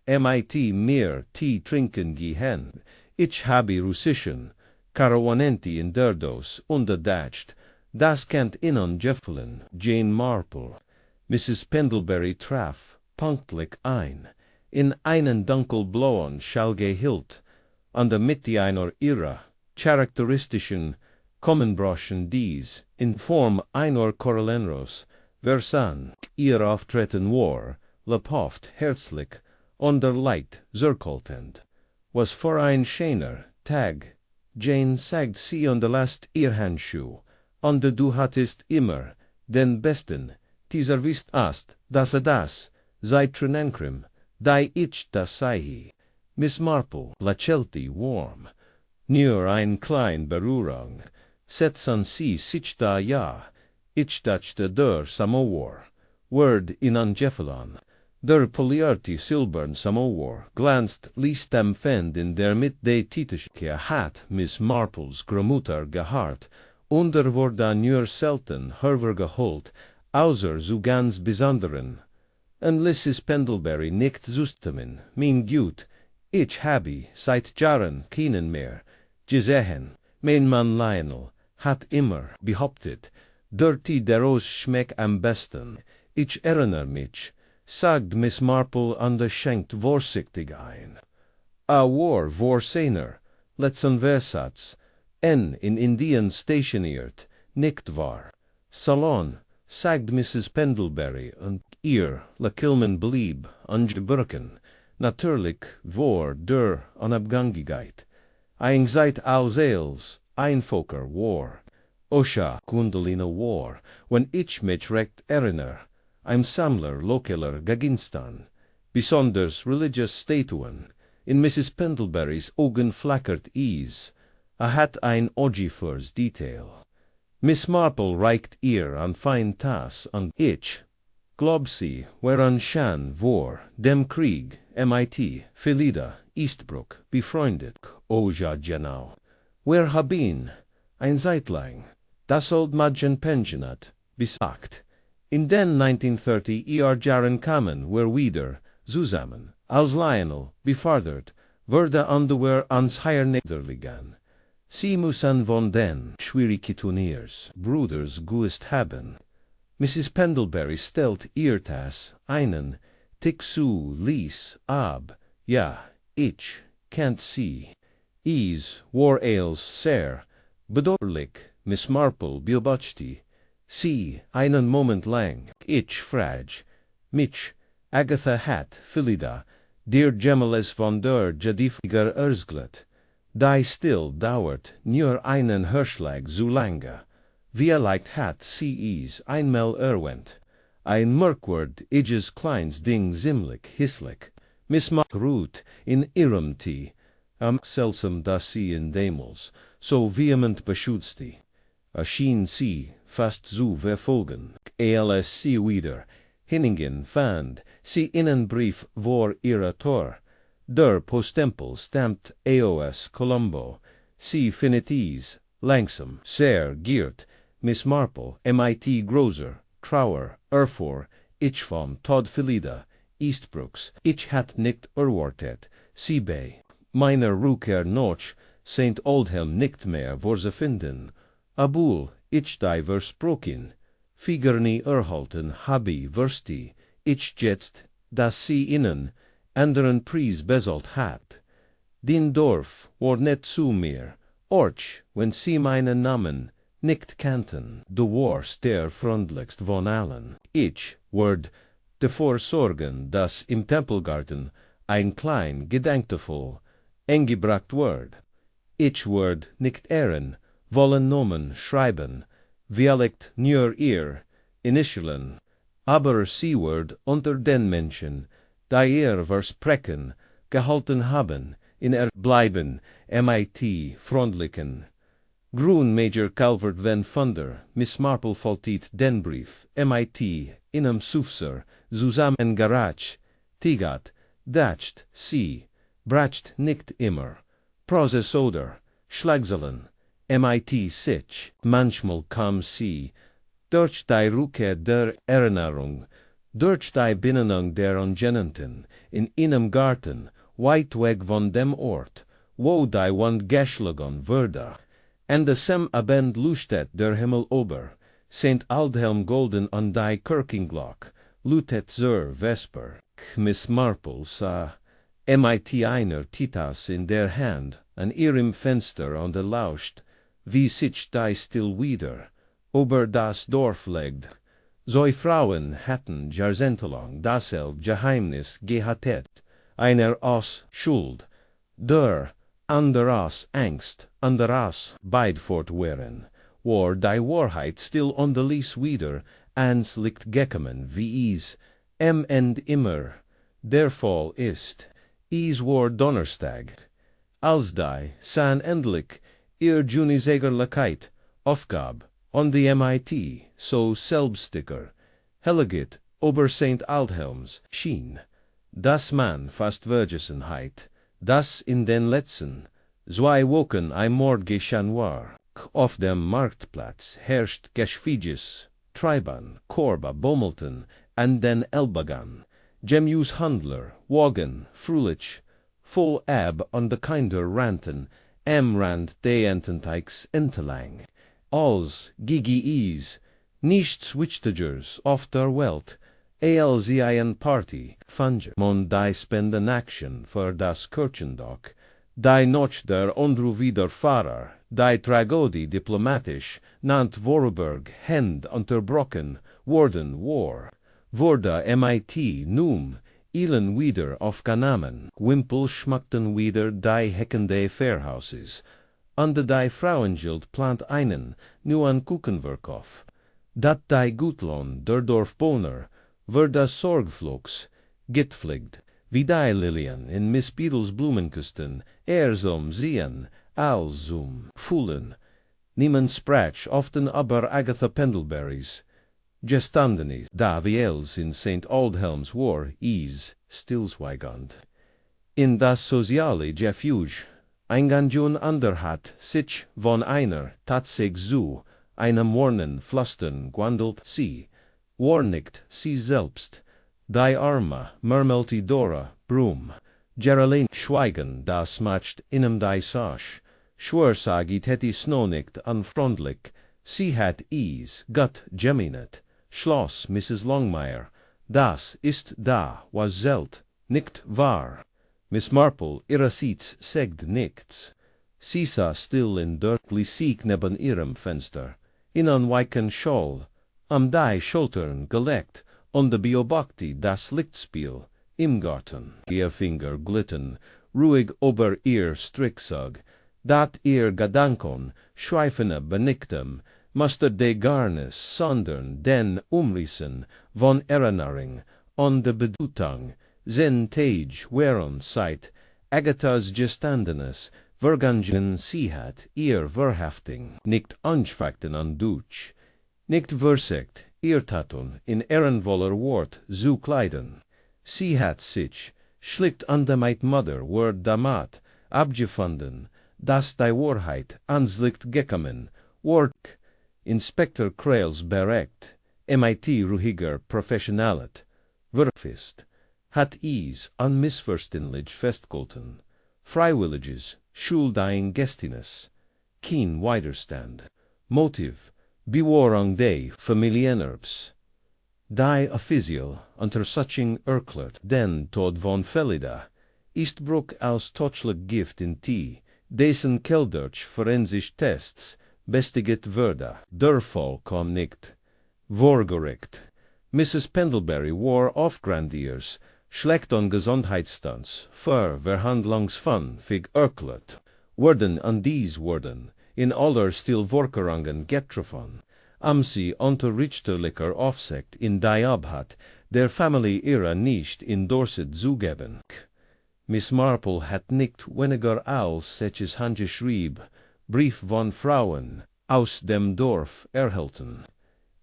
MIT mir Tee trinken gehen, ich habe Russischen, Karawanenti in Derdos, unterdacht, das kennt innen Jeffelin, Jane Marple. Mrs. Pendlebury traf, punktlich ein, in einen dunkelblauen Schal gehilt, an der Mitte einer ihrer charakteristischen Kommenbroschen dies, in Form einer Corellenros, Versan, ihr Auftreten war, lebhaft, herzlich, onder Licht, zirkeltend, was für ein schöner Tag. Jane sagt sie und lasst ihr Handschuh, und du hattest immer den besten, dieser wisst hast, dass das, sei Trenenkrim, die ich das sei. Miss Marple lächelte warm, nur ein klein Berührung, setzen sie sich da ja, ich dachte der Samovar, word in Angefelon, der polierte silbern Samovar glanzt liest dem Fend in der mit de Teetasse hat Miss Marples Gromutter geharrt, und wurde nur selten herver geholt, außer zu ganz besonderen. Und Mrs. Pendlebury nicht zusammen, mein Gut, ich habe seit Jahren keinen mehr gesehen, mein Mann Lionel hat immer behauptet, der Rose schmeckt am besten. Ich erinnere mich, sagt Miss Marple und schenkt vorsichtig ein. A war seiner, letzten Versatz, in Indien stationiert, nicht wahr? Salon, sagt Mrs. Pendlebury, und ihr, Kilman blieb, ungebrochen, natürlich war der Unabhängigkeit. Ein Zeit als Einfoker war. Osha Kundalina war, wenn ich mich recht erinnere, ein Sammler lokaler Gegenstand, besonders religious Statuen, in Mrs. Pendleburys Augen flackert hat ein Ogifers Detail. Miss Marple reicht ihr an fein Tass, und ich, glaub sie, wherean Shan war, dem Krieg, MIT, Philida, Eastbrook, befreundet, Oja genau. Wer hab ihn? Ein Zeitlang. Das old Madgen Pensionat, besagt. In den 1930 Jahren kamen wir wieder zusammen, als Lionel, befördert, wurde underwehr ans Higher Niederliegen. Sie müssen von den Schwierigkeiten ihres Bruders gewusst haben. Mrs. Pendlebury stellt ihr das einen Tick zu ließ ab, ja, ich kennt sie. War als sehr bedauerlich, Miss Marple beobachtete sie einen Moment lang. Ich frage mich, Agatha hat Philida, der Gemeles von der Jadefigur erzählt, die still dauert nur einen Hörschlag zu lange. Vielleicht hat sie einmal erwähnt. Ein merkwürd iges kleines Ding ziemlich hisslich. Miss Marple ruht in ihrem Tee, seltsam dass sie in Demels so vehement beschützte. Erschien sie fast zu verfolgen, als sie wieder Hinningen fand, sie Innenbrief vor ihrer Tor, Der Postempel stamped AOS Colombo, C. Finities, Langsam, Ser, Geert, Miss Marple, MIT Größer, Trauer, Erfor, Ich vom Todd Philida, Eastbrooks, Ich hat nicht erwartet, Seabay, Meiner Rückkehr noch, St. Oldham nicht mehr vorzufinden, Abul, Ich die versprochen, Figerni erhalten habe Versti, Ich jetzt, dass sie ihnen, anderen Preis bezahlt hat. Den Dorf war nicht zu mir, Orch, wenn sie meinen Namen nicht kannten, du warst der freundlichst von allen. Ich werd davor sorgen, dass im Tempelgarten ein klein Gedenktevoll eingebracht wird. Ich werd nicht ehren, wollen Nomen schreiben, vielleicht nur ihr Initialen, aber sie werd unter den Menschen, die ihr versprechen, gehalten haben, in bleiben, MIT freundlichen. Grun Major Calvert van Funder, Miss Marple faltiet den Brief, MIT, inem Sufser, zusammen Garage, Tigat, dacht, sie, bracht nicht immer, Prozess oder, Schlagselen, MIT sich, manchmal kam sie, durch die Rückkehr der Erinnerung, durch die Benennung der Angenenten, in inem Garten, weit weg von dem Ort, wo die Wand geschlagen wurde, en de sem abend lustet der Himmel ober, St. Aldhelm golden an die Kirkenglock, lutet zur Vesper, Miss Marple sah MIT einer Teetasse in der Hand, an ihrem Fenster an der Lauscht, wie sich die still wieder, ober das Dorf legt. Zwei Frauen hatten jahrzehntelang dasselbe Geheimnis gehatet, einer aus Schuld, der ander aus Angst, ander aus beid fortwähren, war die Wahrheit still on de Lies wieder, ans liegt gekommen, wie is, end immer, der Fall ist, is war Donnerstag, als die, san endlich, ihr Junisägerlichkeit, aufgab, on die MIT, so selbstiger, Helligit, ober St. Aldhelms, schien, das man fast Vergessenheit, das in den letzten 2 Wochen ein Mord geschehen war. Auf dem Marktplatz herrscht Geschwieges, Treiben, Korba, Bommelten, an den Elbagan, Gemüs Handler, Wagen, Fröhlich, voll ab an de Kinder ranten, am Rand de Ententeiks entlang, als Gigiis, nichts Wichtigers auf der Welt, als sie ein Party, Fange, mon die spenden Action für das Kirchendach, die noch der Andrew Widerfahrer, die Tragödie diplomatisch, nannt Vorarlberg, Hand unterbrochen, worden war, wurde MIT nun, ihlen wieder aufgenommen, Wimpel schmackten wieder die Heckende Fairhouses, und die Frauenschild plant einen, nu an Kuchenverkauf, dat die Gutlohn der Dorfbewohner, wird das Sorgflugs gepflegt, wie die Lilien in Miss Beadles Blumenkasten, zum sehen, als zum fühlen. Niemand sprach often aber Agatha Pendlebury's Gestandenis, da wie els in St. Aldhelms war, is stillschweigend. In das soziale Gefüge, eingangen anderhat sich von einer Tatsache zu, einem Mornen flüstern gwandelt sie, war nicht sie selbst, die Arme murmelte Dora, Brum, Geraldine schweigen, das macht inem die Sasch, schwörsagit hätte snow nicht unfreundlich, sie hat is, Gott geminet, Schloss Mrs. Longmire, das ist da, was zelt, nicht wahr. Miss Marple ihrerseits sagt nichts. Sie sah still in der Glycik neben ihrem Fenster, in einen weichen Schal, am die Schultern gelegt, und beobachtete das Lichtspiel im Garten. Ihr Finger glitten ruhig über ihr Strickzeug, dat ihr Gedanken schweifende benicktem, musste de Garnis sondern den Umrissen von Erinnerung und de Bedeutung, sen Tage während seit Agathas Gestandenes vergangen sie hat ihr Verhaftung nicht anschwachten an Dutsch, nicht versagt ihr Taten in ehrenvoller Wort zu kleiden. Sie hat sich, schlicht an de meit Mother word damat, abgefunden, das die Wahrheit anslicht gekommen, work, Inspector Krails berekt, MIT ruhiger professionalet, Wurfist, hat ease unmisverständlich festgehalten, Freiwilliges, Schuldein Gestines, Keen Widerstand, Motiv, Bewahrung des Familienerbs, Die official unter suching Erklert, den Tod von Felida, Eastbrook aus Tochleg Gift in Tee, dessen Keldurch forensisch Tests, bestiget würde, der Fall kom nicht, Vorgericht, Mrs. Pendlebury war auf Grandiers, schlecht on Gesundheitsstunts, für Verhandlungsfun fig Erklert, worden an dies worden, in aller Stilvorkerangen getroffen, am sie unter richterlicher Aufsicht in die Obhut der Familie ihrer nicht in Dorset zugeben. Miss Marple hat nicht weniger als solches handgeschrieb, Brief von Frauen aus dem Dorf erhalten,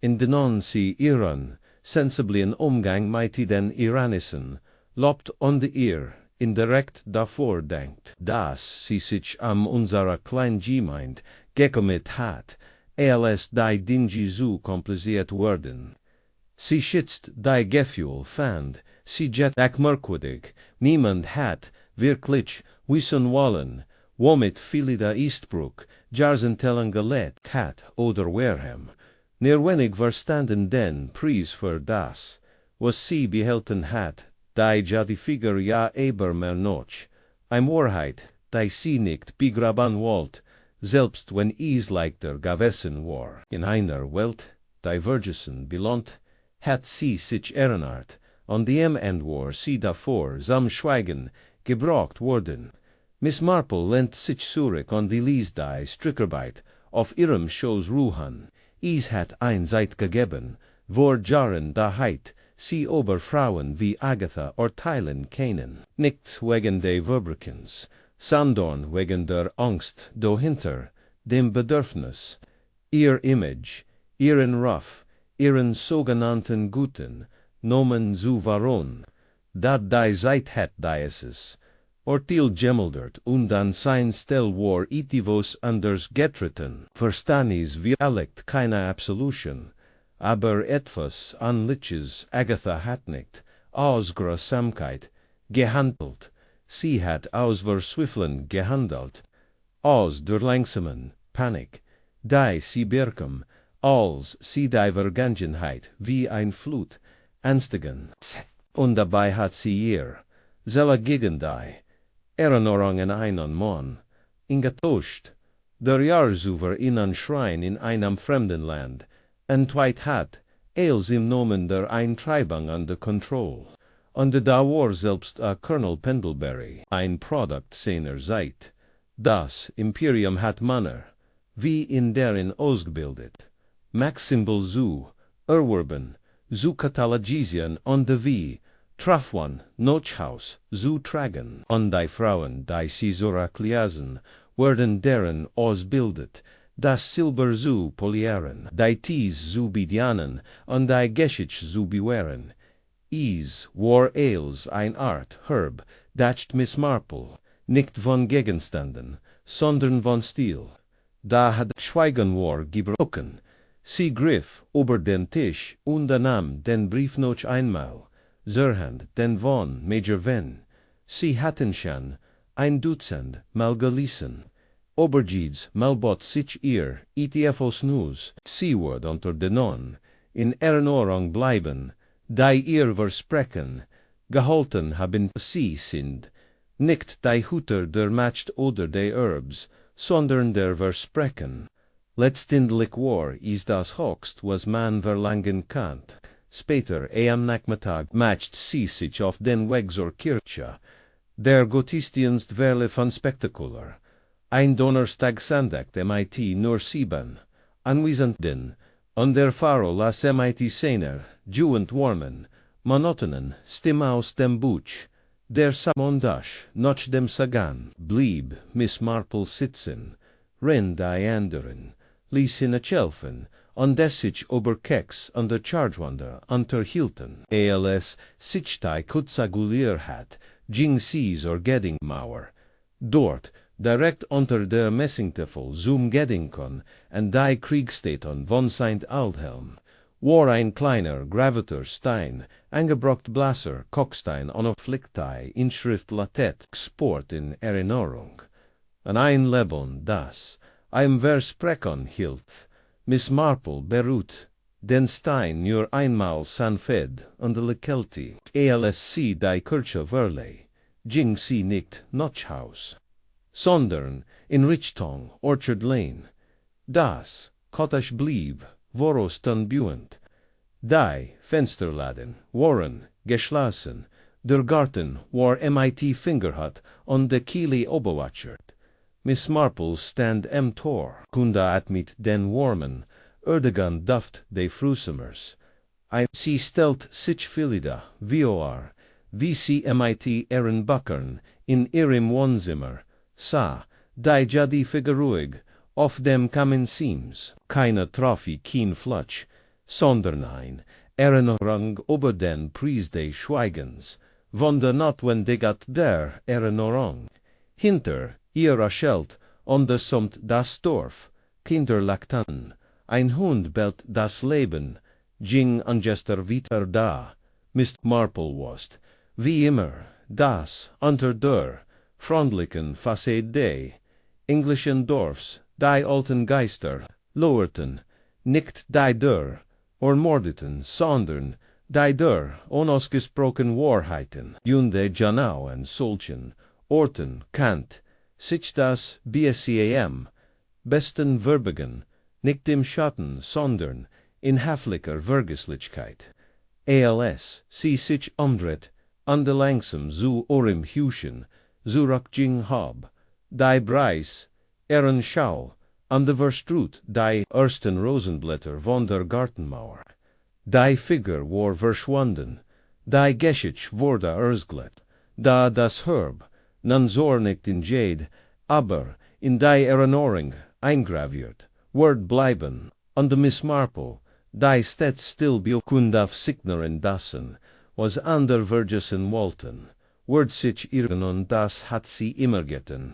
in denen sie ihren sensiblen Umgang mit den Iranissen lobt und ihr indirekt davor denkt, dass sie sich unserer Kleingemeinde gekommit hat, als die Dinge so kompliziert werden. Sie schützt die Gefühl fand, sie jet ak merkwürdig, niemand hat wirklich wissen wollen, womit Philida Eastbrook Jarzentellen gelet hat oder Wareham, neer wenig verstanden den Preis für das, was sie behalten hat, die Jadefigur ja eber mehr noch, Wahrheit, die sie nicht begraben wollt, selbst wenn es leichter gewesen war. In einer Welt, die Vergessen belohnt, hat sie sich erinnert, an dem End war sie davor, sam Schweigen, gebraucht worden. Miss Marple lehnt sich zurück an die Liesdei Strickerarbeit auf ihrem Schoß ruhen. Es hat ein Zeit gegeben, vor Jahren da heit, sie ober Frauen wie Agatha urteilen können. Nicht wegen des Verbrechens, sondern wegen der Angst dahinter, dem Bedürfnis, ihr Image, ihren Ruf, ihren sogenannten Guten, Nomen zu wahren, dat die Zeit hat dieses, Ortil gemeldert und an sein Stell war itivos anders getreten, verstanis wie elect keine Absolution, aber etwas anliches Agatha hat nicht, aus Grausamkeit, gehandelt, sie hat aus Verzweifeln gehandelt, aus der langsamen Panik, die sie birkem, als sie die Vergangenheit wie ein Flut anstigen, und dabei hat sie ihr, selber gegen die Erinnerungen einen Mann, ingetauscht, der Jahrsuver in ein Schrein in einem fremden Land, entweit hat, als im Nomen der Eintreibung an der Kontrolle. Und da war selbst Colonel Pendlebury, ein Produkt seiner Zeit. Das Imperium hat Manner, wie in deren ausgebildet, Maximbel zu erwerben, zu katalogisieren und wie, Trafwan, Notchhaus, zu tragen, und die Frauen, die sie Sorakliasen, werden deren ausbildet, das Silber zu polieren, die Tees zu bedienen, und die Geschichte zu bewahren. Is war als ein Art Herb, dacht Miss Marple, nicht von Gegenständen, sondern von Stil. Da hat Schweigen war gebrochen. Sie griff über den Tisch und nahm den Brief noch einmal, zerhand den von Major Venn. Sie hatten schon ein Dutzend mal gelesen. Obergieds mal bot sich ihr ETFOs News. Sie wird unter denen in Erinnerung bleiben, die ihr Versprechen gehalten haben. Sie sind nicht die Hüter der Macht oder der Herbs, sondern der Versprechen. Letztendlich war ist das Höchst, was man verlangen kann. Später am Nachmittag macht sie sich auf den Weg zur Kirche. Der Gottesdienst verlief unspektakulär. Ein Donnerstag Sonntag MIT nur 7 Anwesenden, und der Pfarrer las MIT Scener, juend warmen, monotonen Stimme aus dem Buch. Der Samondasch, nach dem Sagan, blieb Miss Marple sitzen, ren die anderen, ließ hinachelfen, und es sich über Keks und der Chargewander unterhielten. Als sich die Kutsagulier hat, Ging sees or Gedding Mauer. Dort, direkt unter der Messingtafel zum Geddingkon and die Kriegstaton von St. Aldhelm, war ein kleiner Graviter Stein, angebracht Blasser Kockstein on a Flicktai, Inschrift Latet, Sport in Erinnerung. Ein Leben, das, ein Versprechen hielt, Miss Marple Berut, den Stein nur einmal sanfed und de Lekelti, ALSC die Kirche Verley, ging sie nicht Notchhaus, sondern in Richtung Orchard Lane. Das, Cottage blieb, woros dann buent. Die Fensterladen waren geschlossen, der Garten war MIT Fingerhut und de Kieli Oberwatchert. Miss Marple stand Tor, kunda at mit den Wormen, Erdogan duft de Frusumers. Sie stelt sich Philida, VOR, VC MIT Erin Buckern, in ihrem Wohnzimmer, sa, die Jadefiguruig, auf dem Kamin Seams, keine Trophy keen Flutsch, sondern ein Erinnerung über den Preis des Schweigens, von der Notwendigkeit der Erinnerung. Hinter ihrer Schelt und sumt das Dorf, Kinder lachten, ein Hund bellt das Leben, ging angester wieder da, Miss Marple wast, wie immer, das unter der freundlichen Fassade englischen Dorfs, die alten Geister, lowerten, nicht die der, or mordeten, sondern die der unausgesprochen Wahrheiten, Junde Janau und solchen Orten Kant, sich das BSCAM, besten Verbigen, nicht im Schatten, sondern in haflicher Vergeslichkeit. ALS, sie sich umdreht, an de langsam zu orim Huschen, zu Rockjing Hob, die Breis, Ehren Schau, an de Verstrut, die ersten Rosenblätter von der Gartenmauer. Die Figur war verschwunden, die Geschichte wurde ersglet, da das Herb, nan zor nicht in Jade, aber in die Erinnerung eingraviert, wird bleiben, und de Miss Marple, die stets still beokundaf Signerin dassen, was an der Vergessen Walten, wird sich irren und das hat sie immer getan.